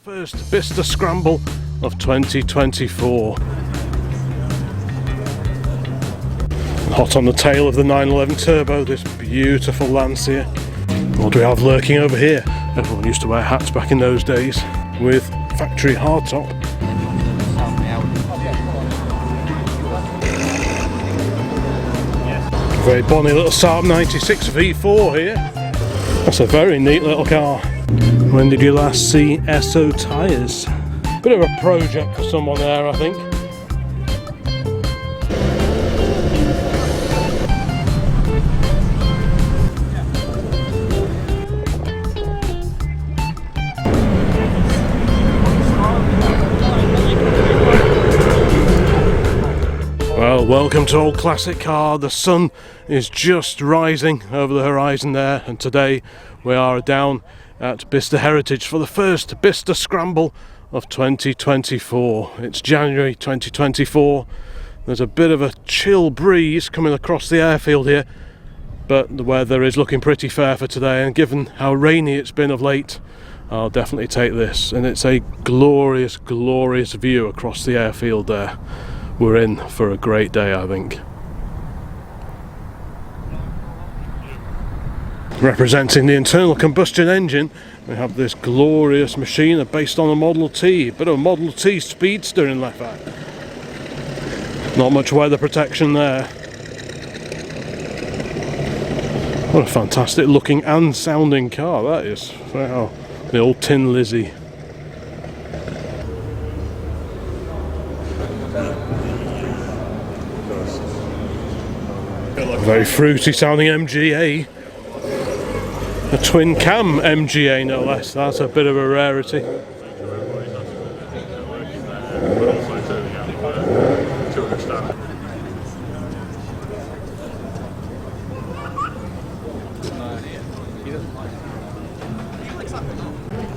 First Bicester Scramble of 2024. Hot on the tail of the 911 Turbo, this beautiful Lancia. What do we have lurking over here? Everyone used to wear hats back in those days with factory hardtop. Very bonny little Saab 96 V4 here. That's a very neat little car. When did you last see SO tyres? Bit of a project for someone there, I think. Well, welcome to Old Classic Car. The sun is just rising over the horizon there, and today we are down at Bicester Heritage for the first Bicester Scramble of 2024. It's January 2024. There's a bit of a chill breeze coming across the airfield here, but the weather is looking pretty fair for today, and given how rainy it's been of late, I'll definitely take this. And it's a glorious, glorious view across the airfield there. We're in for a great day, I think. Representing the internal combustion engine, we have this glorious machine based on a Model T, bit of a Model T Speedster in left back. Not much weather protection there. What a fantastic looking and sounding car that is. Wow, the old Tin Lizzie. Very fruity sounding MGA. A twin cam MGA no less. That's a bit of a rarity.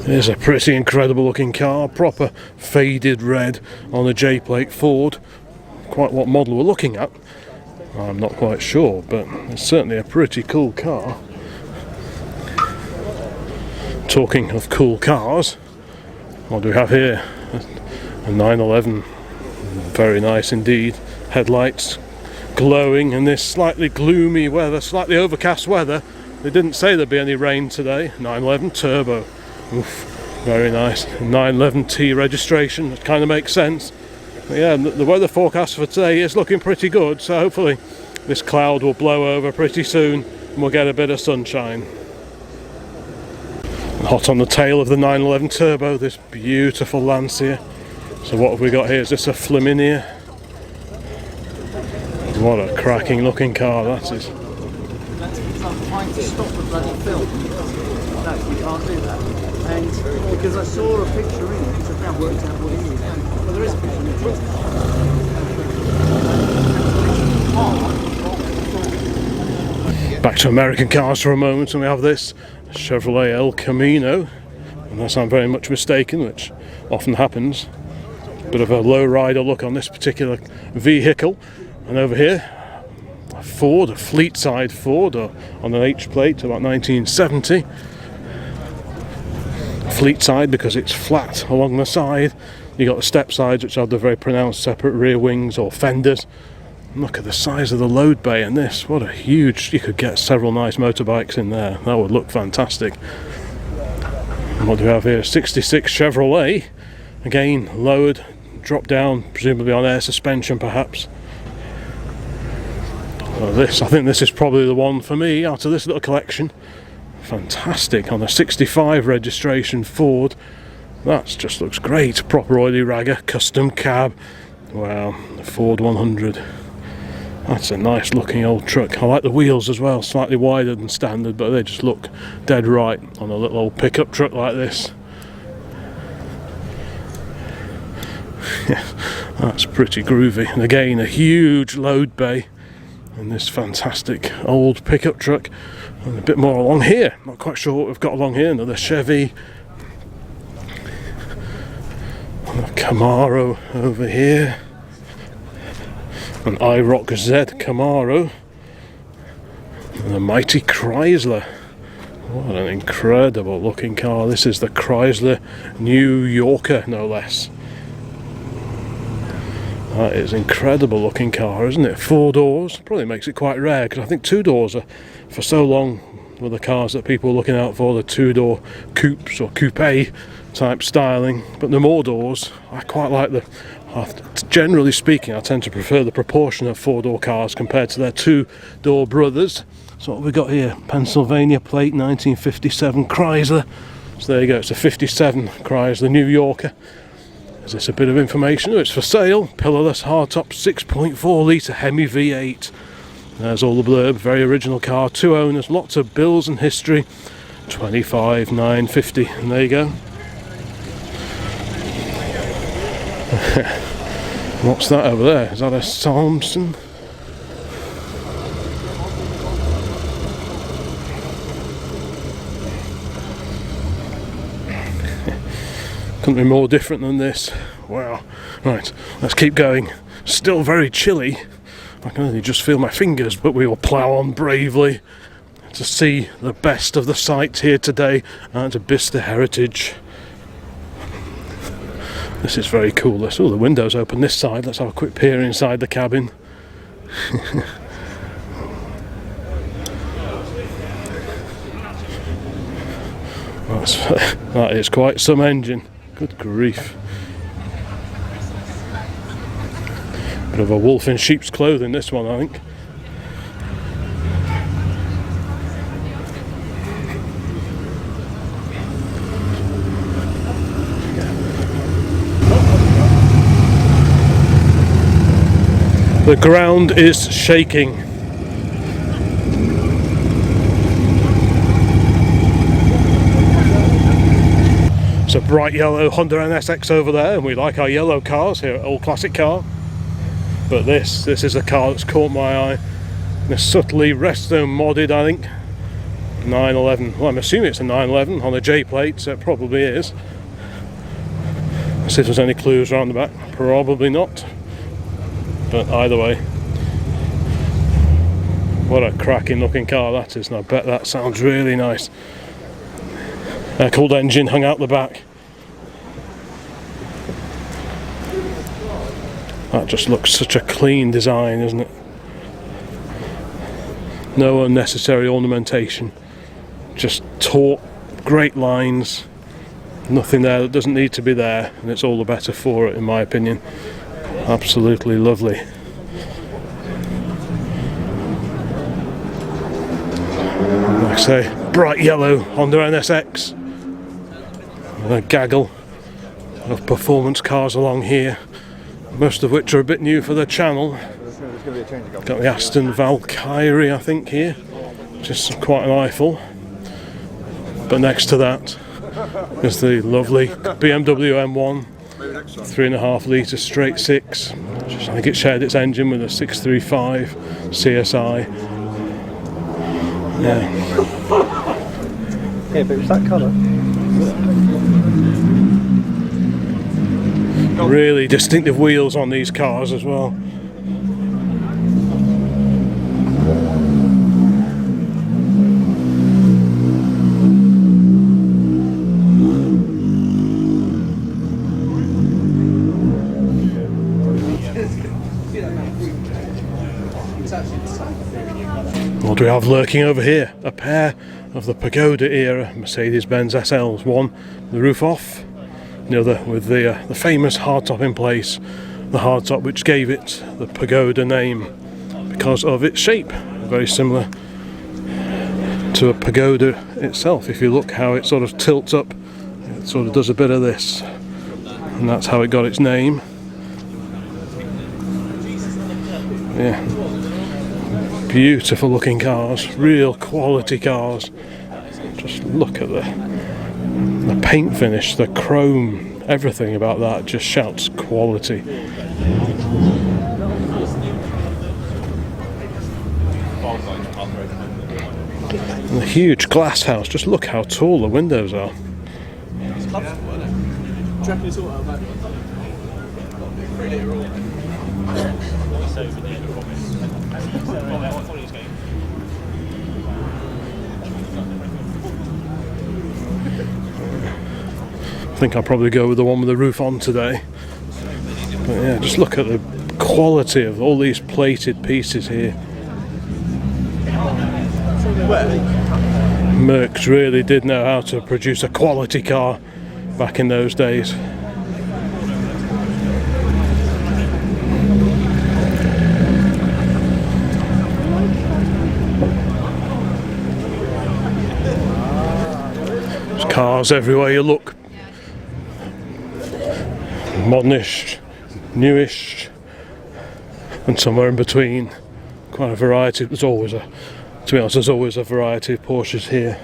Here's a pretty incredible looking car, proper faded red on a J-plate Ford. Quite what model we're looking at, I'm not quite sure, but it's certainly a pretty cool car. Talking of cool cars, what do we have here? A 911, very nice indeed. Headlights glowing in this slightly gloomy weather, slightly overcast weather. They didn't say there'd be any rain today. 911 Turbo, oof, very nice. 911T registration, that kind of makes sense. But yeah, the weather forecast for today is looking pretty good, so hopefully this cloud will blow over pretty soon and we'll get a bit of sunshine. Hot on the tail of the 911 Turbo, this beautiful Lancia. So what have we got here? Is this a Flaminia? What a cracking looking car that is. I'm trying to stop the bloody film. No, you can't do that. And because I saw a picture in it, so I can't work out what it is. Well, there is a picture in it. Back to American cars for a moment, and we have this Chevrolet El Camino, unless I'm very much mistaken, which often happens. Bit of a low-rider look on this particular vehicle. And over here, a Ford, a fleet-side Ford, on an H-plate, about 1970. Fleet-side because it's flat along the side. You got the step sides, which have the very pronounced separate rear wings or fenders. Look at the size of the load bay in this. What a huge... You could get several nice motorbikes in there. That would look fantastic. And what do we have here? 66 Chevrolet. Again, lowered, dropped down, presumably on air suspension perhaps. Well, I think this is probably the one for me out of this little collection. Fantastic, on a 65 registration Ford. That just looks great. Proper oily ragger, custom cab. Wow, the Ford 100. That's a nice looking old truck. I like the wheels as well, slightly wider than standard, but they just look dead right on a little old pickup truck like this. Yeah, that's pretty groovy. And again, a huge load bay in this fantastic old pickup truck. And a bit more along here. Not quite sure what we've got along here. Another Chevy. And a Camaro over here. An IROC Z Camaro. And a mighty Chrysler. What an incredible looking car. This is the Chrysler New Yorker, no less. That is incredible looking car, isn't it? 4 doors. Probably makes it quite rare, because I think 2 doors are, for so long, were the cars that people were looking out for, the 2-door coupes or coupe type styling. But the more doors, I quite like the... Generally speaking, I tend to prefer the proportion of 4-door cars compared to their 2-door brothers. So what have we got here? Pennsylvania plate, 1957 Chrysler. So there you go, it's a 57 Chrysler New Yorker. Is this a bit of information? Oh, it's for sale. Pillarless hardtop 6.4 litre Hemi V8. There's all the blurb. Very original car, 2 owners, lots of bills and history. 25,950, and there you go. What's that over there? Is that a Samson? Couldn't be more different than this. Wow. Right, let's keep going. Still very chilly. I can only just feel my fingers, but we will plough on bravely to see the best of the sights here today at Bicester Heritage. This is very cool. Let's, oh, the window's open this side. Let's have a quick peer inside the cabin. That is quite some engine. Good grief. Bit of a wolf in sheep's clothing, this one, I think. The ground is shaking. It's a bright yellow Honda NSX over there, and we like our yellow cars here at All Classic Car. But this is a car that's caught my eye. It's subtly resto modded, I think. 911. Well, I'm assuming it's a 911 on a J plate, so it probably is. Let's see if there's any clues around the back. Probably not. But either way, what a cracking looking car that is, and I bet that sounds really nice. Air-cooled engine hung out the back. That just looks such a clean design, isn't it? No unnecessary ornamentation, just taut, great lines, nothing there that doesn't need to be there, and it's all the better for it, in my opinion. Absolutely lovely. Like I say, bright yellow Honda NSX. And a gaggle of performance cars along here, most of which are a bit new for the channel. Got the Aston Valkyrie, I think, here, just quite an eyeful. But next to that is the lovely BMW M1. 3.5 litre straight 6. I think it shared its engine with a 635 CSI. Yeah, but it was that colour. Really distinctive wheels on these cars as well. What do we have lurking over here? A pair of the Pagoda era Mercedes-Benz SLs. One, the roof off, the other with the famous hardtop in place. The hardtop which gave it the Pagoda name because of its shape. Very similar to a pagoda itself. If you look how it sort of tilts up, it sort of does a bit of this. And that's how it got its name. Yeah. Beautiful looking cars, real quality cars. Just look at the paint finish, the chrome, everything about that just shouts quality. And the huge glass house, just look how tall the windows are. think I'll probably go with the one with the roof on today. But yeah, just look at the quality of all these plated pieces here. Mercs really did know how to produce a quality car back in those days. There's cars everywhere you look. Modernish, newish, and somewhere in between. Quite a variety. There's always a, to be honest, there's always a variety of Porsches here.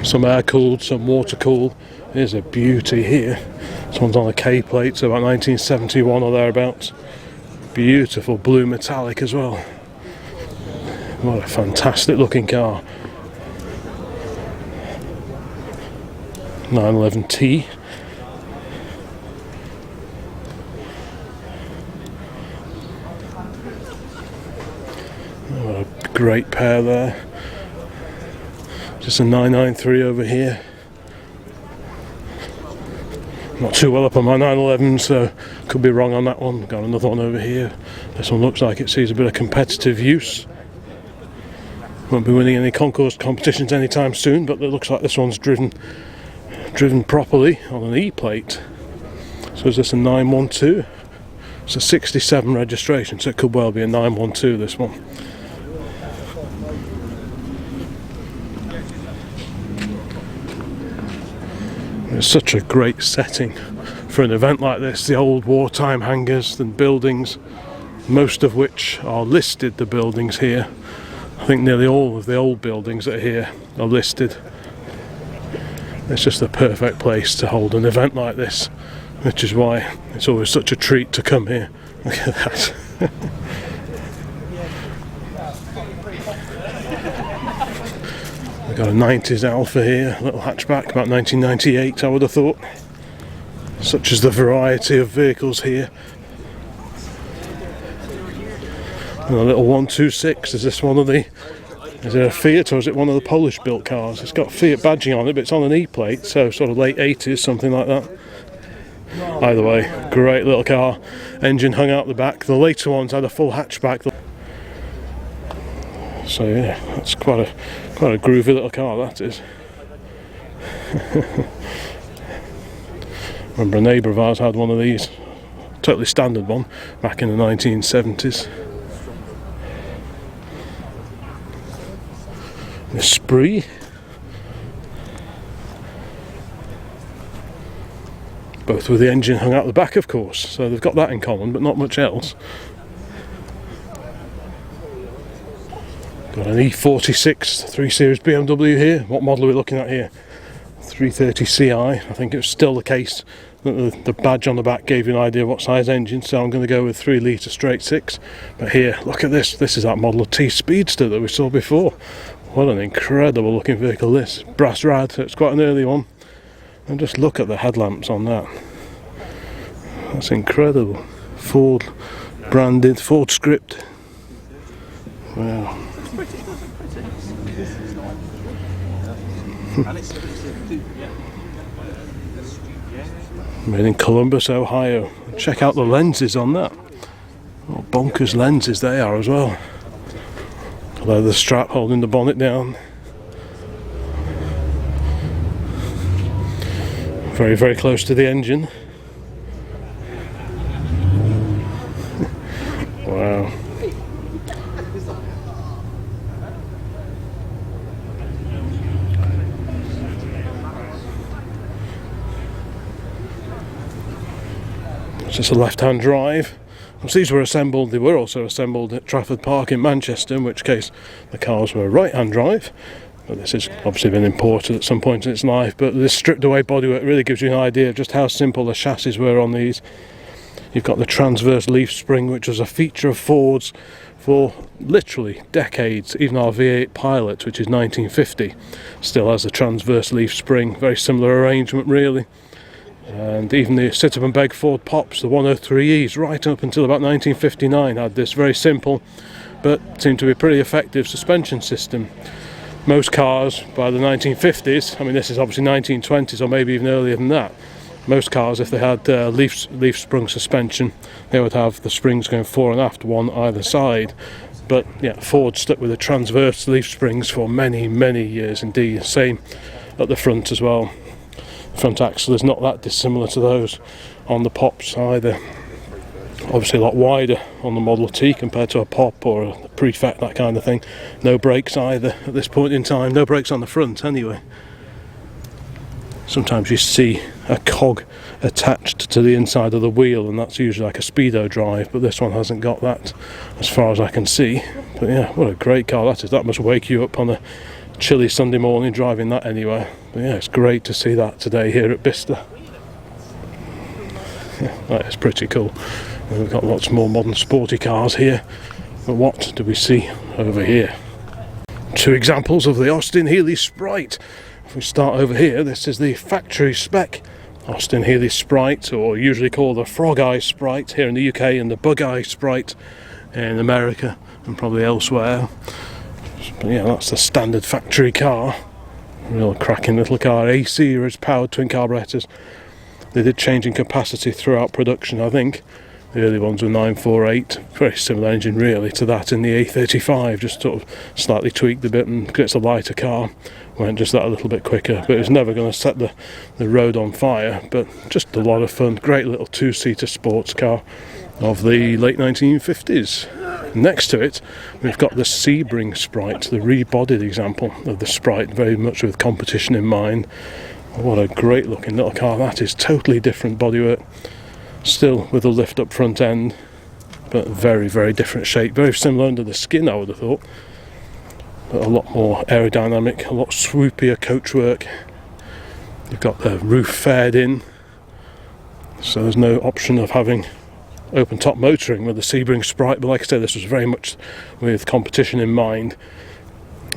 Some air cooled, some water cooled. Here's a beauty here. This one's on a K plate, so about 1971 or thereabouts. Beautiful blue metallic as well. What a fantastic looking car. 911T. What a great pair there. Just a 993 over here. Not too well up on my 911, so could be wrong on that one. Got another one over here. This one looks like it sees a bit of competitive use. Won't be winning any concours competitions anytime soon, but it looks like this one's driven properly on an E plate. So is this a 912? It's a 67 registration, so it could well be a 912, this one. It's such a great setting for an event like this. The old wartime hangars and buildings, most of which are listed, the buildings here. I think nearly all of the old buildings that are here are listed. It's just the perfect place to hold an event like this, which is why it's always such a treat to come here. Look at that. We've got a 90s Alpha here, a little hatchback, about 1998 I would have thought. Such is the variety of vehicles here. And a little 126, is this one of the, is it a Fiat or is it one of the Polish built cars? It's got Fiat badging on it, but it's on an E plate, so sort of late 80s, something like that. Either way, great little car. Engine hung out the back. The later ones had a full hatchback. So yeah, that's quite a groovy little car, that is. Remember a neighbour of ours had one of these, totally standard one, back in the 1970s. The Spree. Both with the engine hung out the back, of course, so they've got that in common, but not much else. Got an E46 3 Series BMW here. What model are we looking at here? 330Ci. I think it's still the case that the badge on the back gave you an idea of what size engine, so I'm going to go with 3 litre straight 6. But here, look at this. This is that Model T Speedster that we saw before. What an incredible looking vehicle this. Brass rad, so it's quite an early one. And just look at the headlamps on that. That's incredible. Ford branded, Ford script. Wow. Made in Columbus, Ohio. Check out the lenses on that. What bonkers lenses they are as well. Leather strap holding the bonnet down. Very, very close to the engine. Wow. It's just a left-hand drive. Once these were assembled, they were also assembled at Trafford Park in Manchester, in which case the cars were right-hand drive. But this has obviously been imported at some point in its life, but this stripped away bodywork really gives you an idea of just how simple the chassis were on these. You've got the transverse leaf spring, which was a feature of Ford's for literally decades. Even our V8 Pilot, which is 1950, still has a transverse leaf spring. Very similar arrangement really. And even the sit up and beg Ford Pops, the 103Es, right up until about 1959 had this very simple but seemed to be pretty effective suspension system. most cars by the 1950s, I mean this is obviously 1920s or maybe even earlier than that, most cars, if they had leaf sprung suspension, they would have the springs going fore and aft, one either side. But yeah, Ford stuck with the transverse leaf springs for many, many years indeed. Same at the front as well. The front axle is not that dissimilar to those on the Pops either. Obviously a lot wider on the Model T compared to a Pop or a Prefect, that kind of thing. No brakes either at this point in time, no brakes on the front anyway. Sometimes you see a cog attached to the inside of the wheel, and that's usually like a speedo drive, but this one hasn't got that as far as I can see. But yeah, what a great car that is. That must wake you up on a chilly Sunday morning driving that anyway. But yeah, it's great to see that today here at Bicester. Yeah, that is pretty cool. And we've got lots more modern sporty cars here. But what do we see over here? Two examples of the Austin Healey Sprite. If we start over here, this is the factory spec Austin Healey Sprite, or usually called the Frog Eye Sprite here in the UK, and the Bug Eye Sprite in America and probably elsewhere. But yeah, that's the standard factory car. Real cracking little car. A-series powered twin carburetors. They did change in capacity throughout production, I think. The early ones were 948, very similar engine really to that in the A35, just sort of slightly tweaked a bit, and it's a lighter car, went just that a little bit quicker, but it's never going to set the road on fire. But just a lot of fun, great little two-seater sports car of the late 1950s. Next to it we've got the Sebring Sprite, the rebodied example of the Sprite, very much with competition in mind. What a great looking little car that is, totally different bodywork. Still with a lift up front end, but very, very different shape. Very similar under the skin, I would have thought, but a lot more aerodynamic, a lot swoopier coachwork. You've got the roof fared in, so there's no option of having open top motoring with the Sebring Sprite, but like I said, this was very much with competition in mind.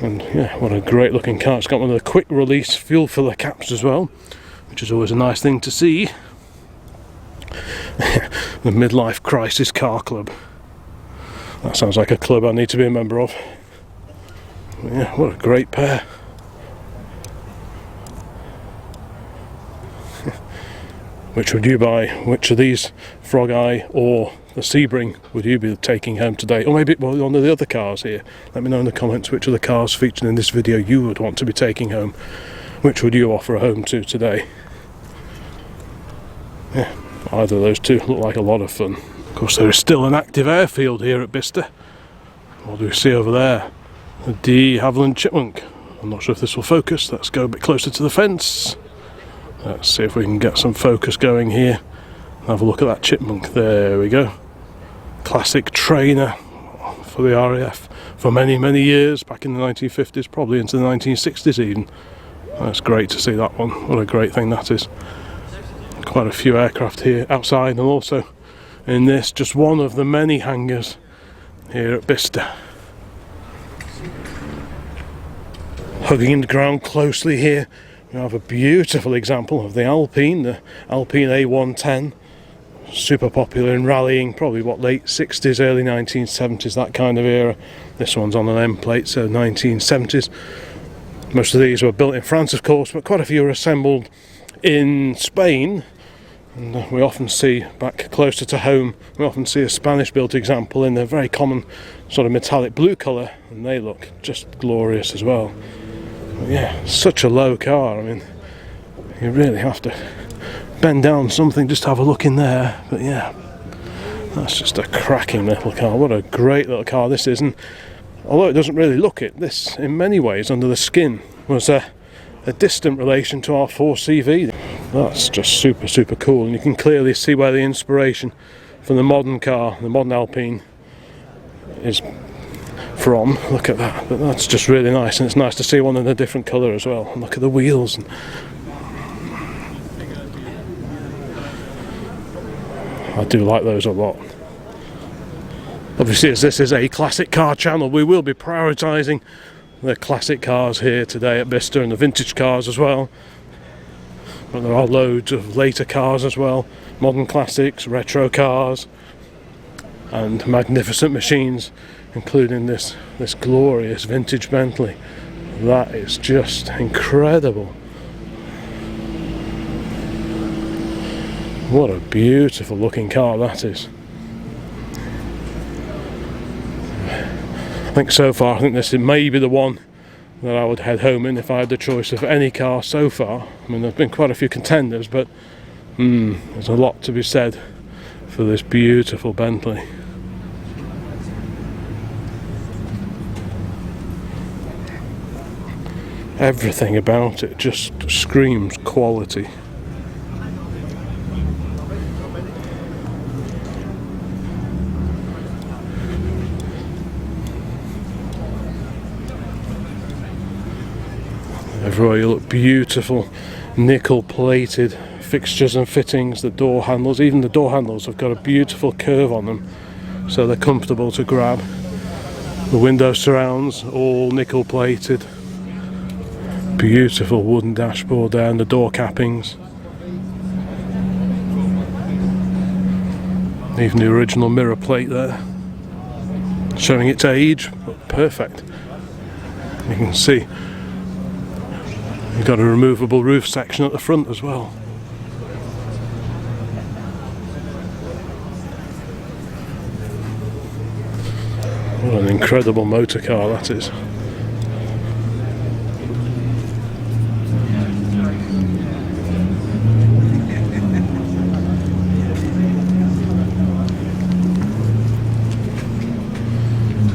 And yeah, what a great looking car. It's got one of the quick release fuel filler caps as well, which is always a nice thing to see. The Midlife Crisis Car Club. That sounds like a club I need to be a member of. Yeah, what a great pair. Which would you buy? Which of these, Frog Eye or the Sebring, would you be taking home today? Or maybe one of the other cars here. Let me know in the comments which of the cars featured in this video you would want to be taking home. Which would you offer a home to today? Yeah. Either of those two look like a lot of fun. Of course, there is still an active airfield here at Bicester. What do we see over there? The de Havilland Chipmunk. I'm not sure if this will focus. Let's go a bit closer to the fence. Let's see if we can get some focus going here. Have a look at that chipmunk. There we go. Classic trainer for the RAF for many, many years, back in the 1950s, probably into the 1960s even. That's great to see that one. What a great thing that is. Quite a few aircraft here outside, and also in this, just one of the many hangars here at Bicester. Hugging the ground closely here, we have a beautiful example of the Alpine, the Alpine A110. Super popular in rallying, probably what, late 60s, early 1970s, that kind of era. This one's on an M plate, so 1970s. Most of these were built in France, of course, but quite a few were assembled in Spain, and we often see, back closer to home, we often see a Spanish built example in their very common sort of metallic blue colour, and they look just glorious as well. But yeah, such a low car. I mean, you really have to bend down something just to have a look in there. But yeah, that's just a cracking little car. What a great little car this is. And although it doesn't really look it, this in many ways under the skin was a distant relation to our 4CV. That's just super, super cool, and you can clearly see where the inspiration from the modern car, the modern Alpine, is from. Look at that. But that's just really nice, and it's nice to see one in a different colour as well. And look at the wheels. And I do like those a lot. Obviously, as this is a classic car channel, we will be prioritising the classic cars here today at Bicester, and the vintage cars as well. But there are loads of later cars as well, modern classics, retro cars, and magnificent machines, including this glorious vintage Bentley. That is just incredible. What a beautiful looking car that is. I think so far, I think this is maybe the one that I would head home in if I had the choice of any car so far. I mean, there's been quite a few contenders, but there's a lot to be said for this beautiful Bentley. Everything about it just screams quality. Everywhere you look, beautiful nickel plated fixtures and fittings, the door handles, even the door handles have got a beautiful curve on them, so they're comfortable to grab. The window surrounds, all nickel plated. Beautiful wooden dashboard there, and the door cappings. Even the original mirror plate there, showing its age, but perfect. You can see you've got a removable roof section at the front as well. What an incredible motor car that is.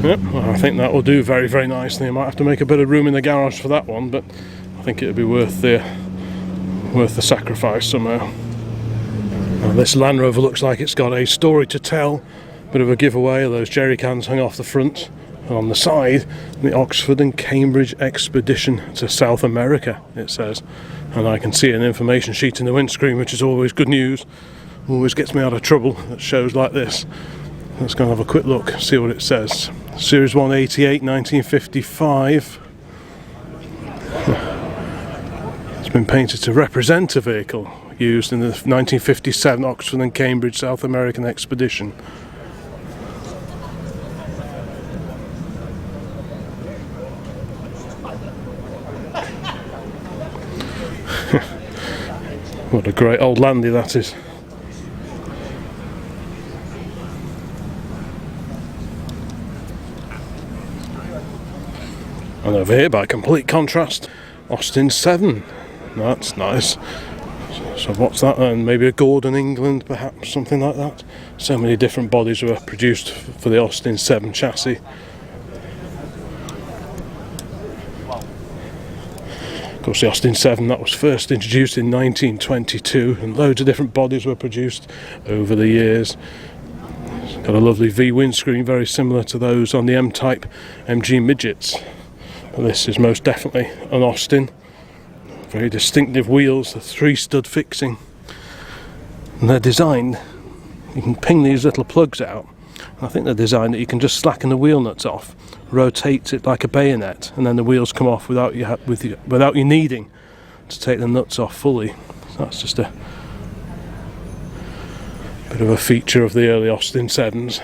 Yep, well, I think that will do very, very nicely. I might have to make a bit of room in the garage for that one, but I think it would be worth the sacrifice somehow. Now, this Land Rover looks like it's got a story to tell. Bit of a giveaway of those jerry cans hung off the front, and on the side, the Oxford and Cambridge expedition to South America, it says. And I can see an information sheet in the windscreen, which is always good news. Always gets me out of trouble at shows like this. Let's go and have a quick look, see what it says. Series 188, 1955. It's been painted to represent a vehicle used in the 1957 Oxford and Cambridge South American expedition. What a great old landy that is. And over here, by complete contrast, Austin 7. That's nice. So what's that then? Maybe a Gordon England, perhaps, something like that. So many different bodies were produced for the Austin 7 chassis. Of course, the Austin 7, that was first introduced in 1922, and loads of different bodies were produced over the years. It's got a lovely V windscreen, very similar to those on the M-Type MG midgets. This is most definitely an Austin. Very distinctive wheels, the 3-stud fixing. And they're designed, you can ping these little plugs out. I think they're designed that you can just slacken the wheel nuts off, rotate it like a bayonet, and then the wheels come off without you needing to take the nuts off fully. So that's just a bit of a feature of the early Austin 7s.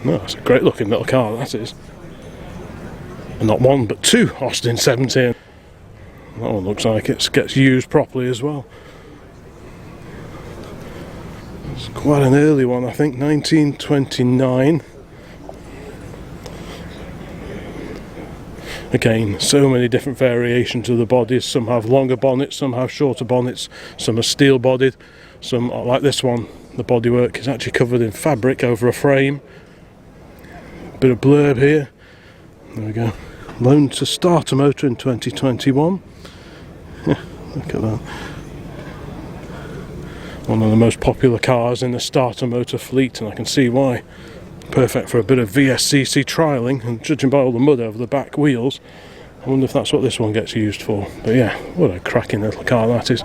No, it's a great looking little car, that is. And not one but two Austin 7s here. That one looks like it gets used properly as well. It's quite an early one, I think, 1929. Again, so many different variations of the bodies. Some have longer bonnets, some have shorter bonnets, some are steel bodied, some, like this one, the bodywork is actually covered in fabric over a frame. Bit of blurb here. There we go. Loaned to Starter Motor in 2021. Yeah, look at that. One of the most popular cars in the Starter Motor fleet, and I can see why. Perfect for a bit of VSCC trialling, and judging by all the mud over the back wheels, I wonder if that's what this one gets used for. But yeah, what a cracking little car that is.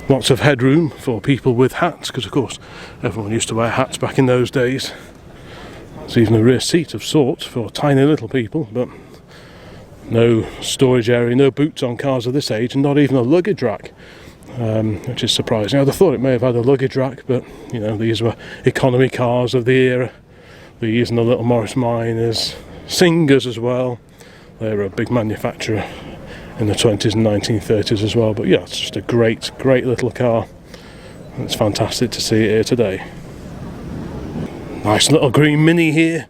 Lots of headroom for people with hats, because of course everyone used to wear hats back in those days. There's even a rear seat of sorts for tiny little people, but no storage area, no boots on cars of this age, and not even a luggage rack, which is surprising. I'd have thought it may have had a luggage rack, but you know, these were economy cars of the era. These and the little Morris Minors, Singers as well. They were a big manufacturer in the 20s and 1930s as well. But yeah, it's just a great little car. It's fantastic to see it here today. Nice little green Mini here.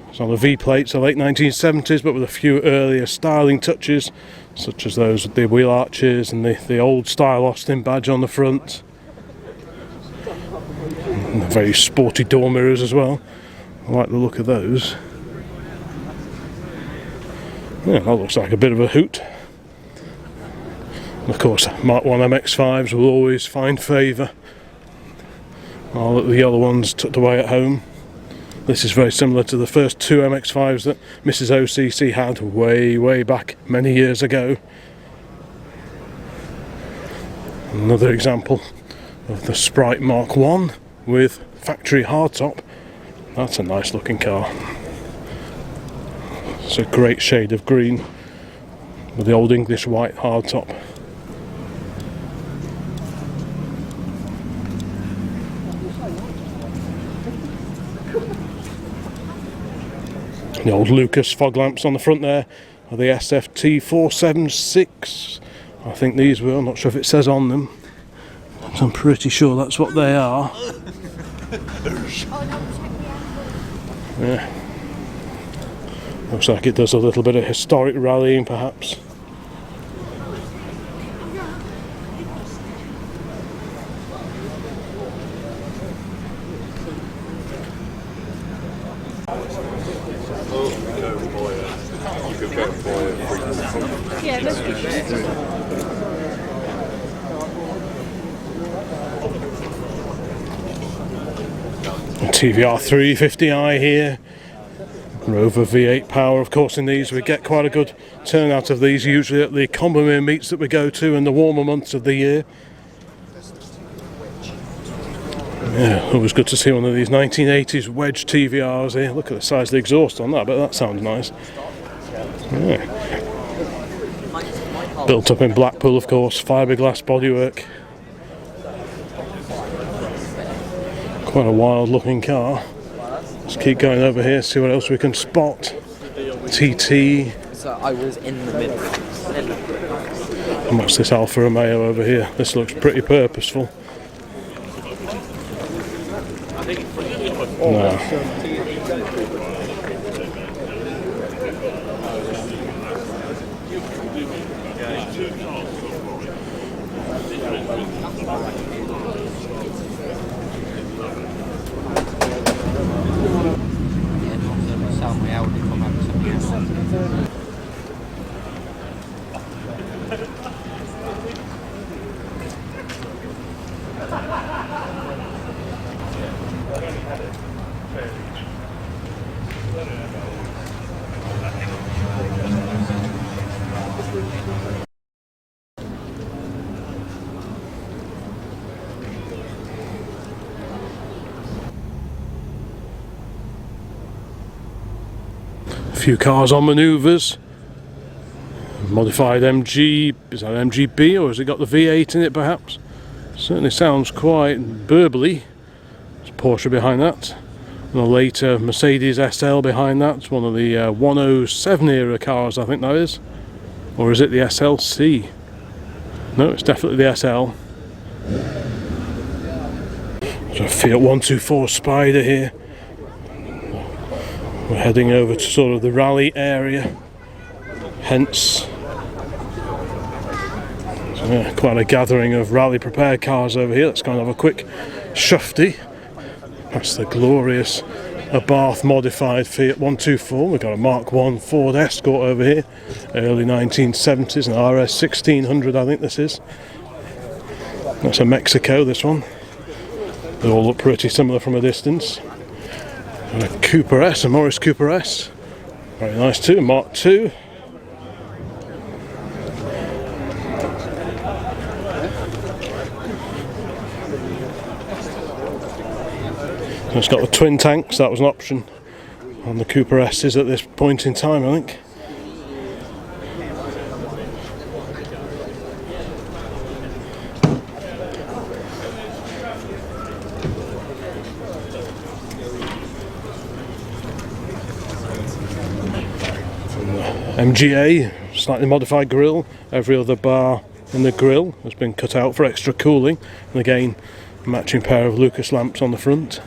It's on the V plates, the late 1970s, but with a few earlier styling touches, such as those with the wheel arches and the old style Austin badge on the front. And the very sporty door mirrors as well. I like the look of those. Yeah, that looks like a bit of a hoot. And of course, Mark 1 MX-5s will always find favour. All the yellow ones tucked away at home. This is very similar to the first 2 MX-5s that Mrs. OCC had way back many years ago. Another example of the Sprite Mark 1 with factory hardtop. That's a nice looking car. It's a great shade of green with the old English white hardtop. The old Lucas fog lamps on the front there are the SFT 476. I think these were, I'm not sure if it says on them. I'm pretty sure that's what they are. Yeah. Looks like it does a little bit of historic rallying perhaps. Yeah, let's be TVR 350i here. Rover V8 power, of course. In these we get quite a good turnout of these, usually at the Combermere meets that we go to in the warmer months of the year. Yeah, always good to see one of these 1980s wedge TVRs here. Look at the size of the exhaust on that, but that sounds nice. Yeah. Built up in Blackpool, of course, fiberglass bodywork. Quite a wild looking car. Let's keep going over here, see what else we can spot. TT. So I was in the middle. And what's this Alfa Romeo over here? This looks pretty purposeful. No. A few cars on manoeuvres. Modified MG, is that MGB or has it got the V8 in it perhaps? Certainly sounds quite burbly. There's Porsche behind that. And a later Mercedes SL behind that. It's one of the 107 era cars, I think that is. Or is it the SLC? No, it's definitely the SL. There's a Fiat 124 Spider here. We're heading over to sort of the rally area. Hence, yeah, quite a gathering of rally prepared cars over here. Let's kind of have a quick shufty. That's the glorious Abarth modified Fiat 124. We've got a Mark 1 Ford Escort over here, early 1970s, an RS 1600 I think this is. That's a Mexico, this one. They all look pretty similar from a distance. And a Cooper S, a Morris Cooper S. Very nice too, Mark 2. It's got the twin tanks, that was an option on the Cooper S's at this point in time, I think. MGA, slightly modified grille. Every other bar in the grille has been cut out for extra cooling, and again matching pair of Lucas lamps on the front.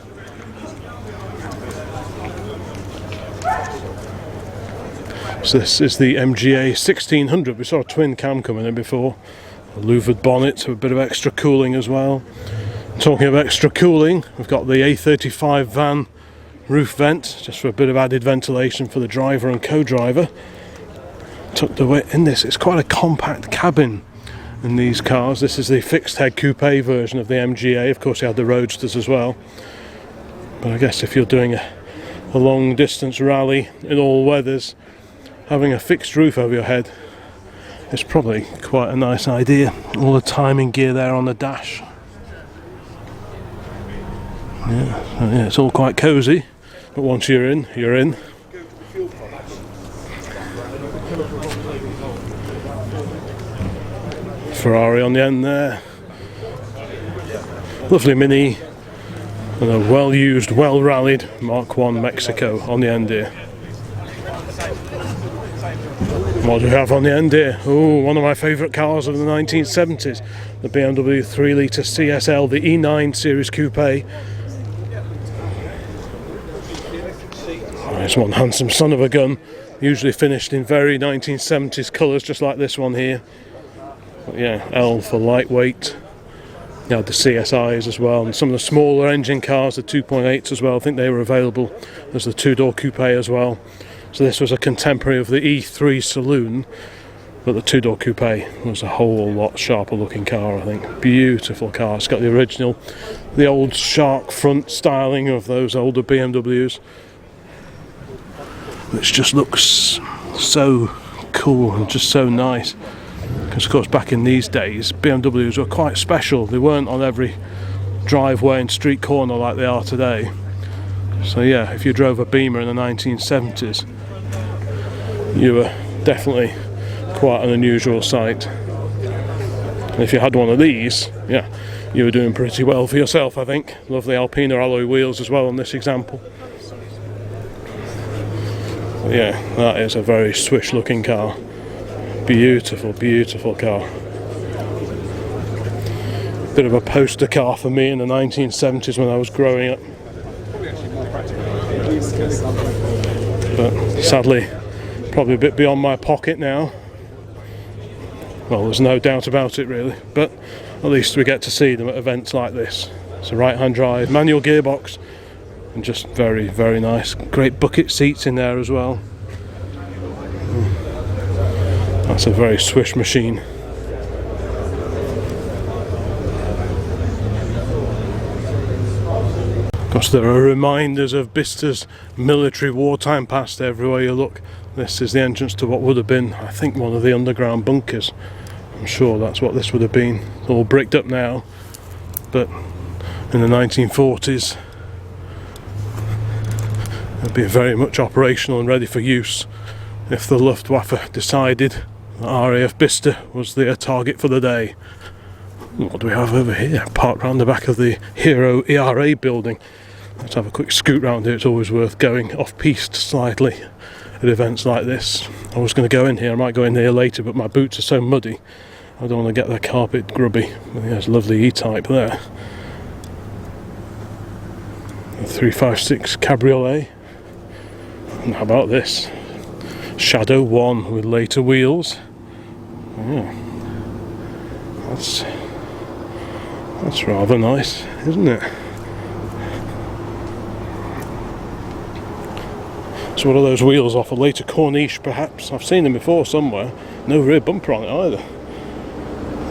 So this is the MGA 1600. We saw a twin cam coming in before. A louvered bonnet, so a bit of extra cooling as well. Talking of extra cooling, we've got the A35 van roof vent, just for a bit of added ventilation for the driver and co-driver. Tucked away in this, it's quite a compact cabin in these cars. This is the fixed head coupe version of the MGA. Of course you had the Roadsters as well, but I guess if you're doing a long distance rally in all weathers, having a fixed roof over your head is probably quite a nice idea. All the timing gear there on the dash. Yeah, it's all quite cosy, but once you're in, you're in. Ferrari on the end there. Lovely Mini and a well used, well rallied Mark 1 Mexico on the end here. What do we have on the end here? Oh, one of my favourite cars of the 1970s, the BMW 3 litre CSL, the E9 Series Coupe. There's one handsome son of a gun, usually finished in very 1970s colours, just like this one here. But yeah, L for lightweight. You had the CSIs as well, and some of the smaller engine cars, the 2.8s as well. I think they were available as the two-door coupe as well. So this was a contemporary of the E3 Saloon, but the two-door coupe was a whole lot sharper looking car, I think. Beautiful car. It's got the original, the old shark front styling of those older BMWs, which just looks so cool and just so nice. Because of course back in these days BMWs were quite special. They weren't on every driveway and street corner like they are today. So yeah, if you drove a Beamer in the 1970s, you were definitely quite an unusual sight. And if you had one of these, yeah, you were doing pretty well for yourself, I think. Lovely Alpina alloy wheels as well on this example. But yeah, that is a very swish looking car. Beautiful, beautiful car. Bit of a poster car for me in the 1970s when I was growing up. But sadly, probably a bit beyond my pocket now. Well, there's no doubt about it really, but at least we get to see them at events like this. It's a right-hand drive, manual gearbox, and just very, very nice. Great bucket seats in there as well. That's a very swish machine. Of course, there are reminders of Bicester's military wartime past everywhere you look. This is the entrance to what would have been, I think, one of the underground bunkers. I'm sure that's what this would have been. It's all bricked up now, but in the 1940s it'd be very much operational and ready for use if the Luftwaffe decided RAF Bicester was their target for the day. What do we have over here? Parked round the back of the Hero ERA building. Let's have a quick scoot round here. It's always worth going off-piste slightly at events like this. I was going to go in here, I might go in here later, but my boots are so muddy I don't want to get the carpet grubby. There's a lovely E-Type there. A 356 Cabriolet. And how about this? Shadow 1 with later wheels. Yeah. That's rather nice, isn't it? So what are those wheels off? A later Corniche perhaps? I've seen them before somewhere. No rear bumper on it either.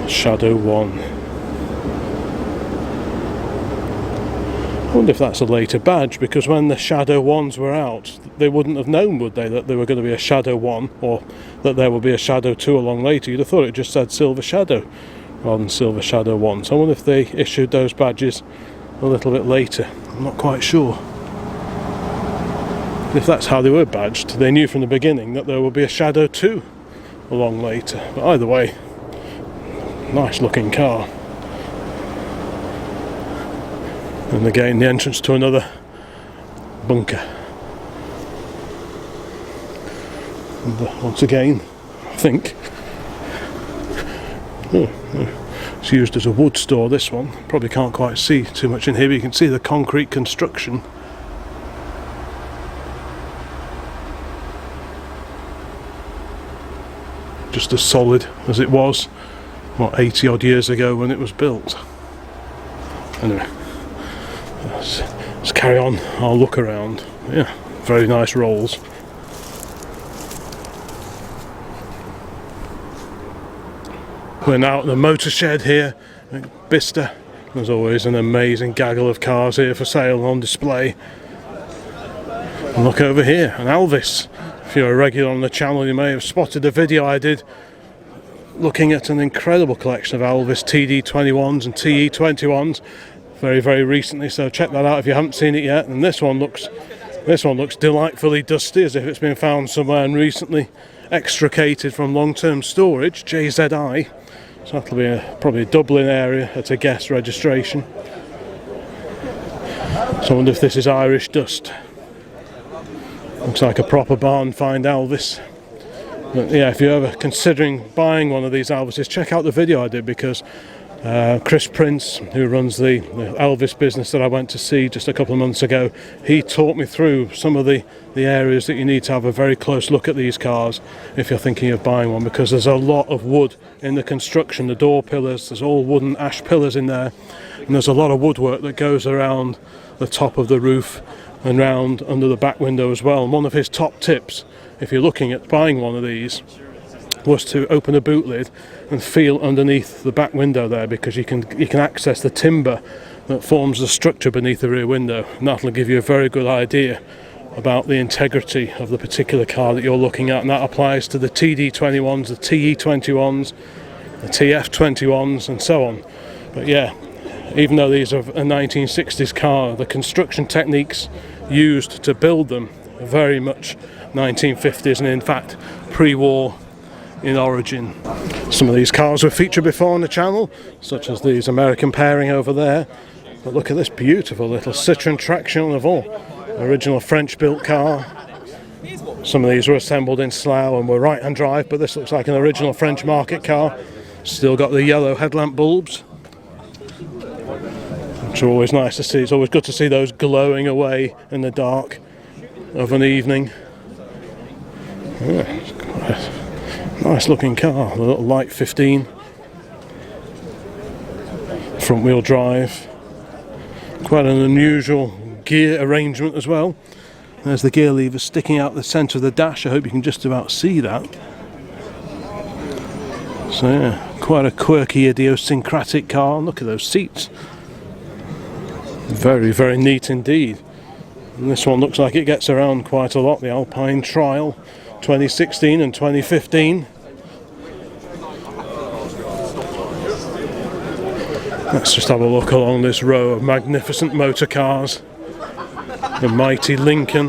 Shadow 1. I wonder if that's a later badge, because when the Shadow 1s were out, they wouldn't have known, would they, that there were going to be a Shadow 1, or that there would be a Shadow 2 along later. You'd have thought it just said Silver Shadow rather than Silver Shadow 1. So I wonder if they issued those badges a little bit later. I'm not quite sure. If that's how they were badged, they knew from the beginning that there would be a Shadow 2 along later. But either way, nice looking car. And again, the entrance to another bunker. And once again, I think it's used as a wood store, this one. Probably can't quite see too much in here, but you can see the concrete construction. Just as solid as it was, what, 80 odd years ago when it was built. Anyway, let's carry on our look around. Yeah, very nice rolls. We're now at the motor shed here at Bicester. There's always an amazing gaggle of cars here for sale on display. And look over here, an Elvis. If you're a regular on the channel, you may have spotted a video I did looking at an incredible collection of Elvis TD21s and TE21s very, very recently, so check that out if you haven't seen it yet. And this one looks delightfully dusty, as if it's been found somewhere and recently extricated from long-term storage. JZI. So that'll be probably a Dublin area at a guest registration. So I wonder if this is Irish dust. Looks like a proper barn find Elvis. But yeah, if you're ever considering buying one of these Elvises, check out the video I did, because Chris Prince, who runs the Elvis business that I went to see just a couple of months ago, he taught me through some of the areas that you need to have a very close look at these cars if you're thinking of buying one, because there's a lot of wood in the construction. The door pillars, there's all wooden ash pillars in there, and there's a lot of woodwork that goes around the top of the roof and round under the back window as well. And one of his top tips, if you're looking at buying one of these, was to open a boot lid and feel underneath the back window there, because you can access the timber that forms the structure beneath the rear window, and that'll give you a very good idea about the integrity of the particular car that you're looking at. And that applies to the TD21s, the TE21s, the TF21s and so on. But yeah, even though these are a 1960s car, the construction techniques used to build them are very much 1950s, and in fact pre-war in origin. Some of these cars were featured before on the channel, such as these American pairing over there. But look at this beautiful little Citroen Traction Level, original French built car. Some of these were assembled in Slough and were right hand drive, but this looks like an original French market car. Still got the yellow headlamp bulbs, which are always nice to see. It's always good to see those glowing away in the dark of an evening. Yeah, it's quite a nice looking car, a little light 15, front wheel drive, quite an unusual gear arrangement as well. There's the gear lever sticking out the centre of the dash. I hope you can just about see that. So yeah, quite a quirky, idiosyncratic car. Look at those seats, very, very neat indeed. And this one looks like it gets around quite a lot, the Alpine Trial 2016 and 2015. Let's just have a look along this row of magnificent motor cars. The mighty Lincoln,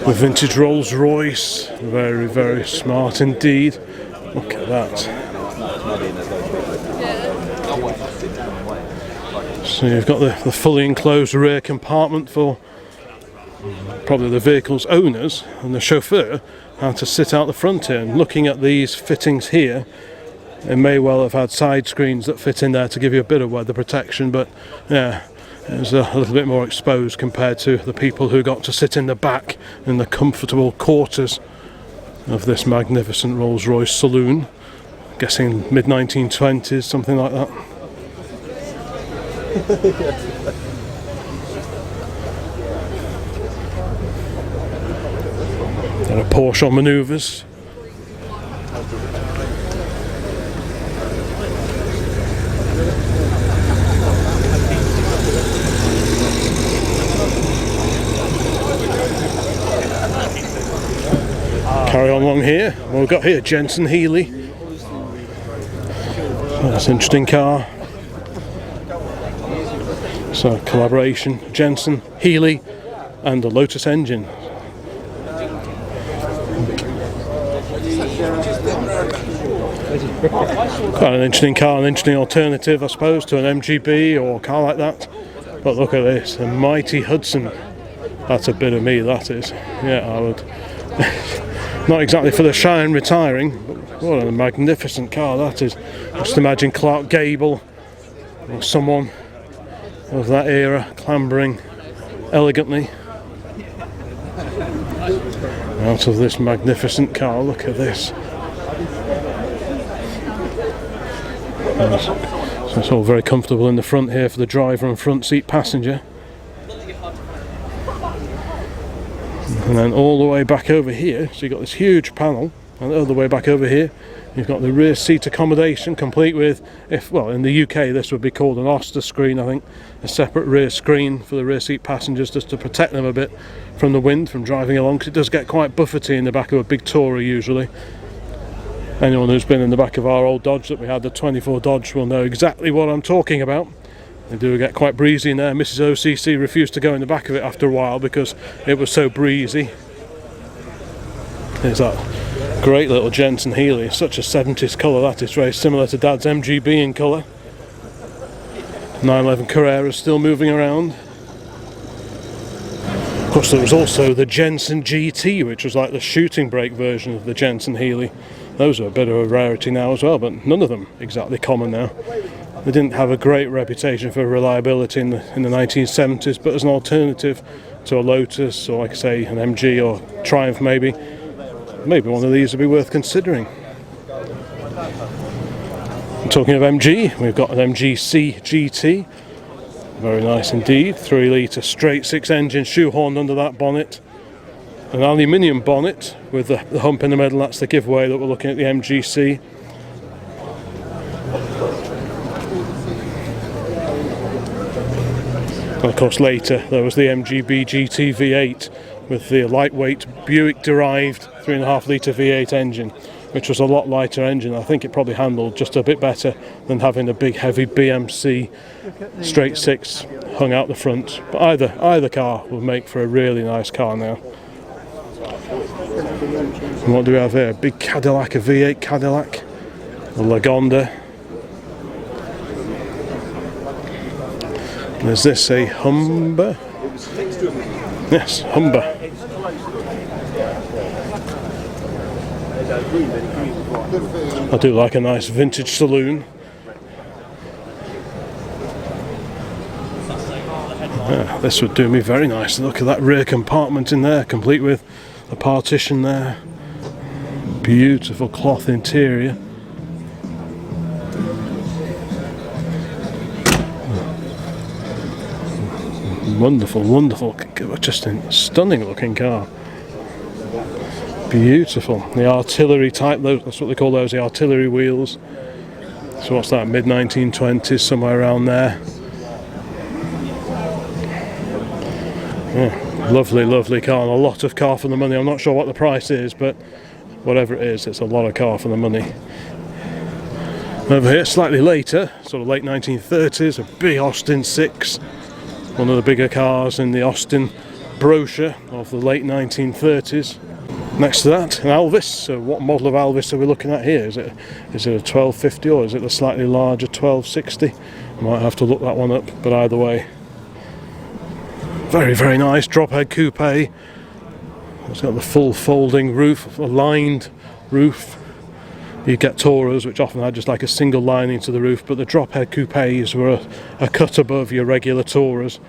the vintage Rolls Royce, very, very smart indeed. Look at that. So you've got the fully enclosed rear compartment for probably the vehicle's owners, and the chauffeur had to sit out the front here. And looking at these fittings here, it may well have had side screens that fit in there to give you a bit of weather protection, but yeah, it was a little bit more exposed compared to the people who got to sit in the back in the comfortable quarters of this magnificent Rolls-Royce saloon. I'm guessing mid-1920s, something like that. There are Porsche manoeuvres. Carry on along here. Well, we've got here Jensen Healey. That's an interesting car. So collaboration, Jensen, Healey and the Lotus engine. Quite an interesting car, an interesting alternative I suppose to an MGB or a car like that. But look at this, a mighty Hudson That's a bit of me, that is. Yeah, I would. Not exactly for the shy and retiring, but what a magnificent car that is. Just imagine Clark Gable or someone of that era clambering elegantly out of this magnificent car. Look at this. So it's all very comfortable in the front here for the driver and front seat passenger. And then all the way back over here, so you've got this huge panel, and all the way back over here you've got the rear seat accommodation, complete with, well, in the UK this would be called an Oster screen, I think, a separate rear screen for the rear seat passengers, just to protect them a bit from the wind, from driving along, because it does get quite buffety in the back of a big Tourer usually. Anyone who's been in the back of our old Dodge that we had, the 24 Dodge, will know exactly what I'm talking about. They do get quite breezy in there. Mrs. OCC refused to go in the back of it after a while because it was so breezy. There's that great little Jensen Healey, such a 70s colour that is, very similar to Dad's MGB in colour. 911 Carrera's still moving around. Of course, there was also the Jensen GT, which was like the shooting brake version of the Jensen Healey. Those are a bit of a rarity now as well, but none of them exactly common now. They didn't have a great reputation for reliability in the 1970s, but as an alternative to a Lotus, or like I say, an MG or Triumph maybe one of these would be worth considering. And talking of MG, we've got an MGC GT. Very nice indeed. 3 litre straight 6 engine shoehorned under that bonnet. An aluminium bonnet with the hump in the middle, that's the giveaway that we're looking at the MGC. And of course later there was the MGB GT V8 with the lightweight Buick derived 3.5 litre V8 engine, which was a lot lighter engine. I think it probably handled just a bit better than having a big heavy BMC straight 6 hung out the front. But either car will make for a really nice car now. And what do we have here? A big Cadillac, a V8 Cadillac, a Lagonda. And is this a Humber? Yes, Humber. I do like a nice vintage saloon. Yeah, this would do me very nicely. Look at that rear compartment in there, complete with a partition there. Beautiful cloth interior. Wonderful, just a stunning looking car. Beautiful. The artillery type, that's what they call those, the artillery wheels. So what's that, mid-1920s, somewhere around there. Yeah, lovely car, and a lot of car for the money. I'm not sure what the price is, but whatever it is, it's a lot of car for the money. Over here, slightly later, sort of late 1930s, a big Austin 6. One of the bigger cars in the Austin brochure of the late 1930s. Next to that, an Alvis. So what model of Alvis are we looking at here? Is it a 1250 or is it a slightly larger 1260? I might have to look that one up, but either way. Very nice drop head coupe. It's got the full folding roof, a lined roof. You get Tourers, which often had just like a single lining to the roof, but the drop head coupes were a cut above your regular Tourers.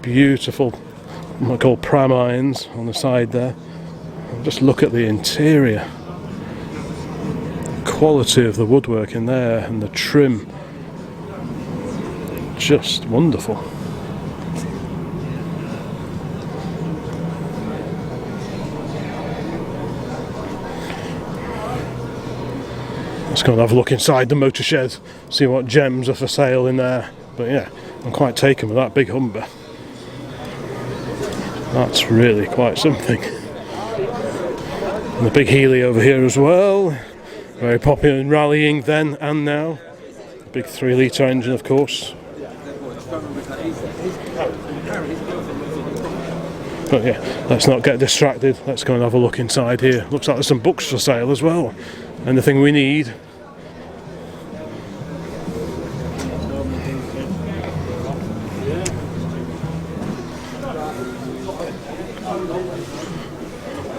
Beautiful, what I call pram irons on the side there. Just look at the interior. Quality of the woodwork in there and the trim. Just wonderful. Let's go and have a look inside the motor shed, see what gems are for sale in there. But yeah, I'm quite taken with that big Humber. That's really quite something. And the big Healey over here as well. Very popular in rallying then and now. Big 3 litre engine, of course. But yeah, let's not get distracted. Let's go and have a look inside here. Looks like there's some books for sale as well. Anything we need.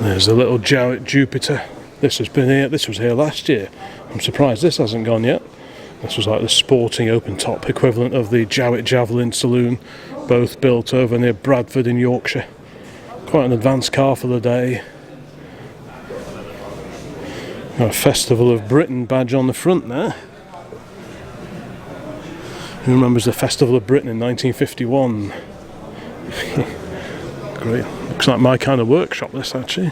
There's a little Jowett Jupiter. This was here last year. I'm surprised this hasn't gone yet. This was like the sporting open top equivalent of the Jowett Javelin Saloon, both built over near Bradford in Yorkshire. Quite an advanced car for the day. Got a Festival of Britain badge on the front there. Who remembers the Festival of Britain in 1951? Great. Looks like my kind of workshop, this actually.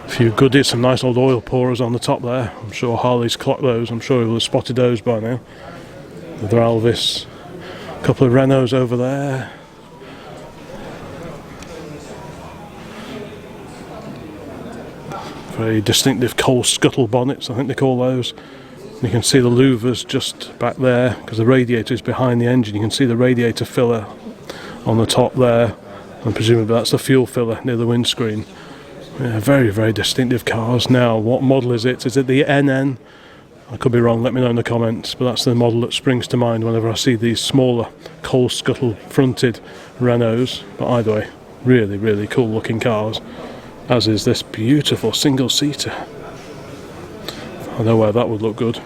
A few goodies, some nice old oil pourers on the top there. I'm sure Harley's clocked those. I'm sure he will have spotted those by now. Another Alvis. A couple of Renaults over there. Very distinctive coal scuttle bonnets, I think they call those. You can see the louvers just back there because the radiator is behind the engine. You can see the radiator filler on the top there, and presumably that's the fuel filler near the windscreen. Yeah, very, very distinctive cars. Now, what model is it? Is it the NN? I could be wrong, let me know in the comments, but that's the model that springs to mind whenever I see these smaller coal scuttle fronted Renaults. But either way, really, really cool looking cars, as is this beautiful single seater. I know where that would look good.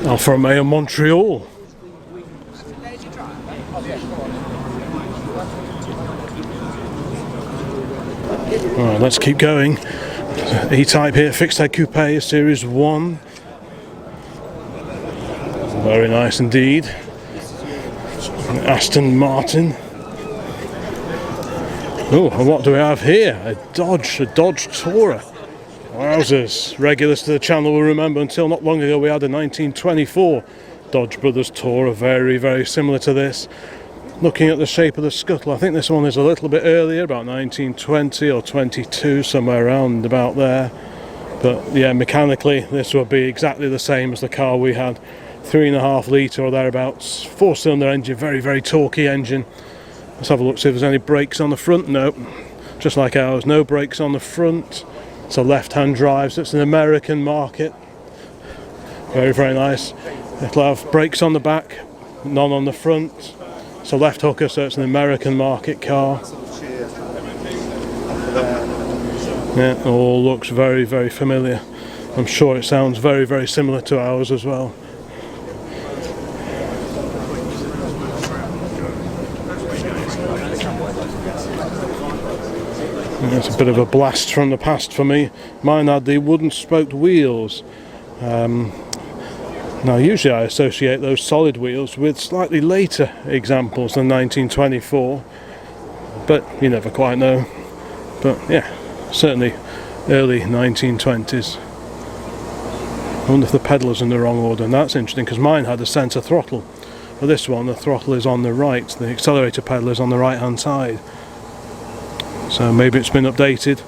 Alfa Romeo Montreal. Alright, let's keep going. E-Type here, fixed head coupe, Series 1. Very nice indeed. Aston Martin. Oh, and what do we have here? A Dodge Tourer. Wowzers. Regulars to the channel will remember until not long ago we had a 1924 Dodge Brothers Tourer, very, very similar to this. Looking at the shape of the scuttle, I think this one is a little bit earlier, about 1920 or 22, somewhere around about there. But yeah, mechanically this will be exactly the same as the car we had. 3.5 litre or thereabouts, 4-cylinder engine, very, very torquey engine. Let's have a look, see if there's any brakes on the front. No, just like ours, no brakes on the front. It's a left-hand drive, so it's an American market. Very, very nice. It'll have brakes on the back, none on the front. It's a left hooker, so it's an American market car. Yeah, it all looks very, very familiar. I'm sure it sounds very, very similar to ours as well. It's a bit of a blast from the past for me. Mine had the wooden spoked wheels. Now usually I associate those solid wheels with slightly later examples than 1924, but you never quite know. But yeah, certainly early 1920s. I wonder if the pedal's in the wrong order, and that's interesting because mine had a centre throttle. For this one, the throttle is on the right, the accelerator pedal is on the right hand side. So maybe it's been updated,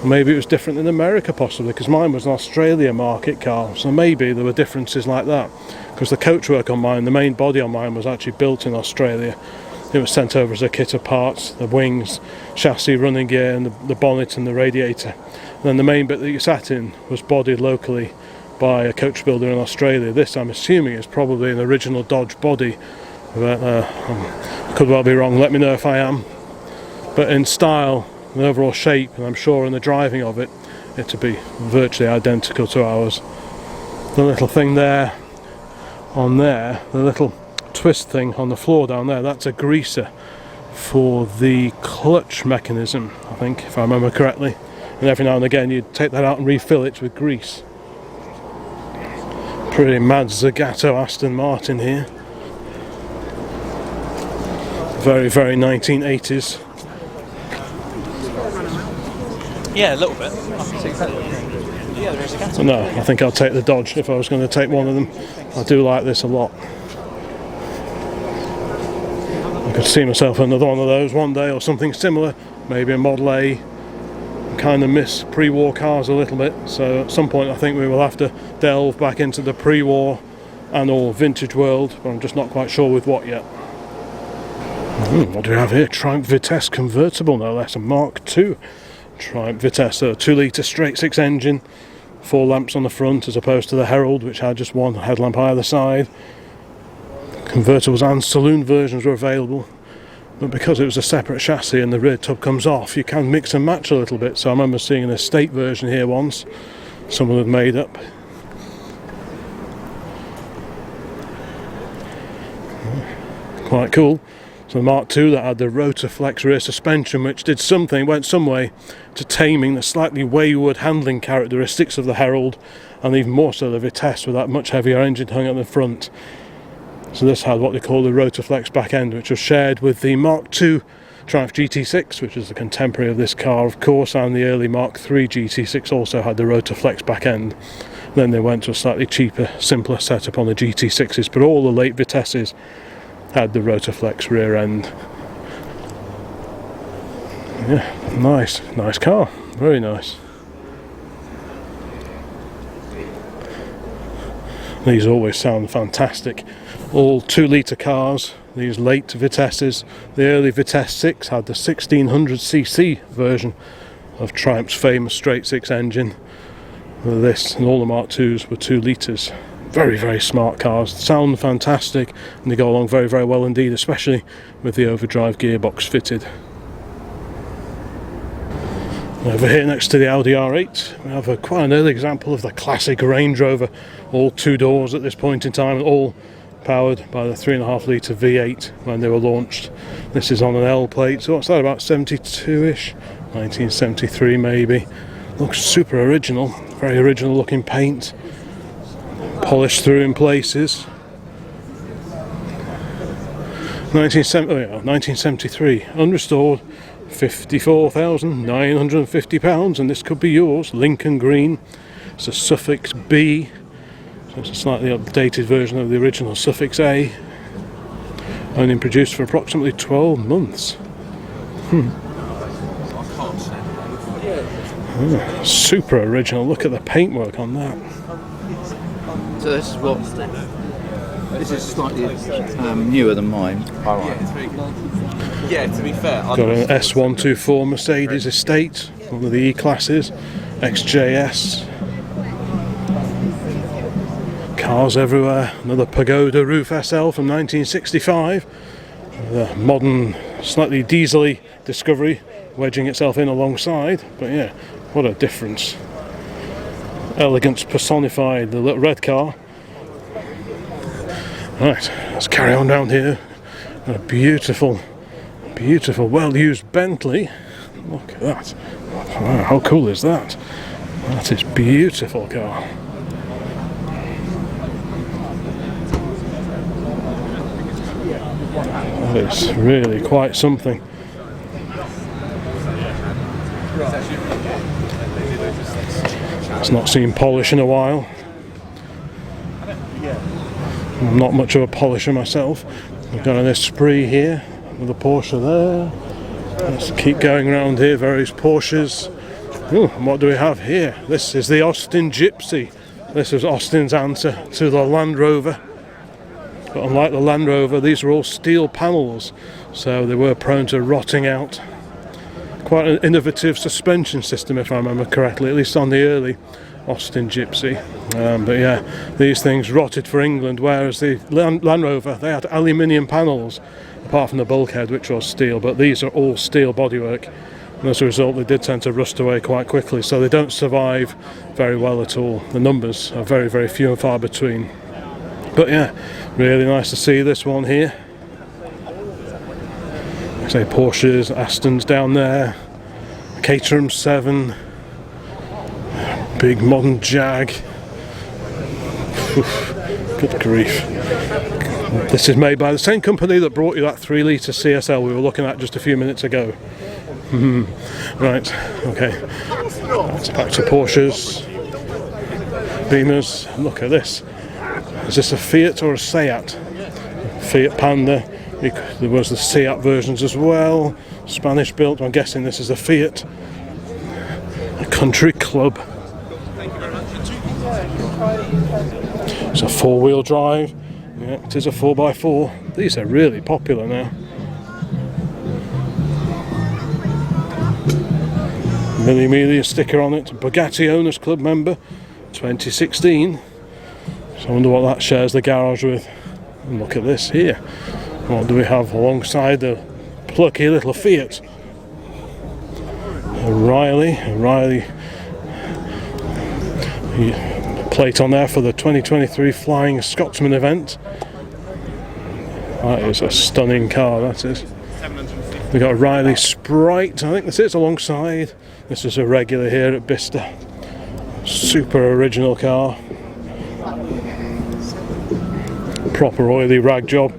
or maybe it was different in America possibly, because mine was an Australia market car, so maybe there were differences like that. Because the coachwork on mine, the main body on mine was actually built in Australia. It was sent over as a kit of parts, the wings, chassis, running gear, and the bonnet and the radiator. And then the main bit that you sat in was bodied locally by a coach builder in Australia. This, I'm assuming, is probably an original Dodge body, but I could well be wrong, let me know if I am. But in style and overall shape, and I'm sure in the driving of it, to be virtually identical to ours. The little thing there, on there, the little twist thing on the floor down there, that's a greaser for the clutch mechanism, I think, if I remember correctly. And every now and again you'd take that out and refill it with grease. Pretty mad Zagato Aston Martin here. Very, very 1980s. Yeah, a little bit. Yeah, there is a cat. No, I think I'll take the Dodge if I was going to take one of them. I do like this a lot. Look could see myself another one of those one day, or something similar, maybe a Model A. Kind of miss pre-war cars a little bit, so at some point I think we will have to delve back into the pre-war and or vintage world, but I'm just not quite sure with what yet. What do we have here? Triumph Vitesse convertible, no less, a Mark II Triumph Vitesse, a 2 litre straight 6 engine, 4 lamps on the front as opposed to the Herald, which had just one headlamp either side. Convertibles and saloon versions were available, but because it was a separate chassis and the rear tub comes off, you can mix and match a little bit. So I remember seeing an estate version here once, someone had made up. Quite cool. So the Mark II that had the Rotaflex rear suspension, which did something, went some way to taming the slightly wayward handling characteristics of the Herald, and even more so the Vitesse with that much heavier engine hung at the front. So this had what they call the Rotaflex back end, which was shared with the Mark II Triumph GT6, which is the contemporary of this car, of course, and the early Mark III GT6 also had the Rotaflex back end. Then they went to a slightly cheaper, simpler setup on the GT6s, but all the late Vitesses had the Rotaflex rear end. Yeah, nice car, very nice. These always sound fantastic. All 2 litre cars, these late Vitesses. The early Vitesse 6 had the 1600cc version of Triumph's famous straight 6 engine. This and all the Mark IIs were 2 litres. Very smart cars, sound fantastic, and they go along very well indeed, especially with the overdrive gearbox fitted. Over here next to the Audi R8 we have quite an early example of the classic Range Rover, all 2 doors at this point in time, all powered by the 3.5 litre V8 when they were launched. This is on an L plate, so what's that, about 72ish, 1973 maybe. Looks super original, very original looking paint, polished through in places. 1973, unrestored, £54,950, and this could be yours. Lincoln Green. It's a Suffix B, so it's a slightly updated version of the original Suffix A, only produced for approximately 12 months. Super original, look at the paintwork on that. So this is slightly newer than mine. Yeah, to be fair, got an S124 Mercedes estate, one of the E-classes, XJS. Cars everywhere. Another Pagoda Roof SL from 1965. The modern, slightly diesely Discovery wedging itself in alongside. But yeah, what a difference. Elegance personified, the little red car. Right, let's carry on down here. A beautiful well-used Bentley. Look at that. Wow, how cool is that? That is beautiful car. That is really quite something. It's not seen polish in a while. I'm not much of a polisher myself. We've got an Esprit here with a Porsche there. Let's keep going around here, various Porsches. Ooh, and what do we have here? This is the Austin Gypsy. This was Austin's answer to the Land Rover. But unlike the Land Rover, these are all steel panels, so they were prone to rotting out. Quite an innovative suspension system, if I remember correctly, at least on the early Austin Gypsy. But yeah, these things rotted for England, whereas the Land Rover, they had aluminium panels, apart from the bulkhead, which was steel, but these are all steel bodywork. And as a result, they did tend to rust away quite quickly, so they don't survive very well at all. The numbers are very few and far between. But yeah, really nice to see this one here. Say Porsches, Astons down there, Caterham 7, big modern Jag. Oof, good grief. This is made by the same company that brought you that 3 litre CSL we were looking at just a few minutes ago. Right, okay. That's back to Porsches, Beamers. Look at this. Is this a Fiat or a Seat? Fiat Panda, There was the Seat versions as well, Spanish built. I'm guessing this is a Fiat, a country club. It's a four-wheel drive. Yeah, it is a 4x4. These are really popular now. Milli Amelia sticker on it. Bugatti Owners Club member, 2016. So I wonder what that shares the garage with. And look at this here. What do we have alongside the plucky little Fiat? A Riley plate on there for the 2023 Flying Scotsman event. That is a stunning car, that is. We've got a Riley Sprite, I think this is alongside. This is a regular here at Bicester. Super original car. Proper oily rag job.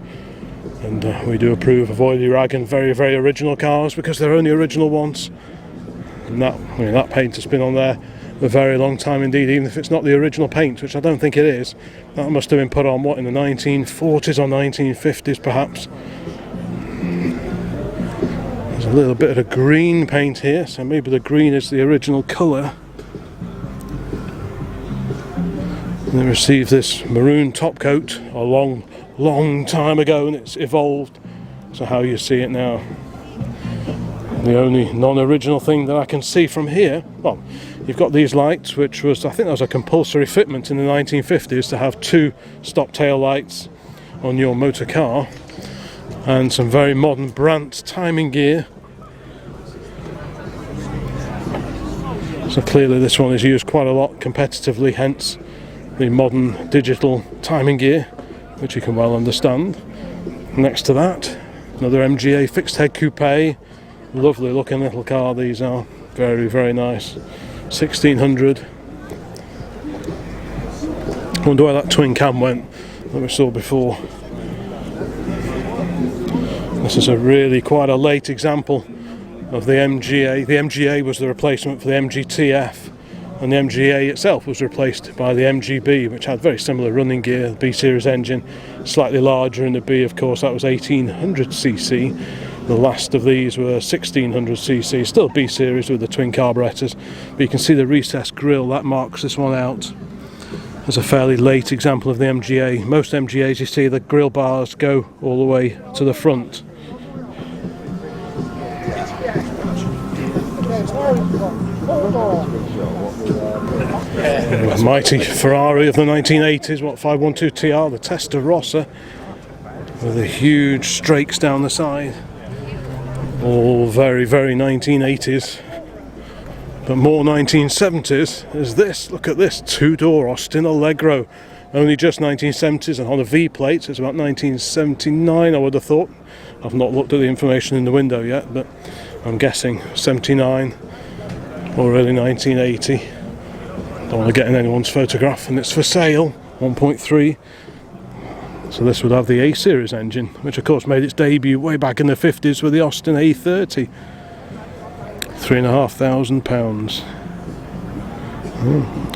And we do approve of oily rag and very, very original cars because they're only original ones. And that paint has been on there a very long time indeed, even if it's not the original paint, which I don't think it is. That must have been put on, what, in the 1940s or 1950s perhaps. There's a little bit of green paint here, so maybe the green is the original colour. And they received this maroon top coat a long time ago, and it's evolved to how you see it now. The only non-original thing that I can see from here, well, you've got these lights, which was, I think that was a compulsory fitment in the 1950s to have 2 stop tail lights on your motor car, and some very modern Brandt timing gear. So clearly this one is used quite a lot competitively, hence the modern digital timing gear, which you can well understand. Next to that, another MGA fixed head coupe. Lovely looking little car these are. Very, very nice. 1600. I wonder where that twin cam went that we saw before. This is a really quite a late example of the MGA. The MGA was the replacement for the MGTF, and the MGA itself was replaced by the MGB, which had very similar running gear, the B series engine, slightly larger in the B, of course, that was 1800cc. The last of these were 1600cc, still B series with the twin carburetors, but you can see the recessed grille, that marks this one out as a fairly late example of the MGA. Most MGAs, you see the grille bars go all the way to the front. A mighty Ferrari of the 1980s, what, 512 TR, the Testarossa, with the huge strakes down the side. All very, very 1980s. But more 1970s is this. Look at this, 2-door Austin Allegro. Only just 1970s and on a V plate, so it's about 1979 I would have thought. I've not looked at the information in the window yet, but I'm guessing 79 or early 1980. Don't want to get in anyone's photograph, and it's for sale, 1.3. So this would have the A series engine, which of course made its debut way back in the 50s with the Austin A30. £3,500.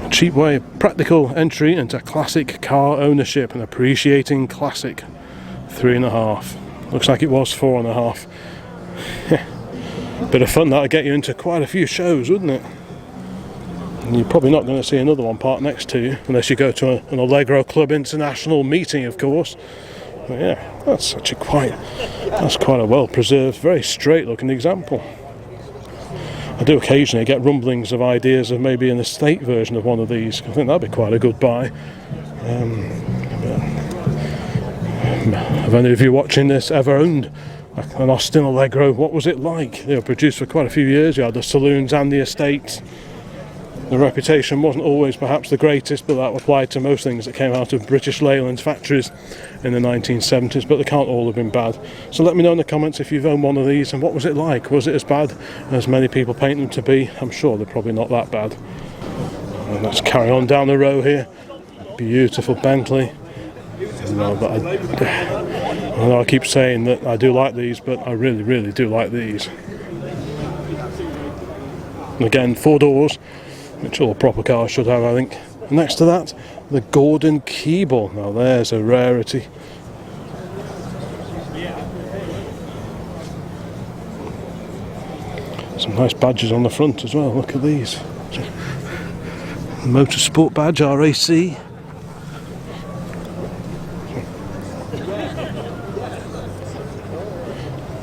A cheap way, practical entry into classic car ownership and appreciating classic. 3.5. Looks like it was 4.5. Bit of fun, that'll get you into quite a few shows, wouldn't it? And you're probably not going to see another one parked next to you unless you go to an Allegro Club International meeting, of course. But yeah, that's quite a well preserved, very straight looking example. I do occasionally get rumblings of ideas of maybe an estate version of one of these. I think that'd be quite a good buy. Have any of you watching this ever owned an Austin Allegro? What was it like? They were produced for quite a few years. You had the saloons and the estates. The reputation wasn't always perhaps the greatest, but that applied to most things that came out of British Leyland factories in the 1970s, but they can't all have been bad. So let me know in the comments if you've owned one of these and what was it like? Was it as bad as many people paint them to be? I'm sure they're probably not that bad. And let's carry on down the row here. Beautiful Bentley. I know I keep saying that I do like these, but I really, really do like these. And again, 4 doors, which all proper cars should have, I think. And next to that, the Gordon Keeble. Now there's a rarity. Some nice badges on the front as well. Look at these. Motorsport badge, RAC.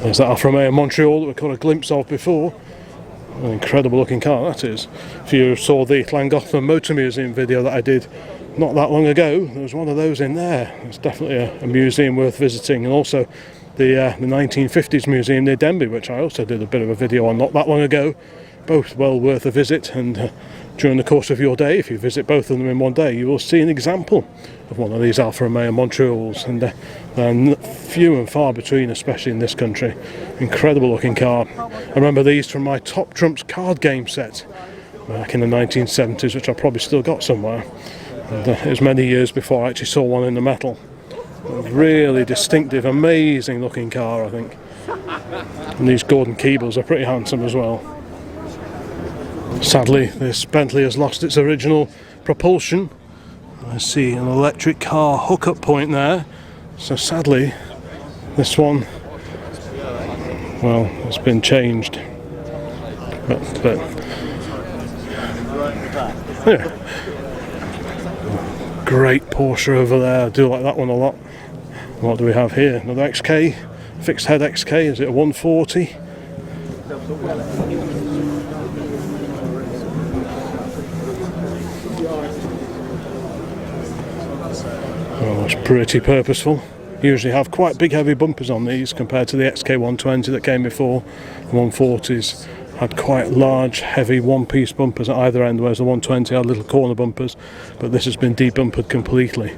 There's that Alfa Romeo Montreal that we caught a glimpse of before. An incredible looking car that is. If you saw the Llangollen Motor Museum video that I did not that long ago, there was one of those in there. It's definitely a museum worth visiting. And also the 1950s museum near Denby, which I also did a bit of a video on not that long ago. Both well worth a visit, and during the course of your day, if you visit both of them in one day, you will see an example of one of these Alfa Romeo Montreals, and they're few and far between, especially in this country. Incredible looking car. I remember these from my Top Trumps card game set back in the 1970s, which I probably still got somewhere. And it was many years before I actually saw one in the metal. Really distinctive, amazing looking car, I think. And these Gordon Keebles are pretty handsome as well. Sadly, this Bentley has lost its original propulsion. I see an electric car hookup point there. So sadly, this one, well, it's been changed. But yeah. Great Porsche over there. I do like that one a lot. What do we have here? Another XK, fixed head XK. Is it a 140? Oh, it's pretty purposeful. Usually have quite big heavy bumpers on these compared to the XK120 that came before. The 140s had quite large heavy one-piece bumpers at either end, whereas the 120 had little corner bumpers, but this has been debumpered completely.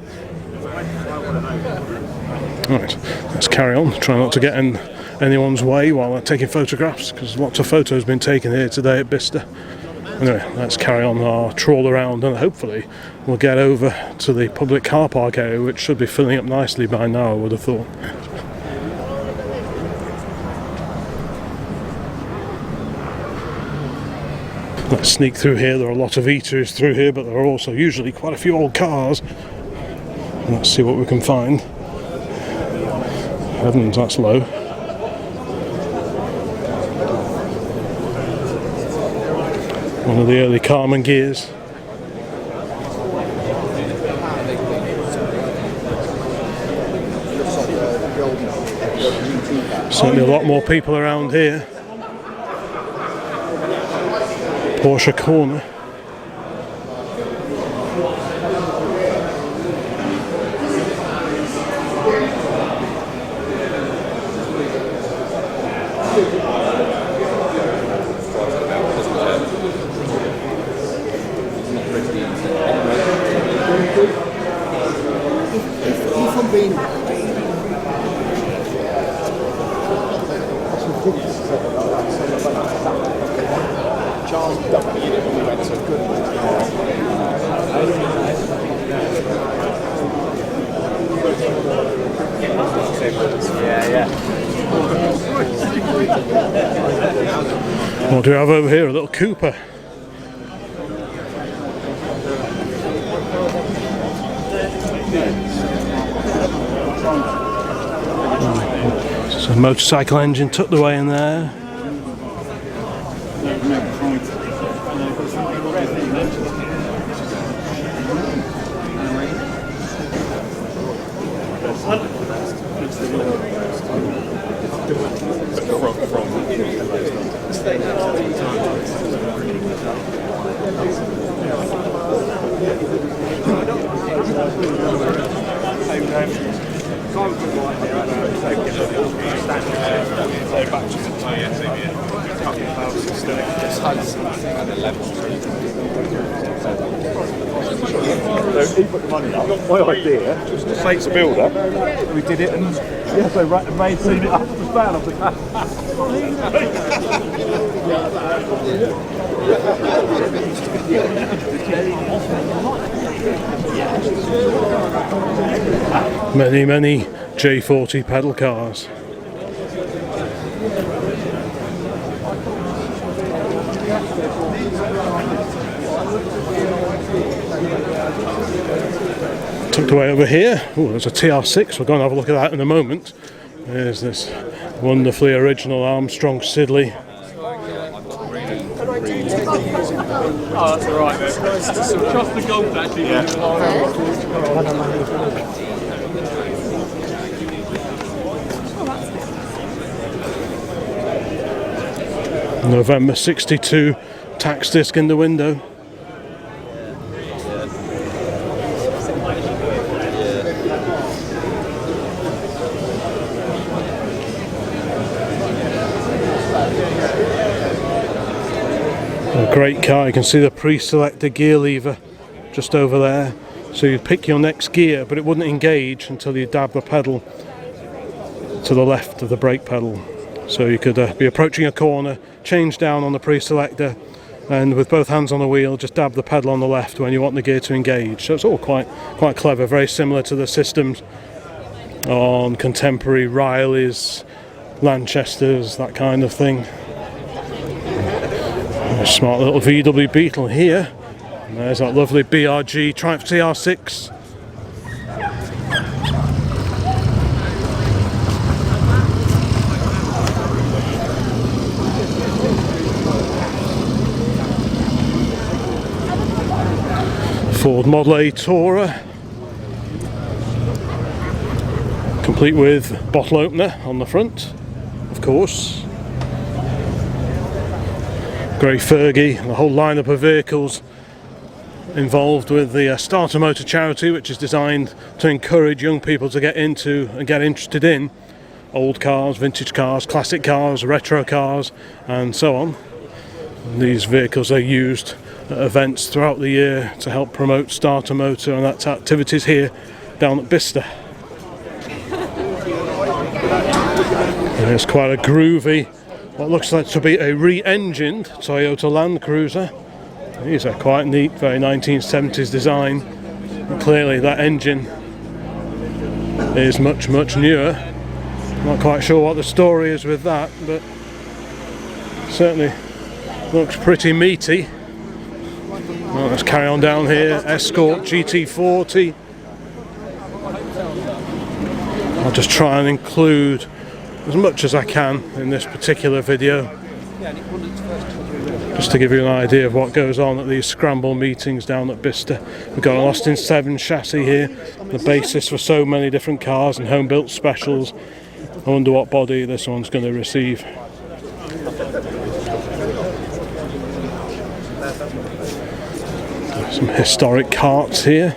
Right, let's carry on. Try not to get in anyone's way while I'm taking photographs, because lots of photos have been taken here today at Bicester. Anyway, let's carry on our trawl around, and hopefully we'll get over to the public car park area, which should be filling up nicely by now, I would have thought. Let's sneak through here. There are a lot of eateries through here, but there are also usually quite a few old cars. Let's see what we can find. Heavens, that's low. One of the early Carman gears. Certainly a lot more people around here. Porsche corner. What do we have over here? A little Cooper. There's a motorcycle engine tucked away in there. So he put the money up. My idea was to say to builder, we did it, and yeah, so made seen it up as bad. I was like, Many J40 pedal cars. Tucked away over here, oh, there's a TR6, we're going to have a look at that in a moment. There's this wonderfully original Armstrong Siddeley Oh, that's alright then. Trust the gold actually. November 62 tax disc in the window. A great car. You can see the pre-selected gear lever just over there. So you pick your next gear, but it wouldn't engage until you dab the pedal to the left of the brake pedal. So you could be approaching a corner, change down on the pre-selector, and with both hands on the wheel just dab the pedal on the left when you want the gear to engage. So it's all quite clever, very similar to the systems on contemporary Rileys, Lanchesters, that kind of thing. A smart little VW Beetle here, and there's that lovely BRG Triumph TR6. Ford Model A Tourer, complete with bottle opener on the front, of course. Grey Fergie, the whole lineup of vehicles involved with the Starter Motor charity, which is designed to encourage young people to get into and get interested in old cars, vintage cars, classic cars, retro cars, and so on. And these vehicles are used at events throughout the year to help promote Starter Motor, and that's activities here down at Bicester. There's quite a groovy, what looks like to be a re-engined Toyota Land Cruiser. These are quite neat, very 1970s design. And clearly that engine is much newer. Not quite sure what the story is with that, but certainly looks pretty meaty. Well, let's carry on down here. Escort GT40. I'll just try and include as much as I can in this particular video, just to give you an idea of what goes on at these scramble meetings down at Bicester. We've got an Austin 7 chassis here, the basis for so many different cars and home built specials. I wonder what body this one's going to receive. Some historic carts here.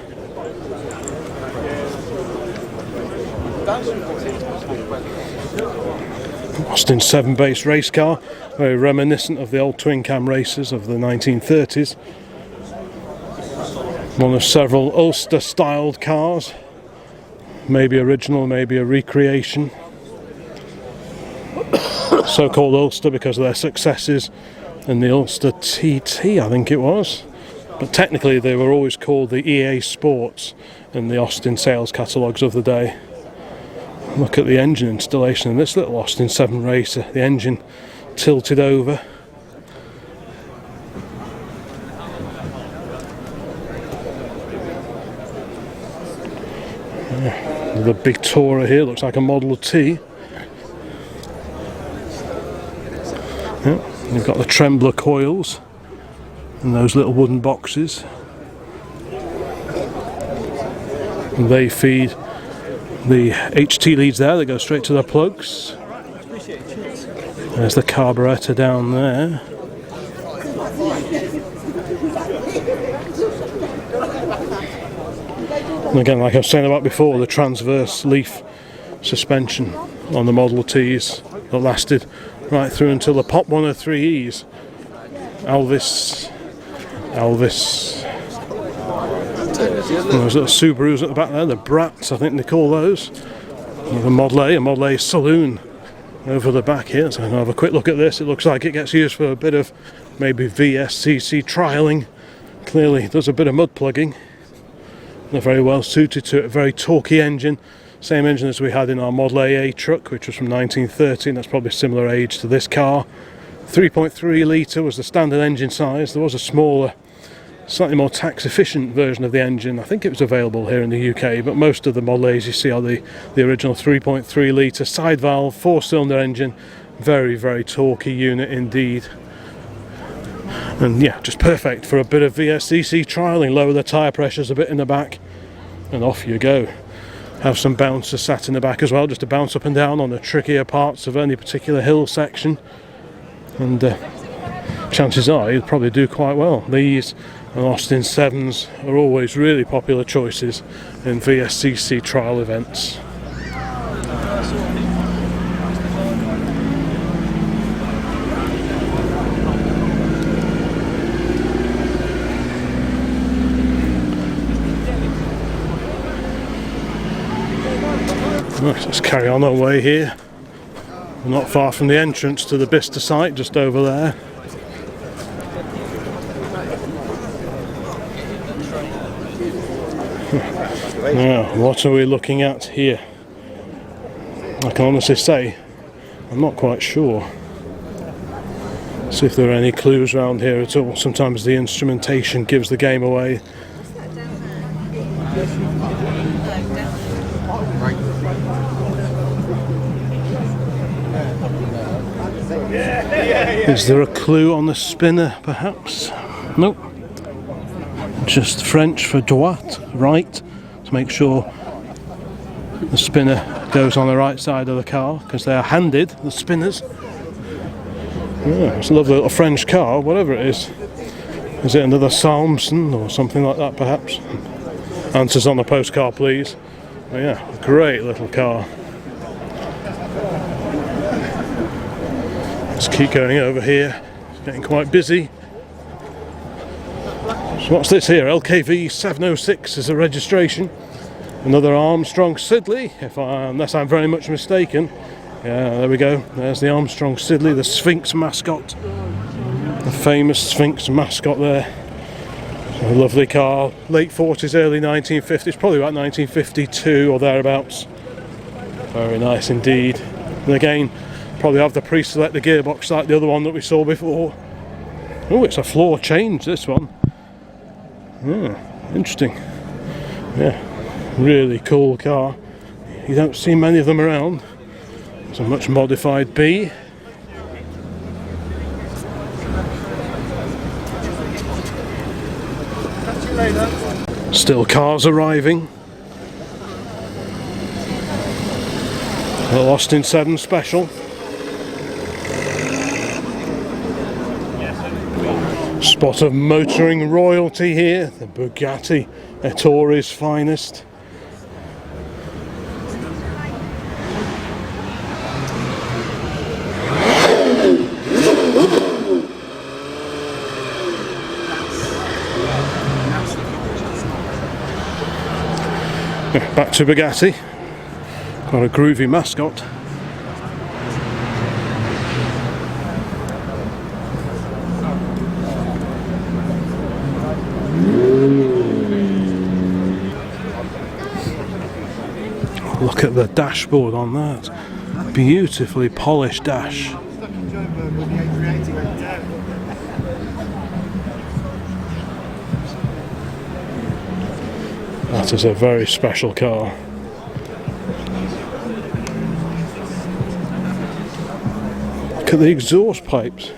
Austin 7 base race car, very reminiscent of the old twin cam races of the 1930s. One of several Ulster styled cars, maybe original, maybe a recreation. So-called Ulster because of their successes in the Ulster TT, I think it was. But technically they were always called the EA Sports in the Austin sales catalogues of the day. Look at the engine installation in this little Austin 7 racer. The engine tilted over. The big Tourer here looks like a Model T. You've got the trembler coils and those little wooden boxes. And they feed the HT leads there that go straight to the plugs. There's the carburettor down there. And again, like I was saying about before, the transverse leaf suspension on the Model Ts that lasted right through until the Pop 103Es. Elvis. And those little Subarus at the back there, the Brats, I think they call those. And a Model A saloon over the back here. So I'll have a quick look at this. It looks like it gets used for a bit of maybe VSCC trialling. Clearly does a bit of mud plugging. They're very well suited to it, a very torquey engine. Same engine as we had in our Model AA truck, which was from 1930, and that's probably a similar age to this car. 3.3 litre was the standard engine size. There was a smaller, slightly more tax efficient version of the engine. I think it was available here in the UK, but most of the Model A's you see are the original 3.3 litre side valve 4-cylinder engine. Very torquey unit indeed. And yeah, just perfect for a bit of VSCC trialling. Lower the tyre pressures a bit in the back and off you go. Have some bouncers sat in the back as well, just to bounce up and down on the trickier parts of any particular hill section. And chances are you'll probably do quite well. These and Austin 7s are always really popular choices in VSCC trial events. Right, let's carry on our way here. We're not far from the entrance to the Bicester site, just over there. Now, what are we looking at here? I can honestly say, I'm not quite sure. See if there are any clues around here at all. Sometimes the instrumentation gives the game away. Is there a clue on the spinner, perhaps? Nope. Just French for droite, right, to make sure the spinner goes on the right side of the car, because they are handed, the spinners. Yeah, it's a lovely little French car, whatever it is. Is it another Salmson or something like that, perhaps? Answers on the postcard, please. Oh, yeah, great little car. Let's keep going over here. It's getting quite busy. So what's this here? LKV 706 is a registration. Another Armstrong Siddeley, unless I'm very much mistaken. Yeah, there we go. There's the Armstrong Siddeley, the Sphinx mascot. The famous Sphinx mascot there. A lovely car. Late 40s, early 1950s. Probably about 1952 or thereabouts. Very nice indeed. And again, probably have the pre-selected gearbox like the other one that we saw before. Oh, it's a floor change, this one. Yeah, interesting. Yeah, really cool car. You don't see many of them around. It's a much modified B. Still cars arriving. The Austin 7 special. Spot of motoring royalty here, the Bugatti Ettori's finest. Back to Bugatti. Got a groovy mascot. Look at the dashboard on that. Beautifully polished dash. That is a very special car. Look at the exhaust pipes.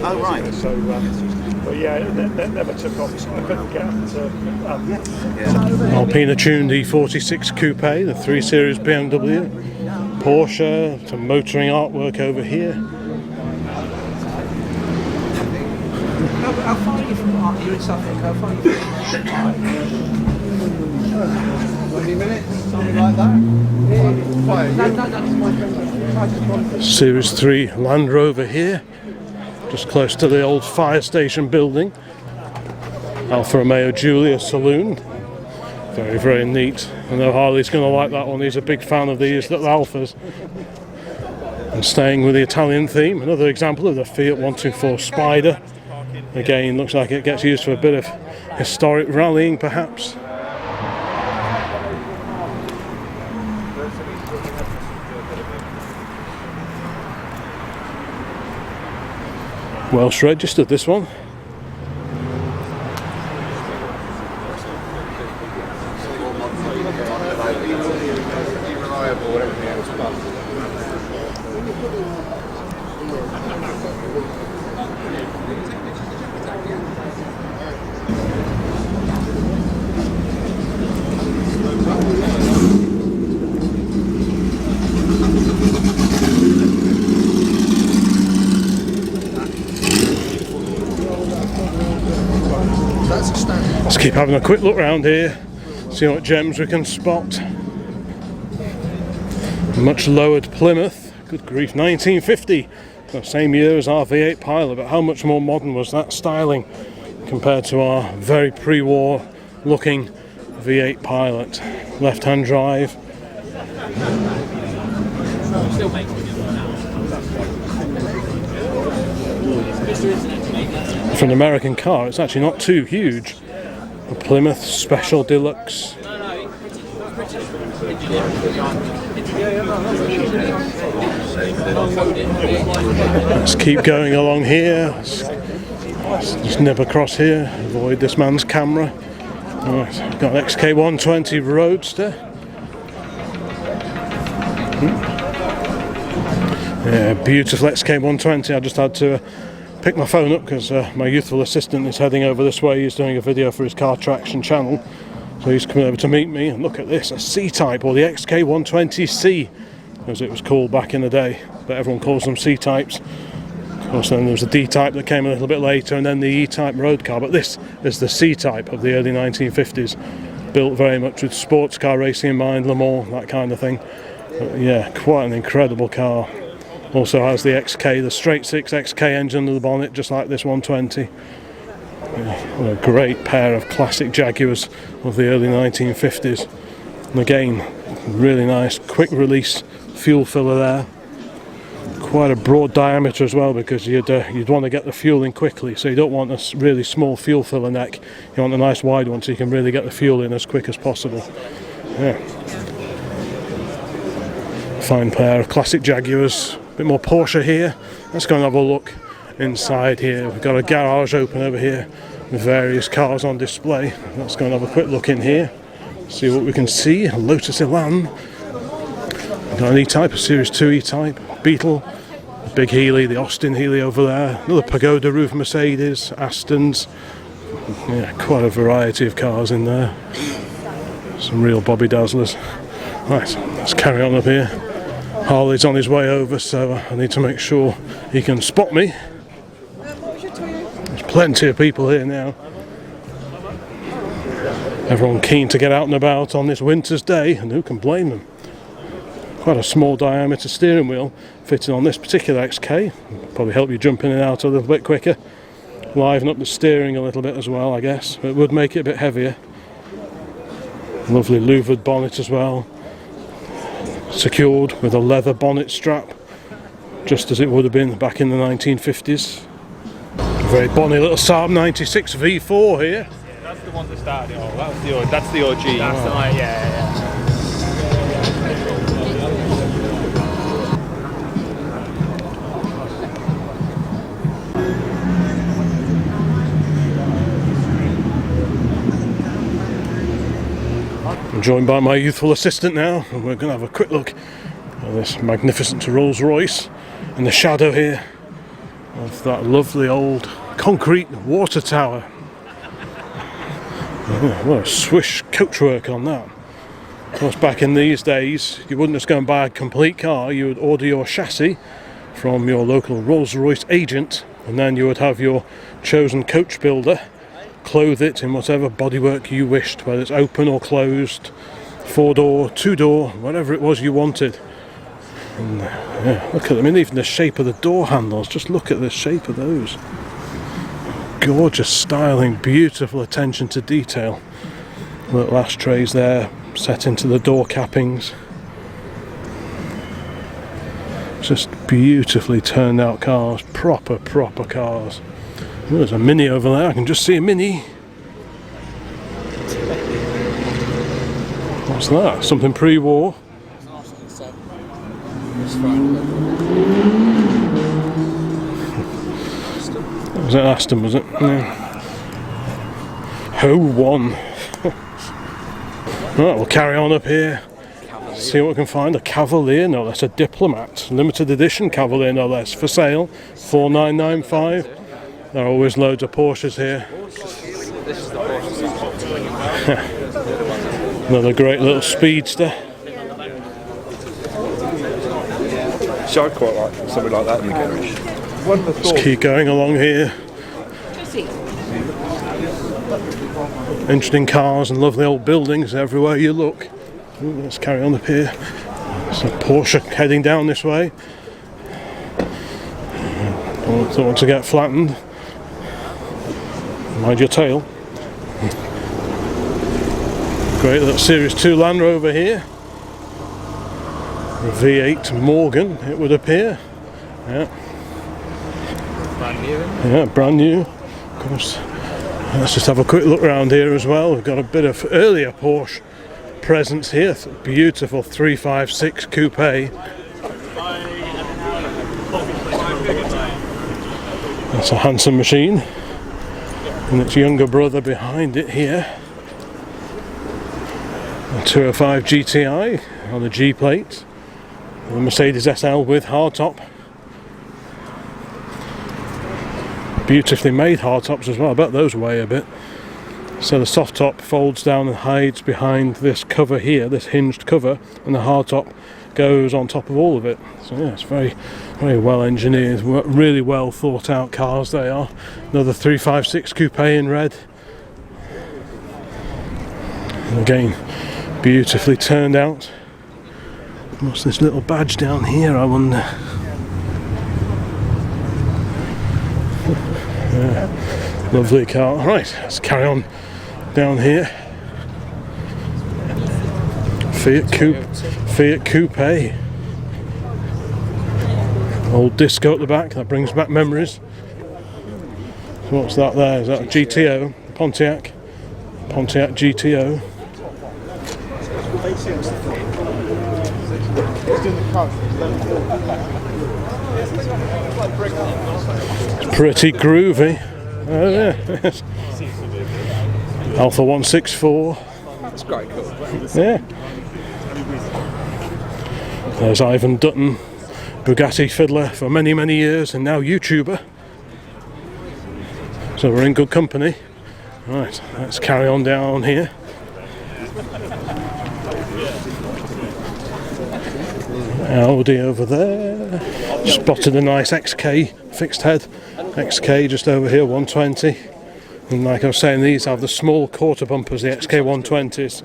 Oh, right. So, but yeah, that never took off, so I couldn't get to... Alpina tuned E46 Coupe, the 3 Series BMW. Porsche, some motoring artwork over here. How far are you from you in Suffolk? How far are you from 20 minutes, something like that. Series 3 Land Rover here, just close to the old fire station building. Alfa Romeo Giulia Saloon. Very, very neat. I know Harley's going to like that one. He's a big fan of these little Alfas. And staying with the Italian theme, another example of the Fiat 124 Spider. Again, looks like it gets used for a bit of historic rallying, perhaps. Welsh registered, this one. Let's keep having a quick look around here, see what gems we can spot. Much lowered Plymouth, good grief, 1950, the same year as our V8 Pilot, but how much more modern was that styling compared to our very pre-war looking V8 Pilot. Left-hand drive. For an American car, it's actually not too huge. A Plymouth Special Deluxe. Let's keep going along here. Let's just nip across here, avoid this man's camera. Right, got an XK120 Roadster. Yeah, beautiful XK120. I just had to pick my phone up because my youthful assistant is heading over this way. He's doing a video for his car traction channel, so he's coming over to meet me. And look at this, a C-Type, or the XK120C as it was called back in the day, but everyone calls them C-Types. Of course, then there was a D-Type that came a little bit later, and then the E-Type road car, but this is the C-Type of the early 1950s, built very much with sports car racing in mind, Le Mans, that kind of thing. But yeah, quite an incredible car. Also has the XK, the straight six XK engine under the bonnet, just like this 120. Yeah, what a great pair of classic Jaguars of the early 1950s. And again, really nice quick release fuel filler there. Quite a broad diameter as well, because you'd want to get the fuel in quickly, so you don't want a really small fuel filler neck. You want a nice wide one so you can really get the fuel in as quick as possible. Yeah. Fine pair of classic Jaguars. A bit more Porsche here. Let's go and have a look inside here. We've got a garage open over here with various cars on display. Let's go and have a quick look in here, see what we can see. A Lotus Elan. We've got an E-Type, a Series 2 E-Type, Beetle, a big Healey, the Austin Healey over there, another Pagoda roof Mercedes, Astons. Yeah, quite a variety of cars in there. Some real Bobby Dazzlers. Right, let's carry on up here. Harley's on his way over, so I need to make sure he can spot me. There's plenty of people here now. Everyone keen to get out and about on this winter's day, and who can blame them? Quite a small diameter steering wheel fitting on this particular XK. Probably help you jump in and out a little bit quicker. Liven up the steering a little bit as well, I guess. It would make it a bit heavier. Lovely louvered bonnet as well. Secured with a leather bonnet strap, just as it would have been back in the 1950s. A very bonny little Saab 96 V4 here. Yeah, that's the one that started it all. That's the OG. That's the one, yeah. I'm joined by my youthful assistant now, and we're going to have a quick look at this magnificent Rolls Royce in the shadow here of that lovely old concrete water tower. Oh, what a swish coachwork on that. Of course, back in these days, you wouldn't just go and buy a complete car, you would order your chassis from your local Rolls Royce agent, and then you would have your chosen coach builder clothe it in whatever bodywork you wished, whether it's open or closed, 4-door, 2-door, whatever it was you wanted. And yeah, look at them, I mean, even the shape of the door handles, just look at the shape of those. Gorgeous styling, beautiful attention to detail. Little ashtrays there set into the door cappings. Just beautifully turned out cars, proper cars. Oh, there's a Mini over there, I can just see a Mini. What's that? Something pre-war? Was it Aston, was it? Yeah. Ho one. Right, we'll carry on up here. See what we can find. A Cavalier, no less, a Diplomat. Limited edition Cavalier, no less. For sale, 4995. There are always loads of Porsches here. Another great little Speedster. So I'd quite like something like that in the garage. Let's keep going along here. Interesting cars and lovely old buildings everywhere you look. Ooh, let's carry on up here. There's a Porsche heading down this way. Don't want to get flattened. Mind your tail. Great little Series 2 Land Rover here. A V8 Morgan, it would appear. Yeah. Brand new. Yeah, brand new. Of course. Let's just have a quick look around here as well. We've got a bit of earlier Porsche presence here. Beautiful 356 Coupe. That's a handsome machine. And its younger brother behind it here. A 205 GTI on the G plate. The Mercedes SL with hardtop. Beautifully made hardtops as well. I bet those weigh a bit. So the soft top folds down and hides behind this cover here, this hinged cover, and the hardtop goes on top of all of it. So yeah, it's very, very well engineered, really well thought out cars they are. Another 356 Coupe in red. And again, beautifully turned out. What's this little badge down here, I wonder? Yeah, lovely car. Right, let's carry on down here. Fiat Coupe. Old disco at the back, that brings back memories. So what's that there? Is that a GTO? Pontiac GTO. It's pretty groovy. Oh yeah. Alpha 164. That's quite cool. Yeah. There's Ivan Dutton, Bugatti fiddler for many, many years and now YouTuber. So we're in good company. Right, let's carry on down here. Audi over there. Spotted a nice XK fixed head. XK just over here, 120. And like I was saying, these have the small quarter bumpers, the XK 120s.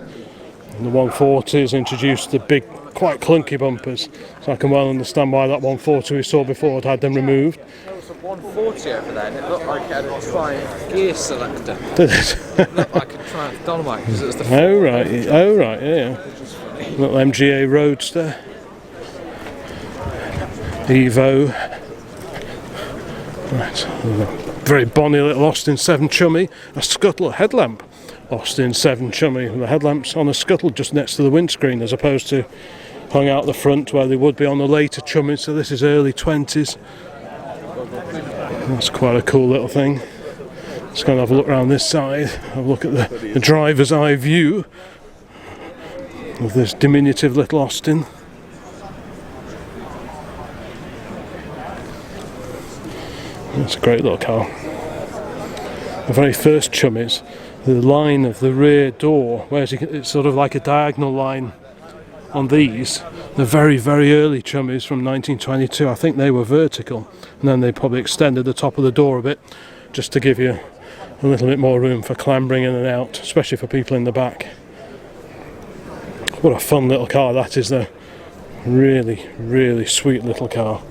And the 140s introduced the big, quite clunky bumpers. So I can well understand why that 140 we saw before had them removed. There was a 140 over there and it looked like it had a Triumph gear selector. Did it? It looked like a Triumph Dolomite because it was the Oh right, yeah. Little MGA Roadster. Evo. Right, very bonny little Austin 7 Chummy. A scuttle headlamp. Austin 7 Chummy. The headlamps on a scuttle just next to the windscreen as opposed to hung out the front where they would be on the later Chummies. So this is early 20s. That's quite a cool little thing. Just going to have a look around this side. Have a look at the driver's eye view of this diminutive little Austin. It's a great little car. The very first Chummies, the line of the rear door, whereas it's sort of like a diagonal line on these, the very, very early Chummies from 1922, I think they were vertical, and then they probably extended the top of the door a bit just to give you a little bit more room for clambering in and out, especially for people in the back. What a fun little car that is though. Really, really sweet little car.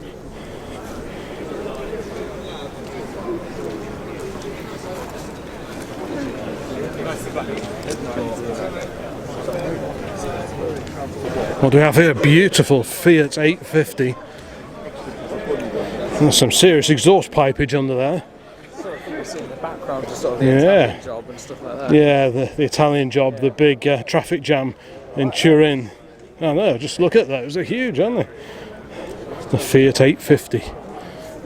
What do we have here? Beautiful Fiat 850. There's some serious exhaust pipage under there. in the background, just sort of the Italian job and stuff like that. Yeah, the Italian job, the big traffic jam in Turin. I know, just look at those, they're huge, aren't they? The Fiat 850.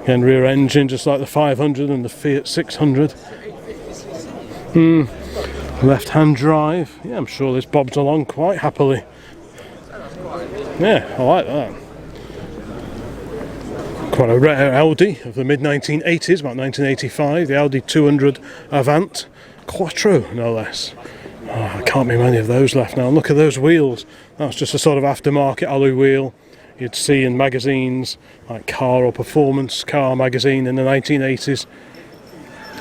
Again, rear engine, just like the 500 and the Fiat 600. Left-hand drive. Yeah, I'm sure this bobs along quite happily. Yeah, I like that. Quite a rare Audi of the mid-1980s, about 1985. The Audi 200 Avant Quattro, no less. Oh, there can't be many of those left now. Look at those wheels. That's just a sort of aftermarket alloy wheel you'd see in magazines like Car or Performance Car magazine in the 1980s.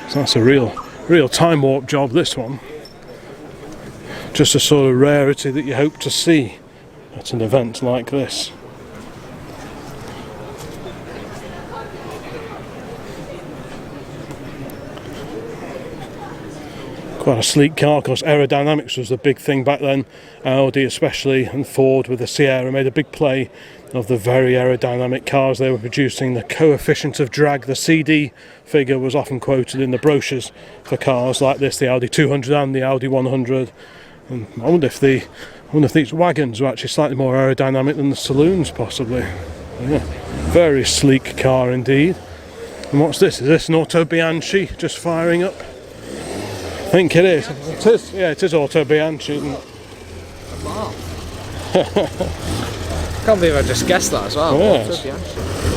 So that's a real time warp job, this one. Just a sort of rarity that you hope to see at an event like this. Quite a sleek car. Of course, aerodynamics was the big thing back then. Audi especially, and Ford with the Sierra made a big play of the very aerodynamic cars they were producing. The coefficient of drag, the CD figure, was often quoted in the brochures for cars like this, the Audi 200 and the Audi 100. And I wonder if these wagons were actually slightly more aerodynamic than the saloons, possibly. Yeah, very sleek car indeed. And what's this? Is this an Auto Bianchi just firing up? I think it is. It is. Yeah, it is Auto Bianchi, isn't it? Can't believe I just guessed that as well. Yes.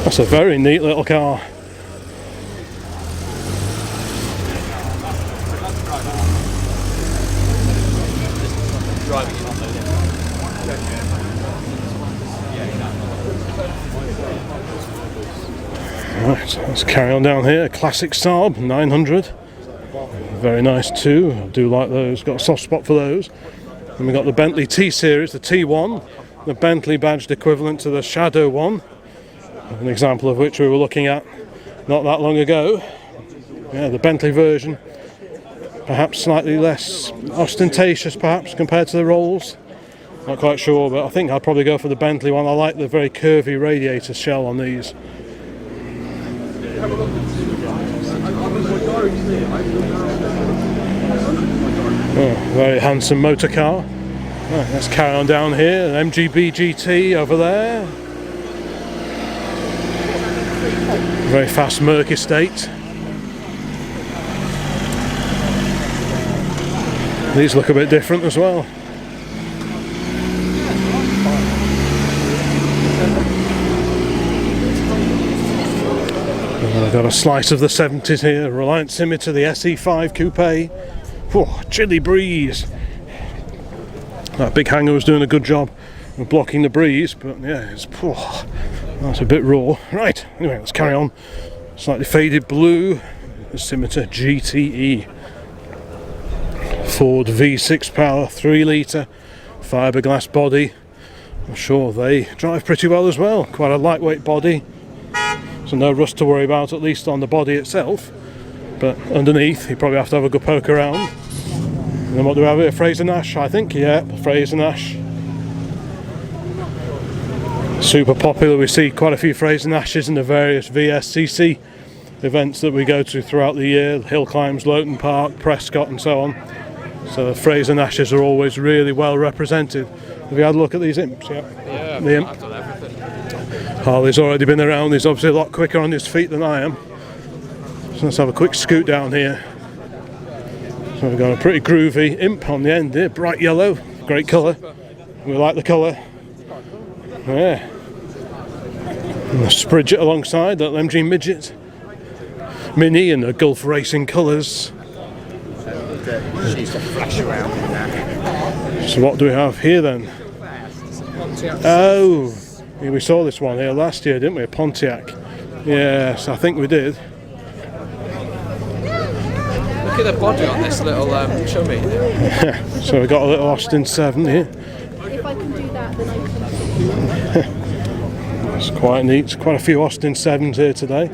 That's a very neat little car. Right, let's carry on down here. A classic Saab 900. Very nice too. I do like those. Got a soft spot for those. And we've got the Bentley T-Series, the T1, the Bentley badged equivalent to the Shadow 1, an example of which we were looking at not that long ago. Yeah, the Bentley version, perhaps slightly less ostentatious perhaps compared to the Rolls. Not quite sure, but I think I'll probably go for the Bentley one. I like the very curvy radiator shell on these. Oh, very handsome motor car. Right, let's carry on down here. An MGB GT over there. Very fast Merc estate. These look a bit different as well. I've got a slice of the 70s here. Reliant Scimitar, the SE5 Coupe. Oh, chilly breeze. That big hanger was doing a good job of blocking the breeze, but yeah, that's a bit raw. Right, anyway, let's carry on. Slightly faded blue, the Scimitar GTE. Ford V6 power, 3 litre, fiberglass body. I'm sure they drive pretty well as well. Quite a lightweight body, so no rust to worry about, at least on the body itself. But underneath, you probably have to have a good poke around. And then what do we have here? Fraser Nash, I think. Yeah, Fraser Nash. Super popular. We see quite a few Fraser Nashes in the various VSCC events that we go to throughout the year. Hill Climbs, Loughton Park, Prescott and so on. So the Fraser Nashes are always really well represented. Have you had a look at these imps? Yeah, the imp. I've done everything. Harley's already been around. He's obviously a lot quicker on his feet than I am. So let's have a quick scoot down here. So we've got a pretty groovy imp on the end here, bright yellow, great colour. We like the colour. Yeah. And the Spridget alongside, that MG Midget Mini in the Gulf Racing colours. So what do we have here then? Oh, yeah, we saw this one here last year, didn't we? A Pontiac. Yes, I think we did. Look at the body on this little chummy. So we've got a little Austin 7 here. If I can do that, then I can. It's quite neat. Quite a few Austin 7s here today.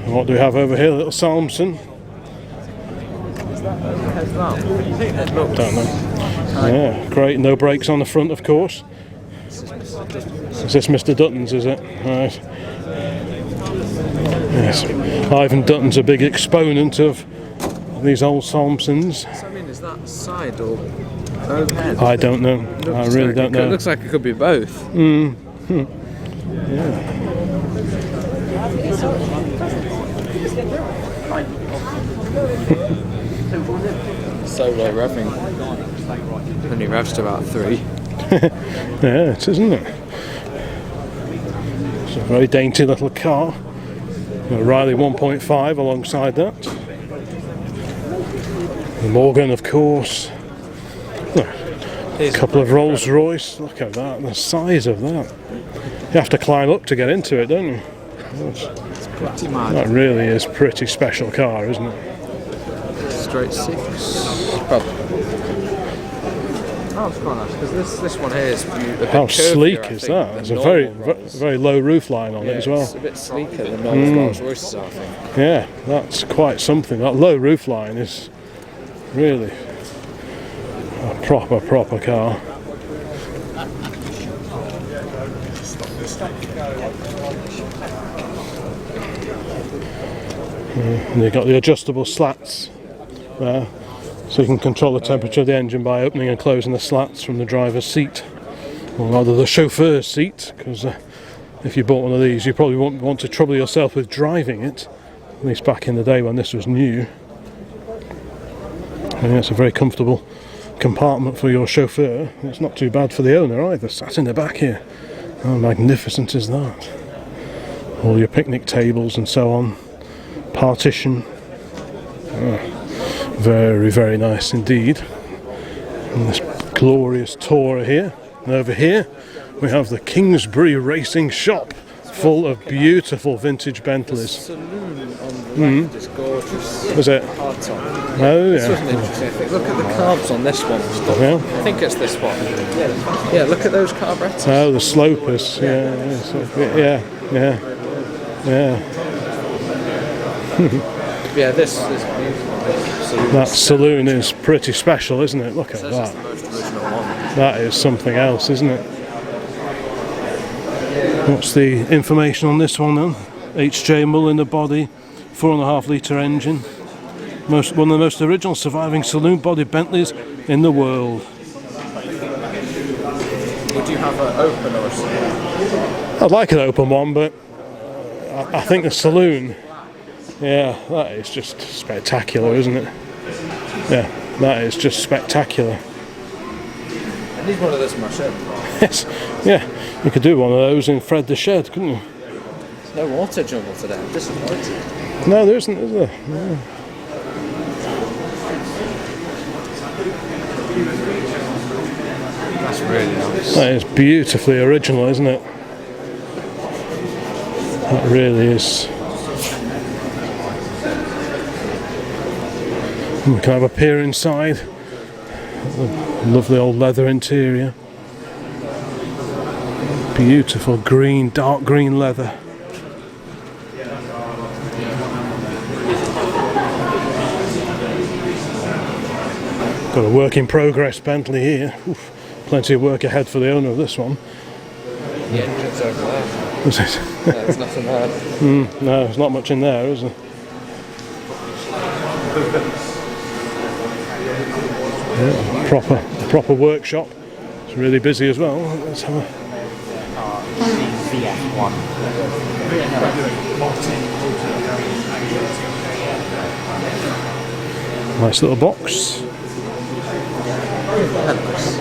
And what do we have over here? A little Salmson. Don't know. Yeah, great. No brakes on the front, of course. Is this Mr. Dutton's, is it? Right. Yes. Ivan Dutton's a big exponent of these old Salmsons. I mean, is that side or overhead? I don't know. I really don't know. It looks like it could be both. Yeah. So low revving. Only revs to about 3. Yeah, it is, isn't it? It's a very dainty little car. A Riley 1.5 alongside that. The Morgan, of course. A couple of Rolls Royce. Look at that, the size of that. You have to climb up to get into it, don't you? It's pretty mad. That really is a pretty special car, isn't it? Straight 6. Oh, it's quite nice because this one here is a bit How curvier, sleek I is think, that? than There's a normal very, Rolls. very low roof line on Yeah, it as well. It's a bit sleeker than normal Rolls Royces, I think. Yeah, that's quite something. That low roof line is really a proper car. And you've got the adjustable slats there, so you can control the temperature of the engine by opening and closing the slats from the driver's seat, or rather the chauffeur's seat, because if you bought one of these you probably won't want to trouble yourself with driving it, at least back in the day when this was new. And it's a very comfortable compartment for your chauffeur. It's not too bad for the owner either, sat in the back here. How magnificent is that? All your picnic tables and so on. Partition. Very, very nice indeed. And this glorious Tourer here. And over here we have the Kingsbury Racing Shop, full of beautiful vintage Bentleys. The saloon on the left is gorgeous. Is it? Hardtop. Oh This was yeah. an interesting thing. Look at the carbs on this one. Yeah. I think it's this one. Yeah, look at those carburetors. Oh, the slopers. Yeah. Yeah, this is beautiful. That saloon is pretty special, isn't it? Look at This is the that. most original one. That is something else, isn't it? What's the information on this one then? HJ Mull in the body, 4.5 litre engine. One of the most original surviving saloon body Bentleys in the world. Would you have an open or a saloon? I'd like an open one, but I think the saloon, yeah, that is just spectacular, isn't it? Yeah, that is just spectacular. I need one of this in my shed. Yes, yeah, you could do one of those in Fred the Shed, couldn't you? There's no water jungle today. I'm disappointed. No, there isn't, is there? No. That's really nice. That is beautifully original, isn't it? That really is. And we can have a peer inside. The lovely old leather interior. Beautiful green, dark green leather. Got a work in progress Bentley here. Oof, plenty of work ahead for the owner of this one. The engine's over there. Is it? There's nothing there. No, there's not much in there, is there? Yeah, proper workshop. It's really busy as well. Let's have a nice little box.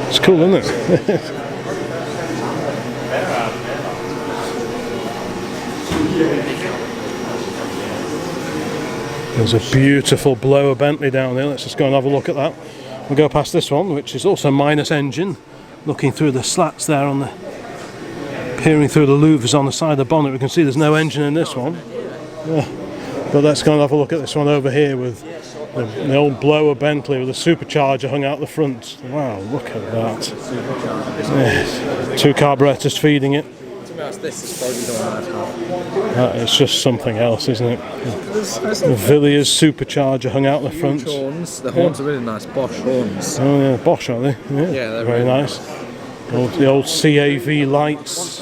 It's cool, isn't it? There's a beautiful blower Bentley down there. Let's just go and have a look at that. We'll go past this one, which is also minus engine. Looking through the slats there on the, peering through the louvers on the side of the bonnet, we can see there's no engine in this one. Yeah. But let's go and have a look at this one over here with the old blower Bentley with a supercharger hung out the front. Wow, look at that. Yes. 2 carburetors feeding it. To be honest, this is probably the one I'd have. That is just something else, isn't it? The Villiers supercharger hung out the front. Horns. The horns are really nice, Bosch horns. Oh yeah, Bosch, are they? Yeah, they're very really nice. The old CAV lights.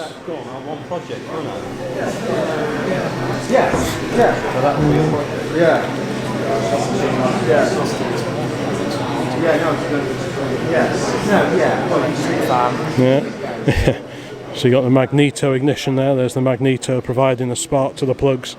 Yeah. So you got the magneto ignition there. There's the magneto providing the spark to the plugs.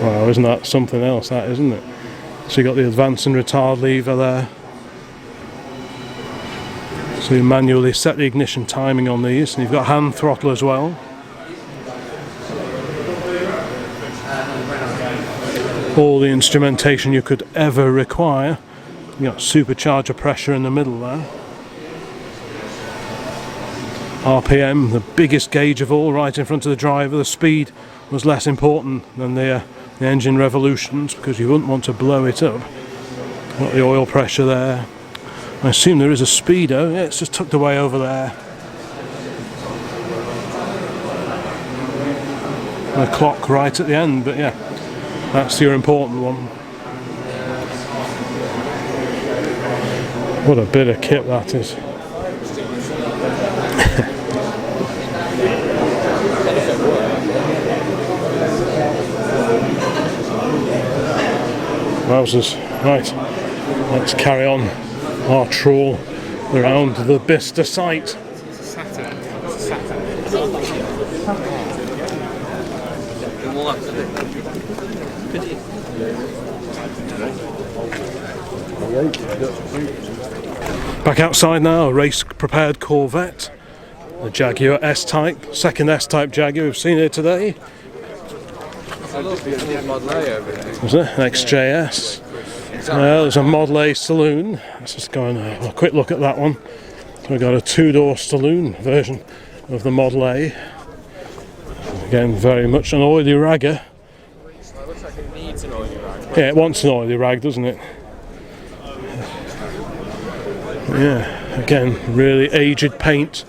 Wow, isn't that something else, that, isn't it? So you got the advance and retard lever there. So you manually set the ignition timing on these, and you've got hand throttle as well. All the instrumentation you could ever require. You got supercharger pressure in the middle there. RPM, the biggest gauge of all, right in front of the driver. The speed was less important than the engine revolutions, because you wouldn't want to blow it up. Got the oil pressure there. I assume there is a speedo. Yeah, it's just tucked away over there. And a clock right at the end, but yeah, that's your important one. What a bit of kit that is. Wowzers. Right, let's carry on our trawl around the Bicester site. Back outside now, a race prepared Corvette, the Jaguar S-Type, second S-Type Jaguar we've seen here today. Was it? XJS. There's a Model A saloon. Let's just go and have a quick look at that one. So we've got a two-door saloon version of the Model A. Again, very much an oily ragger. It looks like it needs an oily rag. Yeah, it wants an oily rag, doesn't it? Yeah, again, really aged paint.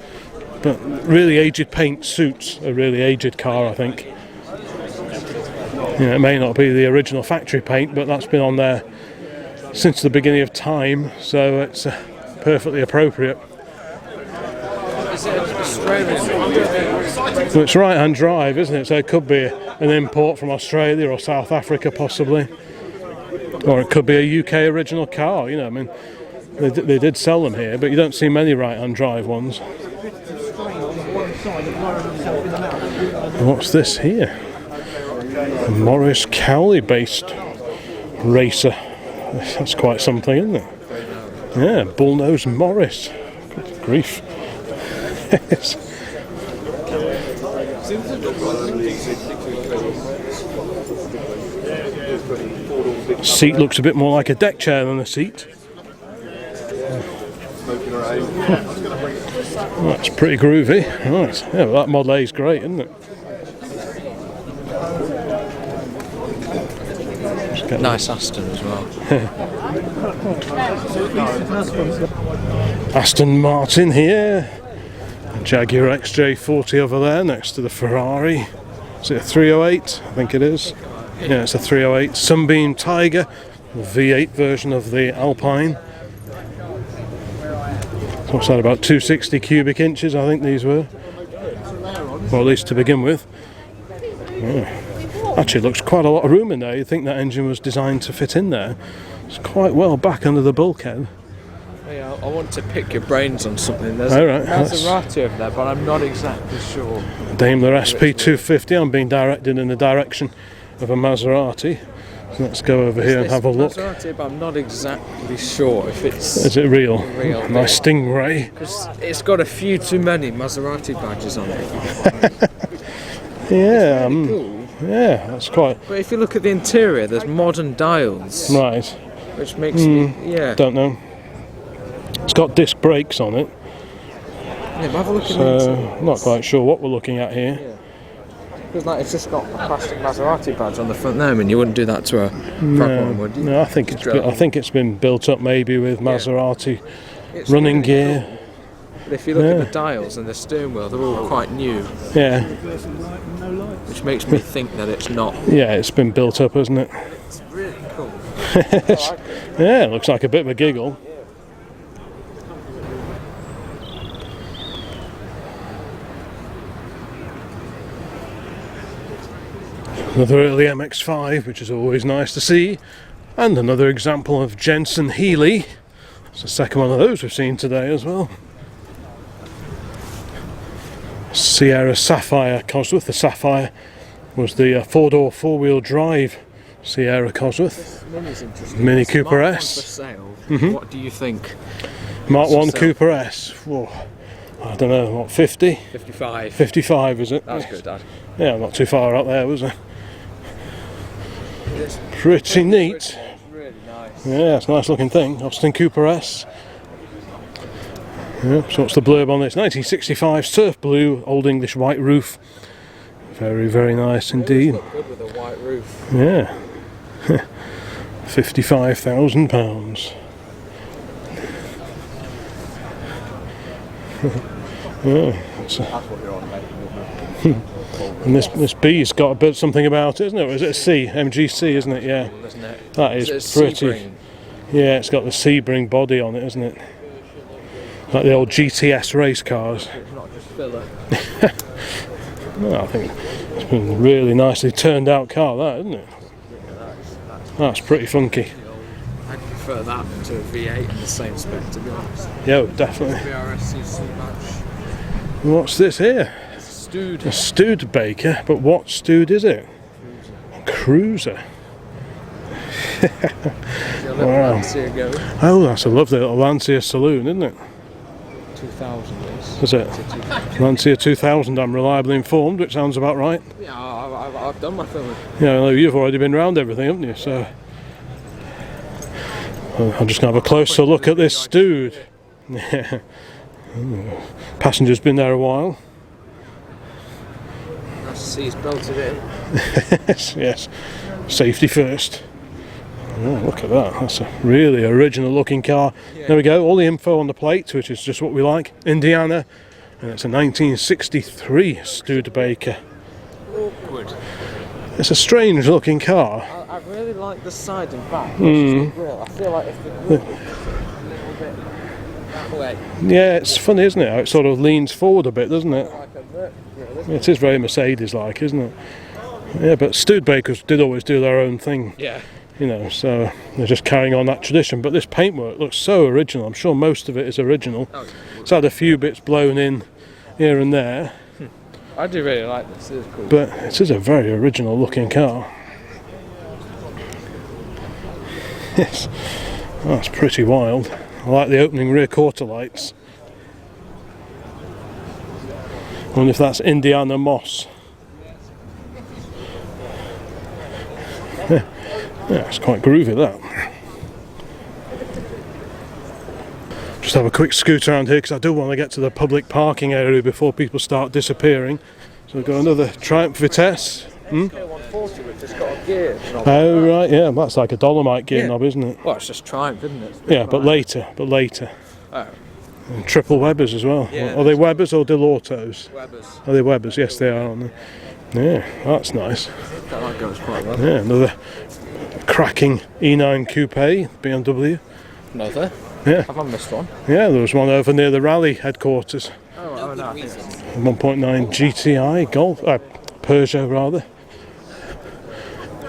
But really aged paint suits a really aged car, I think. Yeah, it may not be the original factory paint, but that's been on there since the beginning of time, so it's perfectly appropriate. Is it Australian? Well, it's right-hand drive, isn't it? So it could be an import from Australia or South Africa, possibly, or it could be a UK original car. You know, I mean, they did sell them here, but you don't see many right-hand drive ones. What's this here? A Morris Cowley based racer. That's quite something, isn't it? Yeah, Bullnose Morris. Good grief. Seat looks a bit more like a deck chair than a seat. That's pretty groovy. Right. Yeah, well, that Model A is great, isn't it? Nice Aston as well. Aston Martin here. Jaguar XJ40 over there next to the Ferrari. Is it a 308? I think it is. Yeah, it's a 308. Sunbeam Tiger, the V8 version of the Alpine. What's that, about 260 cubic inches, I think these were. Well, at least to begin with. Yeah. Actually, looks quite a lot of room in there. You'd think that engine was designed to fit in there. It's quite well back under the bulkhead. Yeah, I want to pick your brains on something. There's All right, a Maserati over there, but I'm not exactly sure. Daimler SP250. I'm being directed in the direction of a Maserati. So let's go over here and have a look. Maserati, but I'm not exactly sure if it's. Is it real? Real. Nice Stingray. Because it's got a few too many Maserati badges on it. Yeah. Really cool. Yeah, that's quite. But if you look at the interior, there's modern dials. Right. Which makes me. Yeah. Don't know. It's got disc brakes on it. Yeah, but have a look at the So, interior. not quite sure what we're looking at here. Yeah. Because like it's just got a plastic Maserati badge on the front there. I mean, you wouldn't do that to a proper one, would you? No, I think it's been built up maybe with Maserati It's running really gear. cool. But if you look at the dials and the steering wheel, they're all quite new, Yeah, which makes me think that it's not. yeah, it's been built up, hasn't it? It's really cool. Yeah, it looks like a bit of a giggle. Another early MX-5, which is always nice to see. And another example of Jensen Healy. It's the second one of those we've seen today as well. Sierra Sapphire Cosworth. The Sapphire was the four-door, four-wheel drive Sierra Cosworth. Mini's interesting. Mini It's Cooper Mark 1 S. For sale. What do you think? Mark 1 So- Cooper S. Whoa. I don't know, what, 50? 55. 55 is it? That's good, Dad. Yeah, not too far out there, was it? It's Pretty neat. really nice. Yeah, it's a nice looking thing. Austin Cooper S. Yeah, so what's the blurb on this? 1965 surf blue, old English white roof. Very, very nice indeed. Look good with a white roof. Yeah. £55,000. Yeah, That's what you're on, mate. and this B's got a bit something about it, isn't it? Or is it a C? MGC, isn't it? Yeah. Isn't it? That Is is it a pretty. Sebring? Yeah, it's got the Sebring body on it, isn't it? Like the old GTS race cars. It's not just filler. Well, I think it's been a really nicely turned out car, that, isn't it? That's pretty funky. I prefer that to a V8 in the same spec, to be honest. Yeah, definitely. BRSCC match. What's this here? Stewed. A Studebaker, but what Stude is it? Cruiser. Your little Wow. Lancia going. Oh, that's a lovely little Lancia saloon, isn't it? 2000 is. Is it? Lancia 2000, I'm reliably informed, which sounds about right. Yeah, I've done my filming. Yeah, I know you've already been round everything, haven't you? So I'm just going to have a closer look at this Stude. Yeah. Passenger's been there a while. Nice to see he's belted in. Yes, yes. Safety first. Oh, look at that. That's a really original looking car. There we go. All the info on the plate, which is just what we like. Indiana. And it's a 1963 Studebaker. Awkward. It's a strange looking car. I really like the side and back. The grill. I feel like if the grill was a little bit that way, Yeah, it's funny, isn't it? How it sort of leans forward a bit, doesn't it? like a vert grill, isn't It is very Mercedes-like, isn't it? Yeah, but Studebakers did always do their own thing, Yeah. you know, so they're just carrying on that tradition. But this paintwork looks so original. I'm sure most of it is original. It's had a few bits blown in here and there, I do really like this. It is cool. but it is a very original looking car. Yes, that's pretty wild. I like the opening rear quarter lights. I wonder if that's Indiana moss. Yeah, it's quite groovy, that. Just have a quick scoot around here because I do want to get to the public parking area before people start disappearing. So we've got another Triumph Vitesse. 140 with just got a gear knob. Oh right, yeah, that's like a Dolomite gear Yeah. knob, isn't it? Well, it's just Triumph, isn't it? Yeah, but later. Oh, And triple Webers as well. Yeah. Are they Webers or Delautos? Weber's. Are they Webers? Yes, they are, aren't they? Yeah, that's nice. That goes quite well. Yeah, another cracking E9 Coupe BMW. Another. Yeah. Have I missed one? Yeah, there was one over near the Rally headquarters. Oh no. 1.9 GTI Golf, Peugeot rather.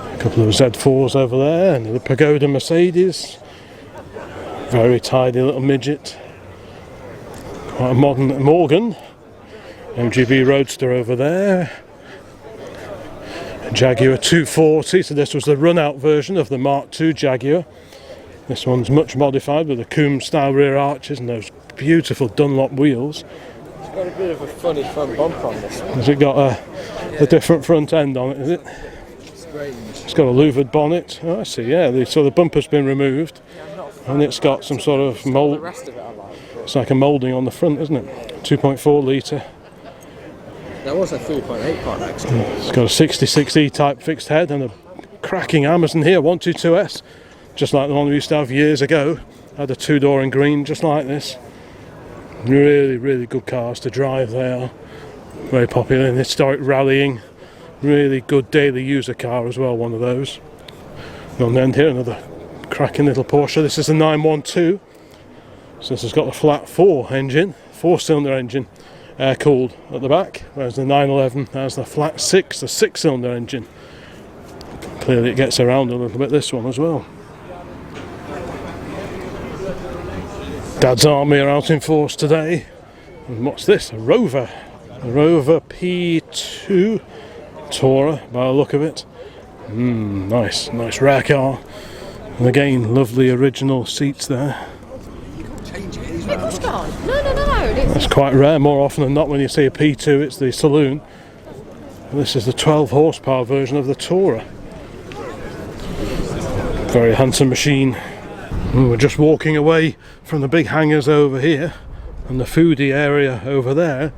A couple of Z4s over there, and the Pagoda Mercedes. Very tidy little midget. Quite a modern Morgan. MGB Roadster over there. Jaguar 240, so this was the run-out version of the Mark II Jaguar. This one's much modified with the Coombs style rear arches and those beautiful Dunlop wheels. It's got a bit of a funny front bumper on this one. Has it got a different front end on it, is it? Strange. It's got a louvered bonnet. Oh, I see, yeah, so the bumper's been removed and it's got some sort of The mould. rest of it I like. It's like a moulding on the front, isn't it? 2.4 litre. There was a 3.8 part next to it. It's got a 66E type fixed head and a cracking Amazon here, 122S. Just like the one we used to have years ago. Had a two-door in green, just like this. Really, really good cars to drive. They are very popular in historic rallying. Really good daily user car as well, one of those. And on the end here, another cracking little Porsche. This is the 912. So this has got the flat 4 engine, 4-cylinder engine, air-cooled at the back. Whereas the 911 has the flat 6, the 6-cylinder engine. Clearly it gets around a little bit, this one as well. Dad's Army are out in force today. And what's this? A Rover. A Rover P2 Tourer by the look of it. Nice rare car. And again, lovely original seats there. No. That's quite rare. More often than not when you see a P2 it's the saloon. And this is the 12 horsepower version of the Tourer. Very handsome machine. We're just walking away from the big hangars over here and the foodie area over there,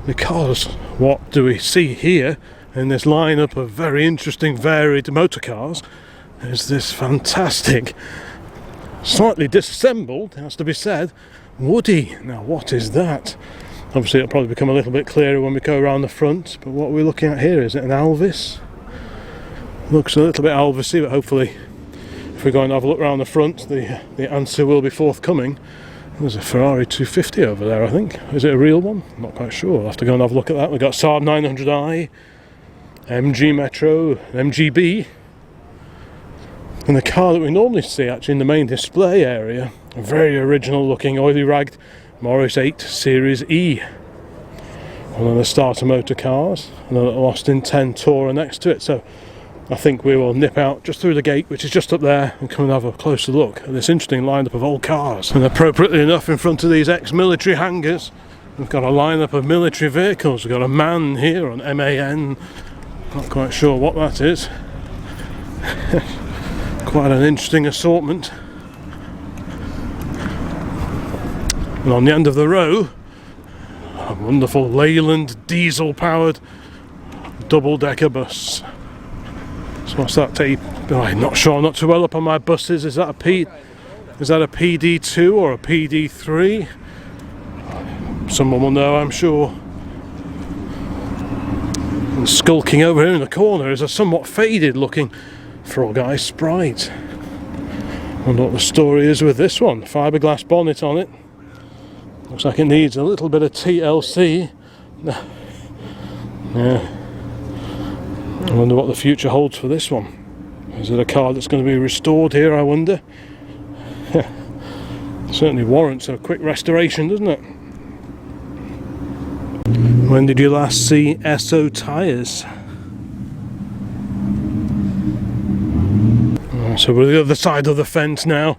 because what do we see here in this lineup of very interesting varied motor cars is this fantastic, slightly disassembled, it has to be said, Woody. Now what is that? Obviously it'll probably become a little bit clearer when we go around the front, but what we're looking at here, is it an Alvis? Looks a little bit Alvisy, but hopefully if we go and have a look around the front, the answer will be forthcoming. There's a Ferrari 250 over there, I think. Is it a real one? I'm not quite sure. I'll have to go and have a look at that. We've got Saab 900i, MG Metro, MGB, and the car that we normally see actually in the main display area, a very original looking oily ragged Morris 8 Series E. One of the starter motor cars, and a little Austin 10 Tourer next to it. So I think we will nip out just through the gate, which is just up there, and come and have a closer look at this interesting lineup of old cars. And appropriately enough, in front of these ex-military hangars, we've got a lineup of military vehicles. We've got a MAN here on MAN, not quite sure what that is. Quite an interesting assortment. And on the end of the row, a wonderful Leyland diesel-powered double-decker bus. So what's that tape? I'm not sure, I'm not too well up on my buses. Is that a PD2 or a PD3? Someone will know, I'm sure. And skulking over here in the corner is a somewhat faded looking Frog Eye Sprite. I wonder what the story is with this one. Fiberglass bonnet on it. Looks like it needs a little bit of TLC. Yeah. I wonder what the future holds for this one. Is it a car that's going to be restored here, I wonder? Certainly warrants a quick restoration, doesn't it? When did you last see SO tyres? So we're the other side of the fence now.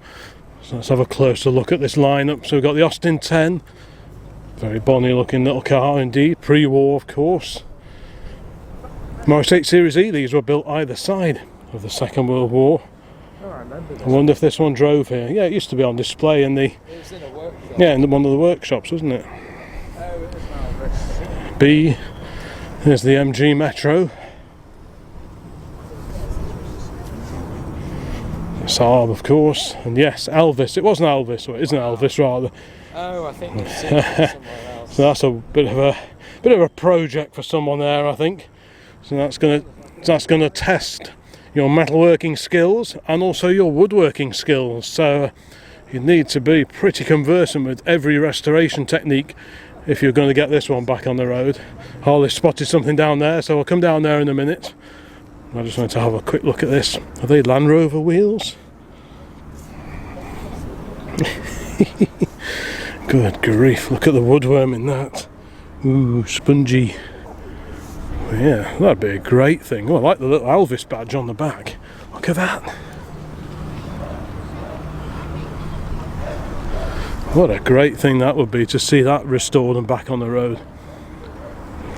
So let's have a closer look at this lineup. So we've got the Austin 10. Very bonny looking little car indeed. Pre-war, of course. Morris 8 Series E, these were built either side of the Second World War. Oh, I remember this. I wonder if this one drove here. Yeah, it used to be on display in the... It was in a workshop. Yeah, in one of the workshops, wasn't it? Oh, it was Malvern. B, there's the MG Metro. Saab, of course. And yes, Elvis. It wasn't Elvis, or it isn't Elvis rather. Oh, I think we've seen it somewhere else. So that's a bit of a project for someone there, I think. So that's gonna test your metalworking skills and also your woodworking skills. So you need to be pretty conversant with every restoration technique if you're going to get this one back on the road. Harley spotted something down there, so I'll come down there in a minute. I just wanted to have a quick look at this. Are they Land Rover wheels? Good grief, look at the woodworm in that. Ooh, spongy. Yeah, that'd be a great thing. Oh, I like the little Elvis badge on the back. Look at that. What a great thing that would be to see that restored and back on the road.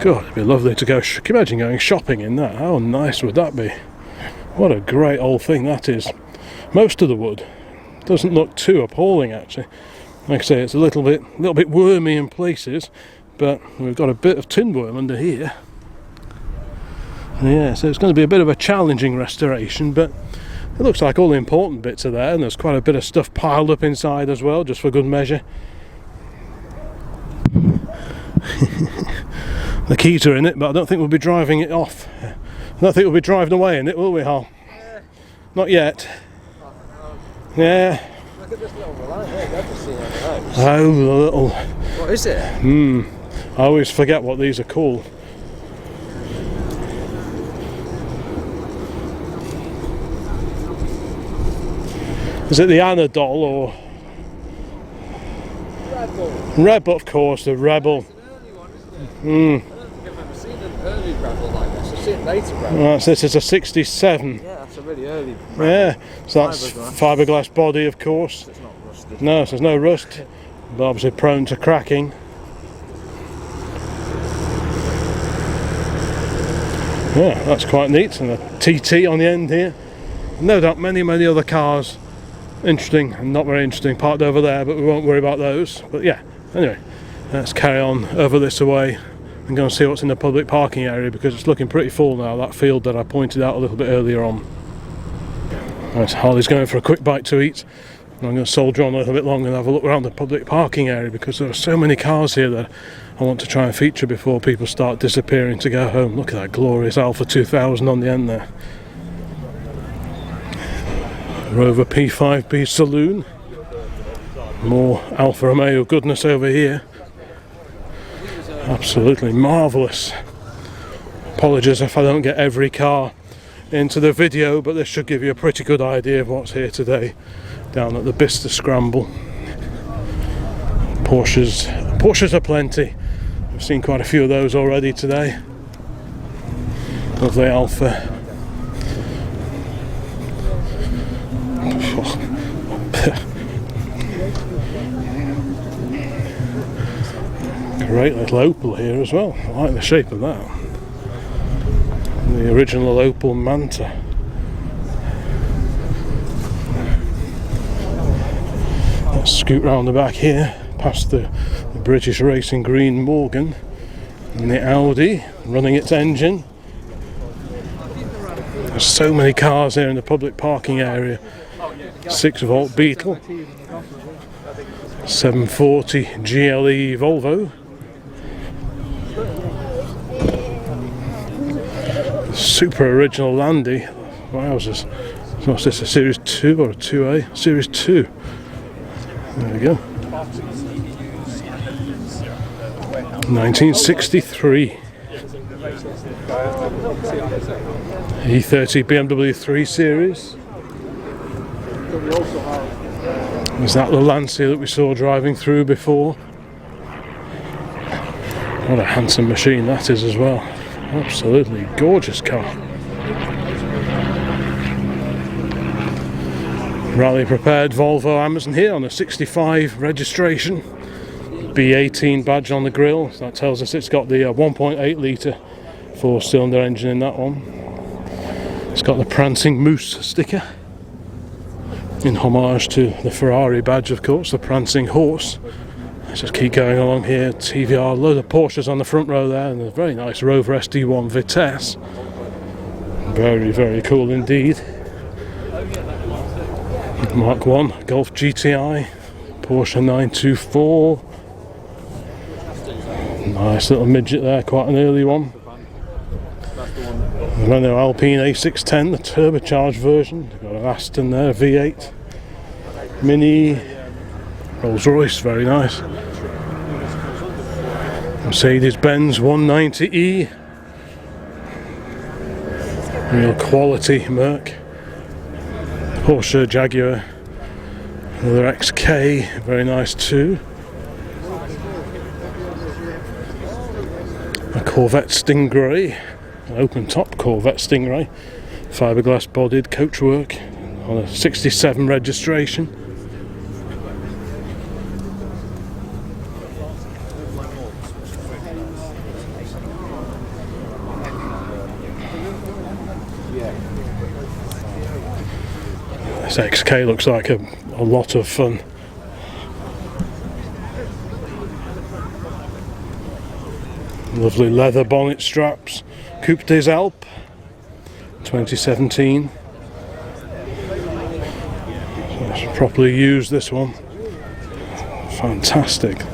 God, it'd be lovely to go. Can you imagine going shopping in that? How nice would that be? What a great old thing that is. Most of the wood doesn't look too appalling actually. Like I say, it's a little bit wormy in places, but we've got a bit of tin worm under here. Yeah, so it's going to be a bit of a challenging restoration, but it looks like all the important bits are there, and there's quite a bit of stuff piled up inside as well, just for good measure. The keys are in it, but I don't think we'll be driving it off. I don't think we'll be driving away in it, will we, Hal? Yeah. Not yet. Yeah. Look at this little light here, I've never seen one of those. Oh, the little... What is it? I always forget what these are called. Is it the Anadol or Rebel? Of course, the Rebel. Right, so this is a 67. Yeah, that's a really early. Yeah, so that's fiberglass body, of course. It's not rusted. No, so there's no rust, but obviously prone to cracking. Yeah, that's quite neat, and a TT on the end here. No doubt many other cars, interesting and not very interesting, parked over there, but we won't worry about those. But yeah, anyway, let's carry on over this way and go and see what's in the public parking area, because it's looking pretty full now, that field that I pointed out a little bit earlier on. Right, Harley's going for a quick bite to eat. I'm going to soldier on a little bit longer and have a look around the public parking area, because there are so many cars here that I want to try and feature before people start disappearing to go home. Look at that glorious Alpha 2000 on the end there. Rover P5B Saloon. More Alfa Romeo goodness over here. Absolutely marvellous. Apologies if I don't get every car into the video, but this should give you a pretty good idea of what's here today down at the Bicester Scramble. Porsches are plenty. I've seen quite a few of those already today. Lovely Alpha. Great little Opel here as well. I like the shape of that. The original Opel Manta. Let's scoot round the back here, past the British Racing Green Morgan and the Audi running its engine. There's so many cars here in the public parking area. 6-volt Beetle, 740 GLE Volvo, super original Landy. Wowzers. So what's this, a Series 2 or a 2A? Series 2. There we go. 1963. E30 BMW 3 Series. Is that the Lancia that we saw driving through before? What a handsome machine that is as well. Absolutely gorgeous car. Rally prepared Volvo Amazon here on a 65 registration. B18 badge on the grille. So that tells us it's got the 1.8 litre 4-cylinder engine in that one. It's got the Prancing Moose sticker, in homage to the Ferrari badge, of course, the Prancing Horse. Let's just keep going along here. TVR, load of Porsches on the front row there, and a very nice Rover SD1 Vitesse. Very, very cool indeed. Mark 1 Golf GTI, Porsche 924. Nice little midget there, quite an early one. The Renault Alpine A610, the turbocharged version. Got an Aston there, V8. Mini Rolls Royce, very nice. Mercedes-Benz 190E. Real quality Merc. Porsche Jaguar. Another XK, very nice too. A Corvette Stingray. Open top Corvette Stingray, fiberglass bodied coachwork on a 67 registration. This XK looks like a lot of fun. Lovely leather bonnet straps. Coupe des Alpes 2017. Let's properly use this one. Fantastic.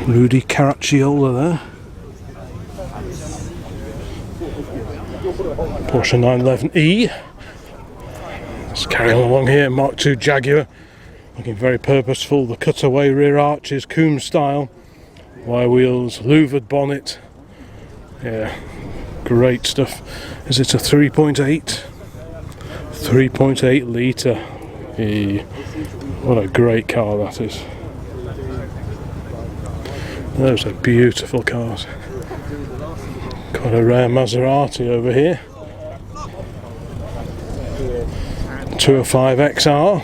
Rudy Caracciola there. Porsche 911E. Let's carry on along here. Mark II Jaguar looking very purposeful. The cutaway rear arches, Coombs style, wire wheels, louvered bonnet. Yeah, great stuff. Is it a 3.8? 3.8 litre. What a great car that is. Those are beautiful cars. Quite a rare Maserati over here. 205 XR.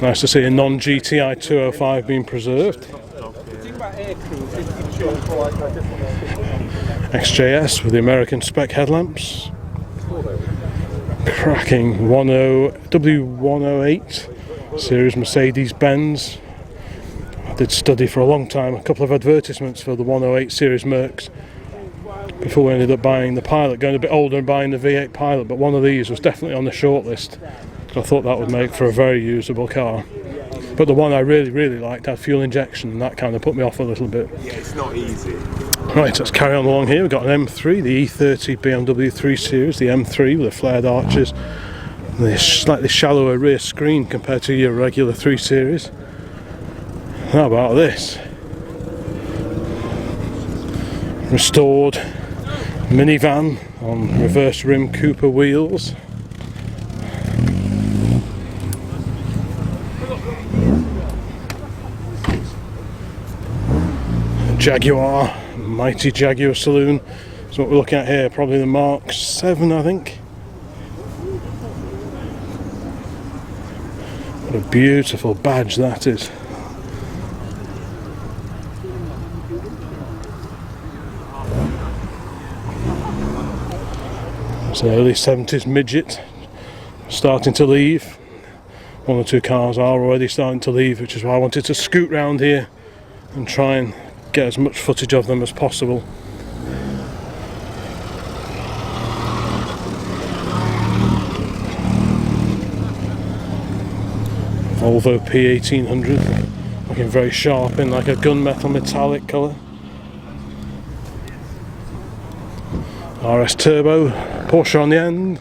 Nice to see a non-GTI 205 being preserved. XJS with the American spec headlamps. Cracking W108 series Mercedes-Benz. I did study for a long time a couple of advertisements for the 108 series Mercs before we ended up buying the Pilot, going a bit older and buying the V8 Pilot, but one of these was definitely on the shortlist. I thought that would make for a very usable car. But the one I really liked had fuel injection, and that kind of put me off a little bit. Yeah, it's not easy. Right, let's carry on along here. We've got an M3, the E30 BMW 3 Series, the M3 with the flared arches, the slightly shallower rear screen compared to your regular 3 Series. How about this? Restored minivan on reverse rim Cooper wheels. Jaguar, mighty Jaguar saloon. So what we're looking at here, probably the Mark 7, I think. What a beautiful badge that is. It's an early 70s midget starting to leave. One or two cars are already starting to leave, which is why I wanted to scoot round here and try and get as much footage of them as possible. Volvo P1800, looking very sharp in like a gunmetal metallic colour. RS Turbo, Porsche on the end.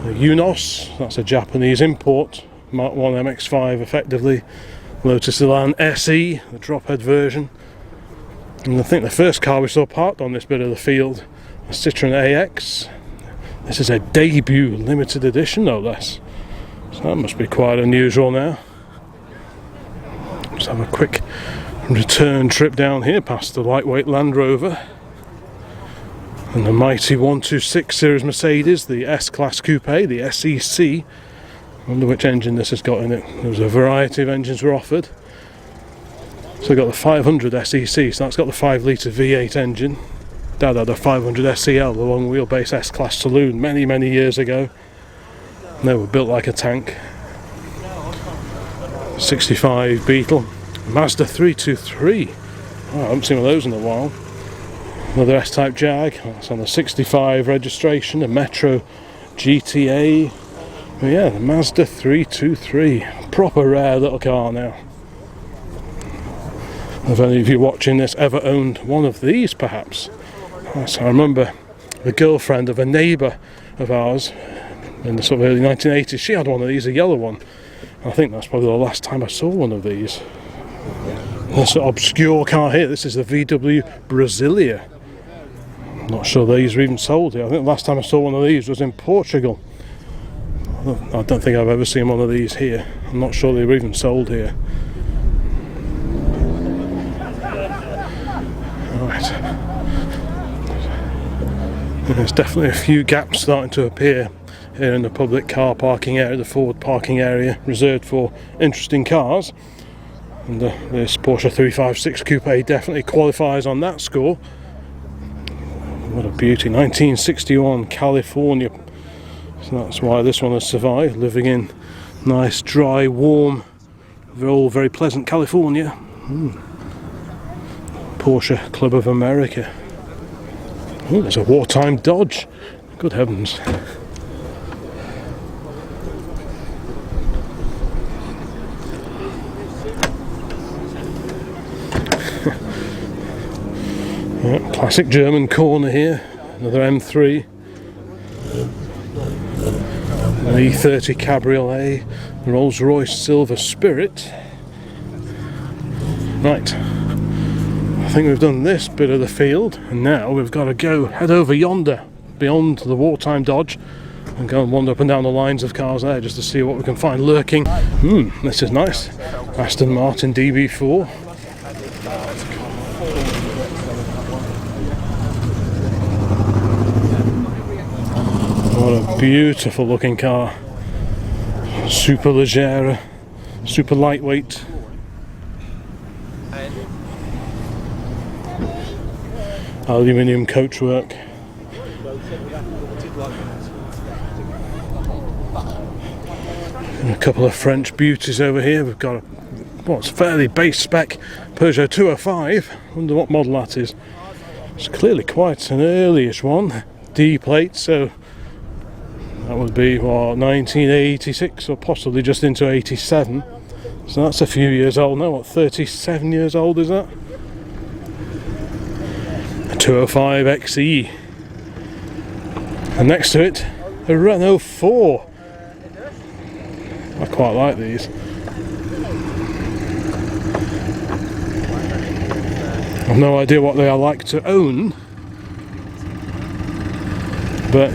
The Unos, that's a Japanese import, Mark 1 MX-5 effectively. Lotus Elan SE, the drop-head version. And I think the first car we saw parked on this bit of the field, a Citroen AX. This is a debut limited edition, no less. So that must be quite unusual now. Let's have a quick return trip down here past the lightweight Land Rover. And the mighty 126 series Mercedes, the S-Class Coupe, the SEC. I wonder which engine this has got in it. There was a variety of engines were offered. So we've got the 500 SEC, so that's got the 5 litre V8 engine. Dad had a 500 SEL, the long wheelbase S-Class saloon, many years ago. And they were built like a tank. 65 Beetle. Mazda 323. Oh, I haven't seen one of those in a while. Another S-Type Jag, that's on the 65 registration, a Metro GTA. But yeah, the Mazda 323. Proper rare little car now. Have any of you watching this ever owned one of these, perhaps? Yes, I remember the girlfriend of a neighbour of ours in the sort of early 1980s. She had one of these, a yellow one. I think that's probably the last time I saw one of these. This obscure car here, this is the VW Brasilia. I'm not sure these are even sold here. I think the last time I saw one of these was in Portugal. I don't think I've ever seen one of these here. I'm not sure they were even sold here. There's definitely a few gaps starting to appear here in the public car parking area, the forward parking area reserved for interesting cars. And this Porsche 356 Coupe definitely qualifies on that score. What a beauty, 1961 California. So that's why this one has survived, living in nice, dry, warm, very pleasant California. Porsche Club of America. Oh, there's a wartime Dodge. Good heavens. Yeah, classic German corner here. Another M3. An E30 Cabriolet, the Rolls-Royce Silver Spirit. Right, I think we've done this bit of the field, and now we've got to head over yonder, beyond the wartime Dodge, and go and wander up and down the lines of cars there just to see what we can find lurking. This is nice. Aston Martin DB4. What a beautiful looking car. Super leggera, super lightweight. Aluminium coachwork. And a couple of French beauties over here. We've got what's fairly base spec Peugeot 205. I wonder what model that is. It's clearly quite an early-ish one. D plate, so that would be what, 1986 or possibly just into 87. So that's a few years old now. What, 37 years old is that? A 205 XE. And next to it, a Renault 4. I quite like these. I've no idea what they are like to own, but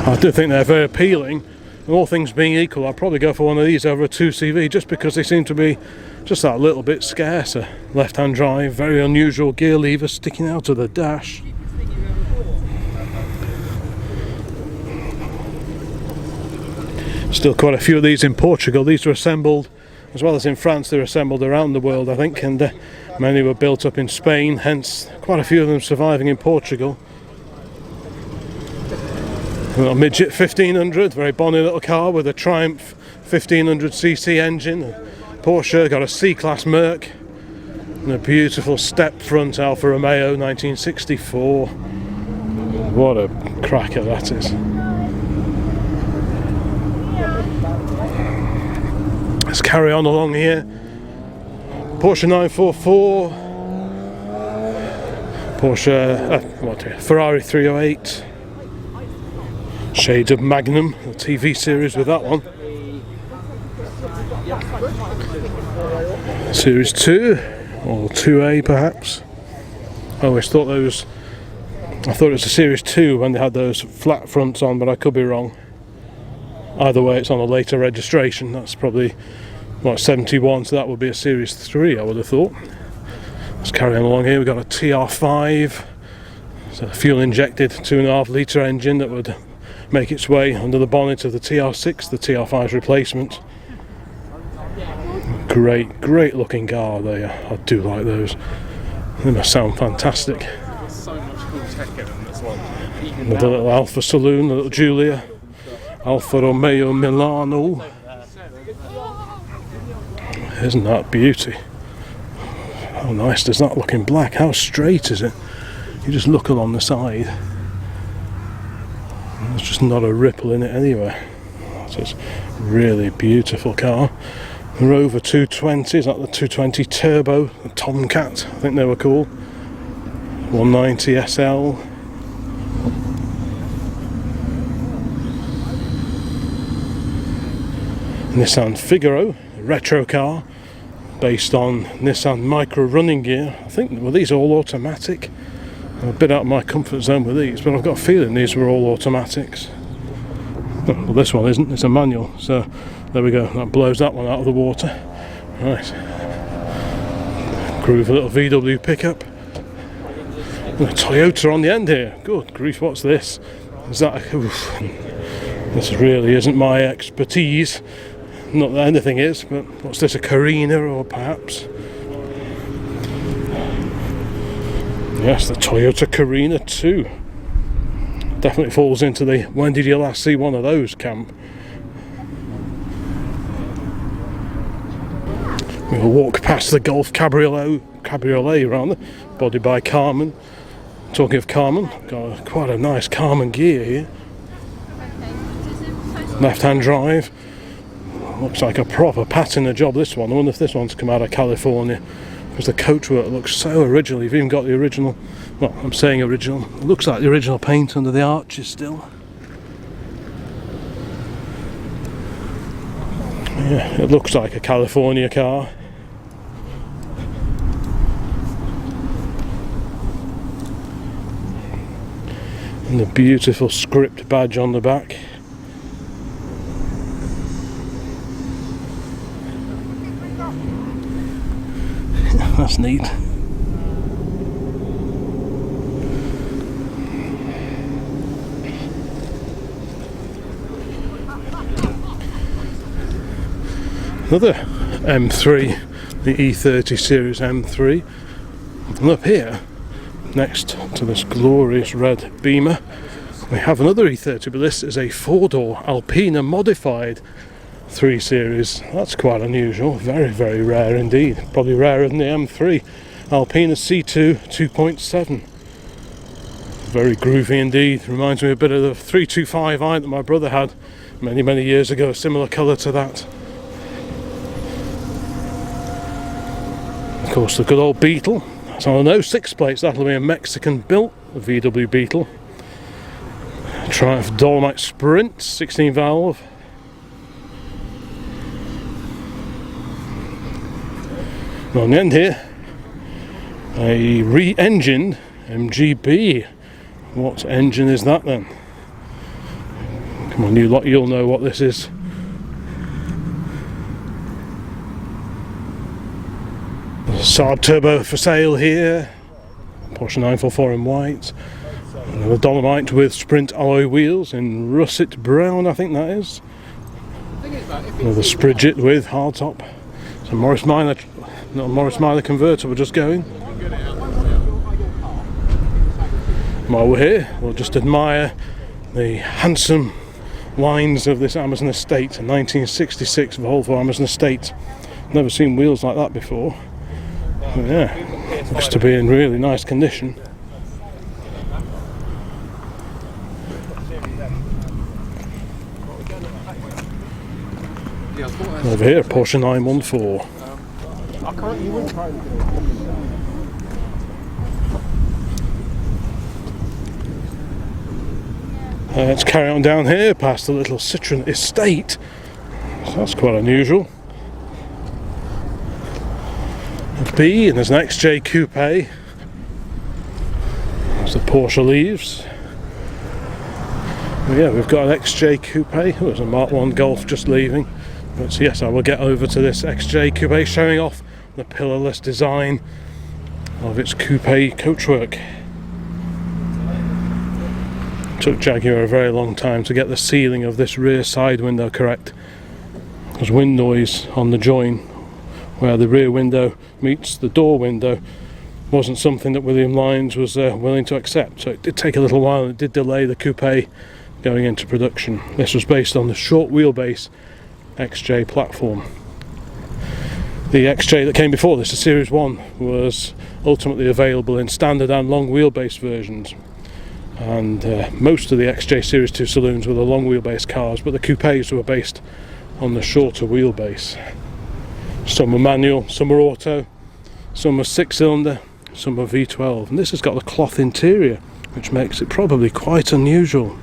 I do think they're very appealing. And all things being equal, I'd probably go for one of these over a 2CV just because they seem to be just that little bit scarcer. Left-hand drive, very unusual gear lever sticking out of the dash. Still quite a few of these in Portugal. These were assembled, as well as in France, they're assembled around the world, I think, and many were built up in Spain, hence quite a few of them surviving in Portugal. A midget 1500, very bonny little car with a Triumph 1500cc engine. Porsche got a C-Class Merc and a beautiful step front Alfa Romeo 1964. What a cracker that is. Let's carry on along here. Porsche 944, Ferrari 308, shades of Magnum, the TV series with that one. Series 2 or 2A perhaps. I always thought those. I thought it was a Series 2 when they had those flat fronts on, but I could be wrong. Either way, it's on a later registration. That's probably what, 71, so that would be a Series 3, I would have thought. Let's carry on along here. We've got a TR5, so a fuel injected 2.5 litre engine that would make its way under the bonnet of the TR6, the TR5's replacement. Great looking car there. I do like those. They must sound fantastic. So much cool tech in them as well. With the little Alfa Saloon, the little Giulia, Alfa Romeo Milano. Isn't that beauty? How nice does that look in black? How straight is it? You just look along the side. There's just not a ripple in it anywhere. So it's a really beautiful car. The Rover 220, is that the 220 Turbo? The Tomcat, I think they were called. 190 SL. Nissan Figaro, a retro car based on Nissan Micro running gear. I think, well, these are all automatic. I'm a bit out of my comfort zone with these, but I've got a feeling these were all automatics. Well, this one isn't, it's a manual, so there we go, that blows that one out of the water. Right. Groove a little VW pickup. And a Toyota on the end here. Good grief, what's this? Is that a, oof. This really isn't my expertise. Not that anything is, but what's this, a Carina or perhaps? Yes, the Toyota Carina 2. Definitely falls into the when did you last see one of those camp. We'll walk past the Golf Cabriolet rather, bodied by Carmen. Talking of Carmen, got quite a nice Carmen gear here. Left-hand drive. Looks like a proper patina job, this one. I wonder if this one's come out of California, because the coachwork looks so original. You've even got the original, well, I'm saying original, it looks like the original paint under the arches still. Yeah, it looks like a California car. And the beautiful script badge on the back. That's neat. Another M3, the E30 series M3. And up here, next to this glorious red Beamer, we have another E30, but this is a 4-door Alpina modified 3 Series. That's quite unusual, very, very rare indeed. Probably rarer than the M3. Alpina C2 2.7. Very groovy indeed. Reminds me a bit of the 325i that my brother had many, many years ago, a similar colour to that. Of course, the good old Beetle. So on 06 plates, that'll be a Mexican built VW Beetle. Triumph Dolomite Sprint, 16 valve. And on the end here, a re-engined MGB. What engine is that then? Come on, you lot, you'll know what this is. Saab Turbo for sale here. Porsche 944 in white. Another Dolomite with Sprint alloy wheels in russet brown, I think that is. Another Spridget with hardtop. So Morris Minor, not a Morris Minor converter, we're just going. While we're here, we'll just admire the handsome lines of this Amazon estate, a 1966 Volvo Amazon estate. Never seen wheels like that before. But yeah, looks to be in really nice condition. Over here, Porsche 914. Let's carry on down here past the little Citroen estate. So that's quite unusual. A B, and there's an XJ Coupe. As the Porsche leaves. Well, yeah, we've got an XJ Coupe. Oh, there's a Mark 1 Golf just leaving. But yes, I will get over to this XJ Coupe, showing off the pillarless design of its coupe coachwork. Took Jaguar a very long time to get the sealing of this rear side window correct. There's wind noise on the join where the rear window meets the door window. Wasn't something that William Lyons was willing to accept, so it did take a little while and it did delay the coupe going into production. This was based on the short wheelbase XJ platform. The XJ that came before this, the Series 1, was ultimately available in standard and long wheelbase versions. And most of the XJ Series 2 saloons were the long wheelbase cars, but the coupes were based on the shorter wheelbase. Some were manual, some were auto, some were 6-cylinder, some were V12. And this has got the cloth interior, which makes it probably quite unusual.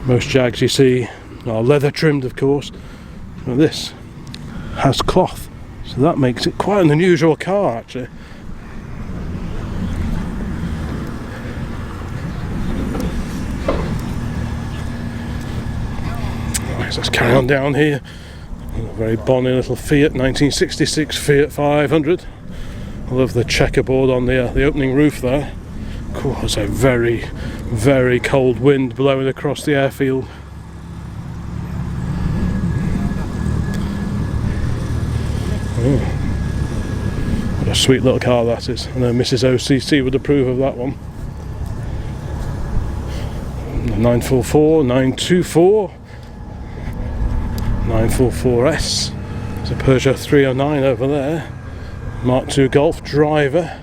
Most Jags you see are leather trimmed, of course, but this has cloth, so that makes it quite an unusual car actually. Let's carry on down here. A very bonny little Fiat 1966 Fiat 500. I love the checkerboard on the opening roof there. Of course, a very, very cold wind blowing across the airfield. Oh, what a sweet little car that is. I know Mrs. OCC would approve of that one. 944, 924. 944S. There's a Peugeot 309 over there. Mark II Golf driver.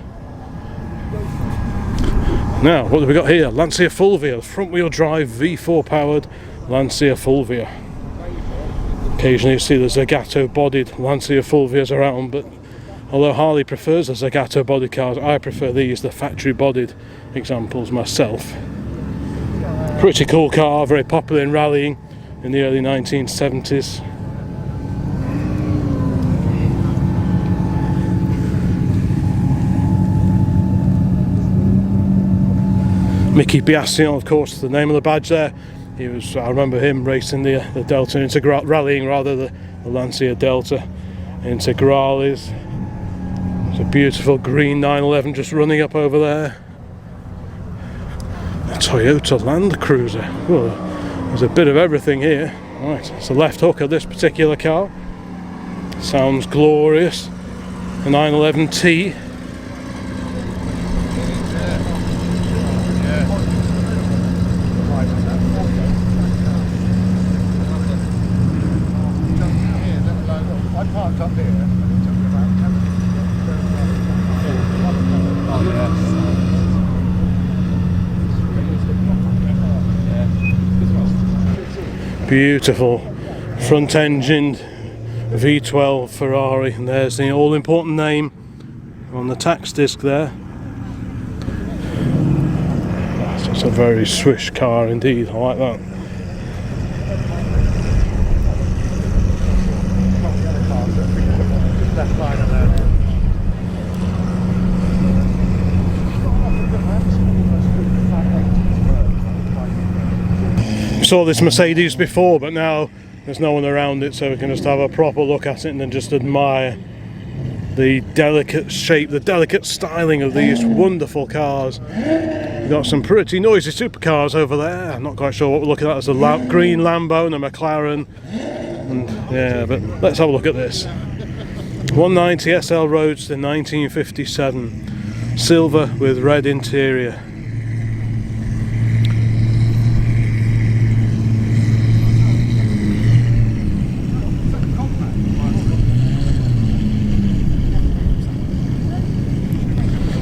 Now, what have we got here? Lancia Fulvia, front wheel drive V4 powered Lancia Fulvia. Occasionally you see the Zagato bodied Lancia Fulvias around, but although Harley prefers the Zagato bodied cars, I prefer these, the factory bodied examples myself. Pretty cool car, very popular in rallying in the early 1970s. Mickey Biastion, of course, the name of the badge there. He was, I remember him racing the Delta rallying rather the Lancia Delta Integrales. It's a beautiful green 911 just running up over there. A Toyota Land Cruiser. Well, there's a bit of everything here. Right, it's the left hook of this particular car. Sounds glorious. A 911T. Beautiful front-engined V12 Ferrari, and there's the all-important name on the tax disc there. It's a very swish car indeed, I like that. Saw this Mercedes before, but now there's no one around it, so we can just have a proper look at it and then just admire the delicate shape, the delicate styling of these wonderful cars. We've got some pretty noisy supercars over there. I'm not quite sure what we're looking at. There's a green Lambo and a McLaren, and yeah, but let's have a look at this. 190 SL Roadster 1957, silver with red interior.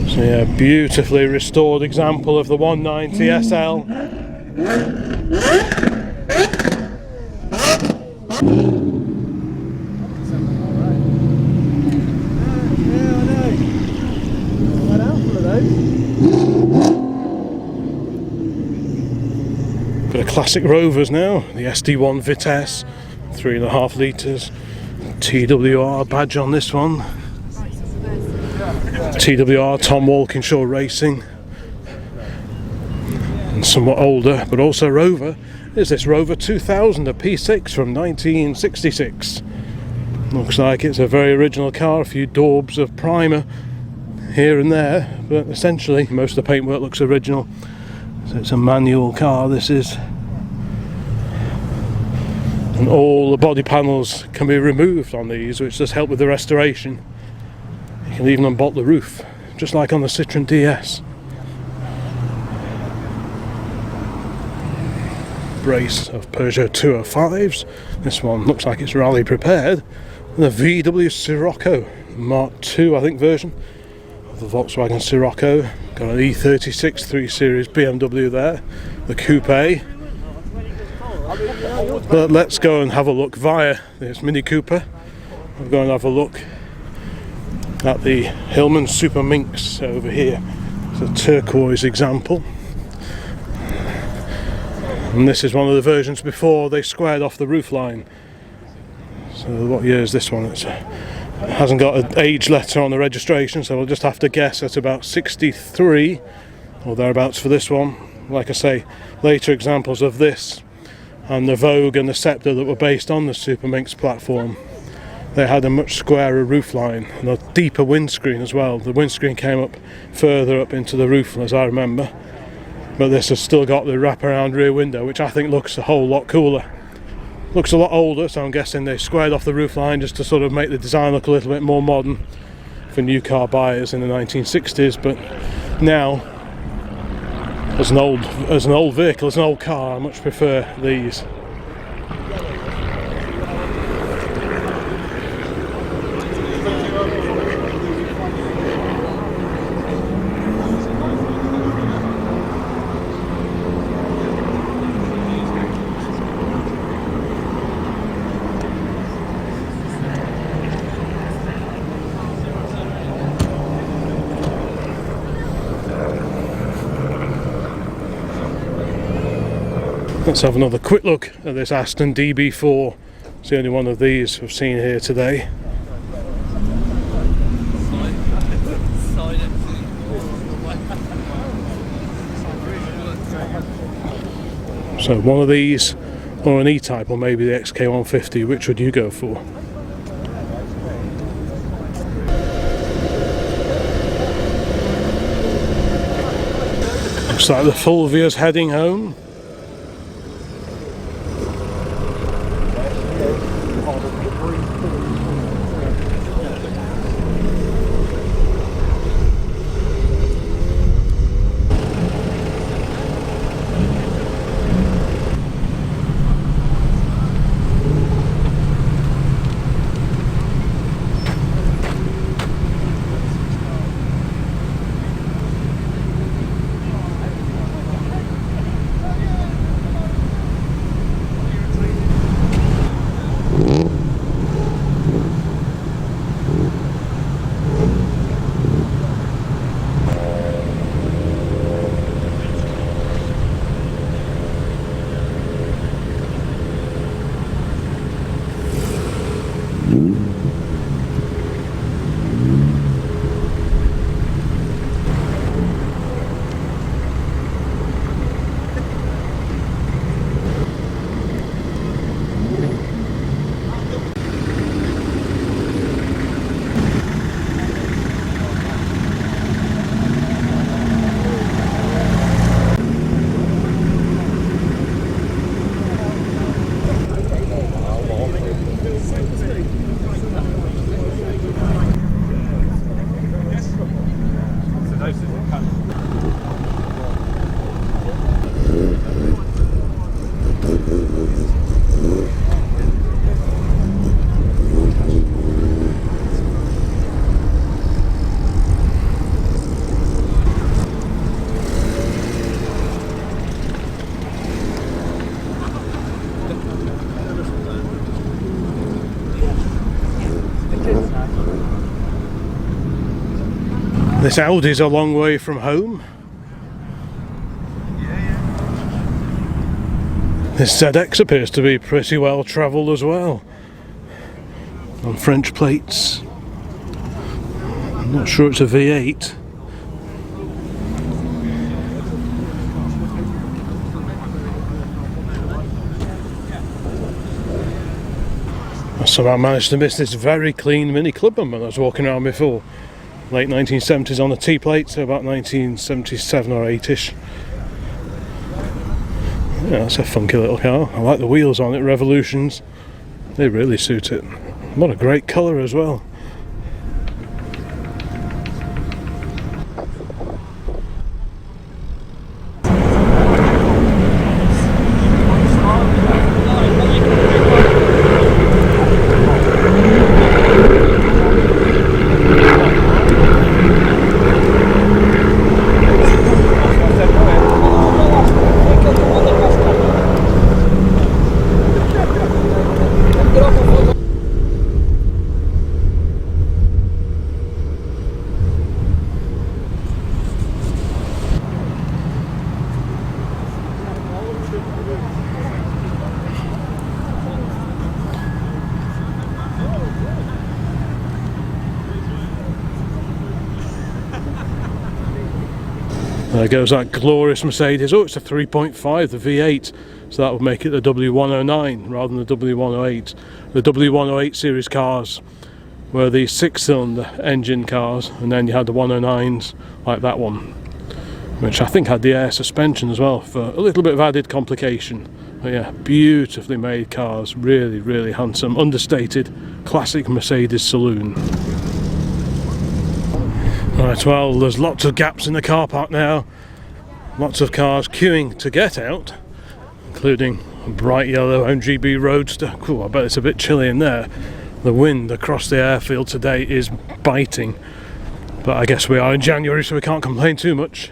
So yeah, beautifully restored example of the 190 SL. Bit of classic Rovers now, the SD1 Vitesse, 3.5 litres, TWR badge on this one. TWR, Tom Walkinshaw Racing, and somewhat older but also Rover is this Rover 2000, a P6 from 1966. Looks like it's a very original car, a few daubs of primer here and there, but essentially most of the paintwork looks original. So it's a manual car, this is, and all the body panels can be removed on these, which does help with the restoration. You can even unbolt the roof, just like on the Citroen DS. Brace of Peugeot 205s. This one looks like it's rally prepared. And the VW Scirocco Mark II, I think, version of the Volkswagen Scirocco. Got an E36 3 Series BMW there, the coupe. But let's go and have a look via this Mini Cooper. We'll go and have a look at the Hillman Super Minx over here. It's a turquoise example, and this is one of the versions before they squared off the roofline. So what year is this one? It hasn't got an age letter on the registration, so we'll just have to guess at about 63 or thereabouts for this one. Like I say, later examples of this and the Vogue and the Scepter that were based on the Super Minx platform, they had a much squarer roofline and a deeper windscreen as well. The windscreen came up further up into the roof, as I remember, but this has still got the wraparound rear window, which I think looks a whole lot cooler. Looks a lot older, so I'm guessing they squared off the roofline just to sort of make the design look a little bit more modern for new car buyers in the 1960s. But now, as an old vehicle, as an old car, I much prefer these. Let's have another quick look at this Aston DB4. It's the only one of these we've seen here today. So one of these or an E-Type or maybe the XK150, which would you go for? Looks like the Fulvia's heading home. This Audi's a long way from home. This ZX appears to be pretty well travelled as well, on French plates. I'm not sure it's a V8. I somehow managed to miss this very clean Mini Clubman when I was walking around before. Late 1970s on a T-plate, so about 1977 or 8ish. Yeah, that's a funky little car. I like the wheels on it, Revolutions. They really suit it. What a great colour as well. There goes that glorious Mercedes. Oh, it's a 3.5, the V8, so that would make it the W109 rather than the W108. The W108 series cars were the 6-cylinder engine cars, and then you had the 109s like that one, which I think had the air suspension as well for a little bit of added complication. But yeah, beautifully made cars, really, really handsome, understated, classic Mercedes saloon. Right, well, there's lots of gaps in the car park now. Lots of cars queuing to get out, including a bright yellow MGB Roadster. Cool, I bet it's a bit chilly in there. The wind across the airfield today is biting. But I guess we are in January, so we can't complain too much.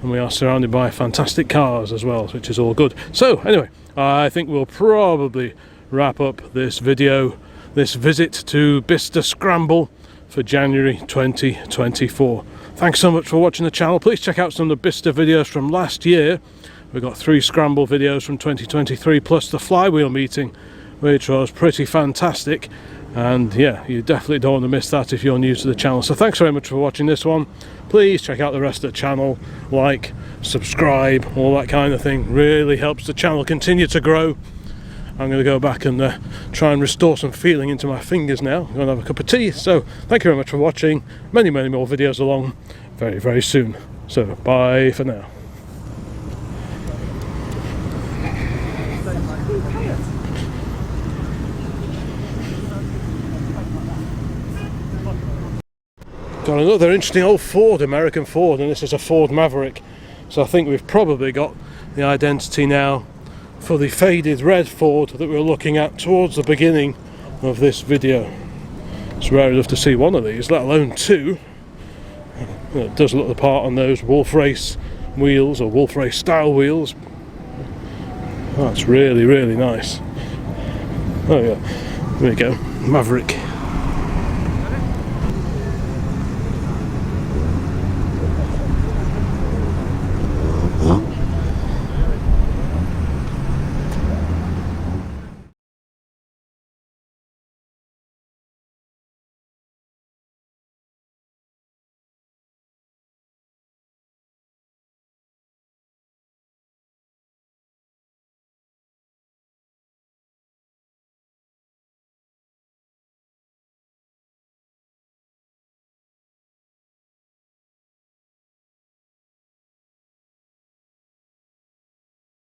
And we are surrounded by fantastic cars as well, which is all good. So, anyway, I think we'll probably wrap up this video, this visit to Bicester Scramble for January 2024. Thanks so much for watching the channel. Please check out some of the Bicester videos from last year. We've got 3 Scramble videos from 2023 plus the flywheel meeting, which was pretty fantastic. and yeah, you definitely don't want to miss that if you're new to the channel. So thanks very much for watching this one. Please check out the rest of the channel, like, subscribe, all that kind of thing. Really helps the channel continue to grow. I'm going to go back and try and restore some feeling into my fingers now. I'm going to have a cup of tea. So thank you very much for watching. Many more videos along very soon. So bye for now. Got another interesting old Ford, American Ford, and this is a Ford Maverick. So I think we've probably got the identity now for the faded red Ford that we were looking at towards the beginning of this video. It's rare enough to see one of these, let alone two. It does look the part on those Wolf Race wheels, or Wolf Race style wheels. Oh, that's really nice. Oh yeah, there we go, Maverick.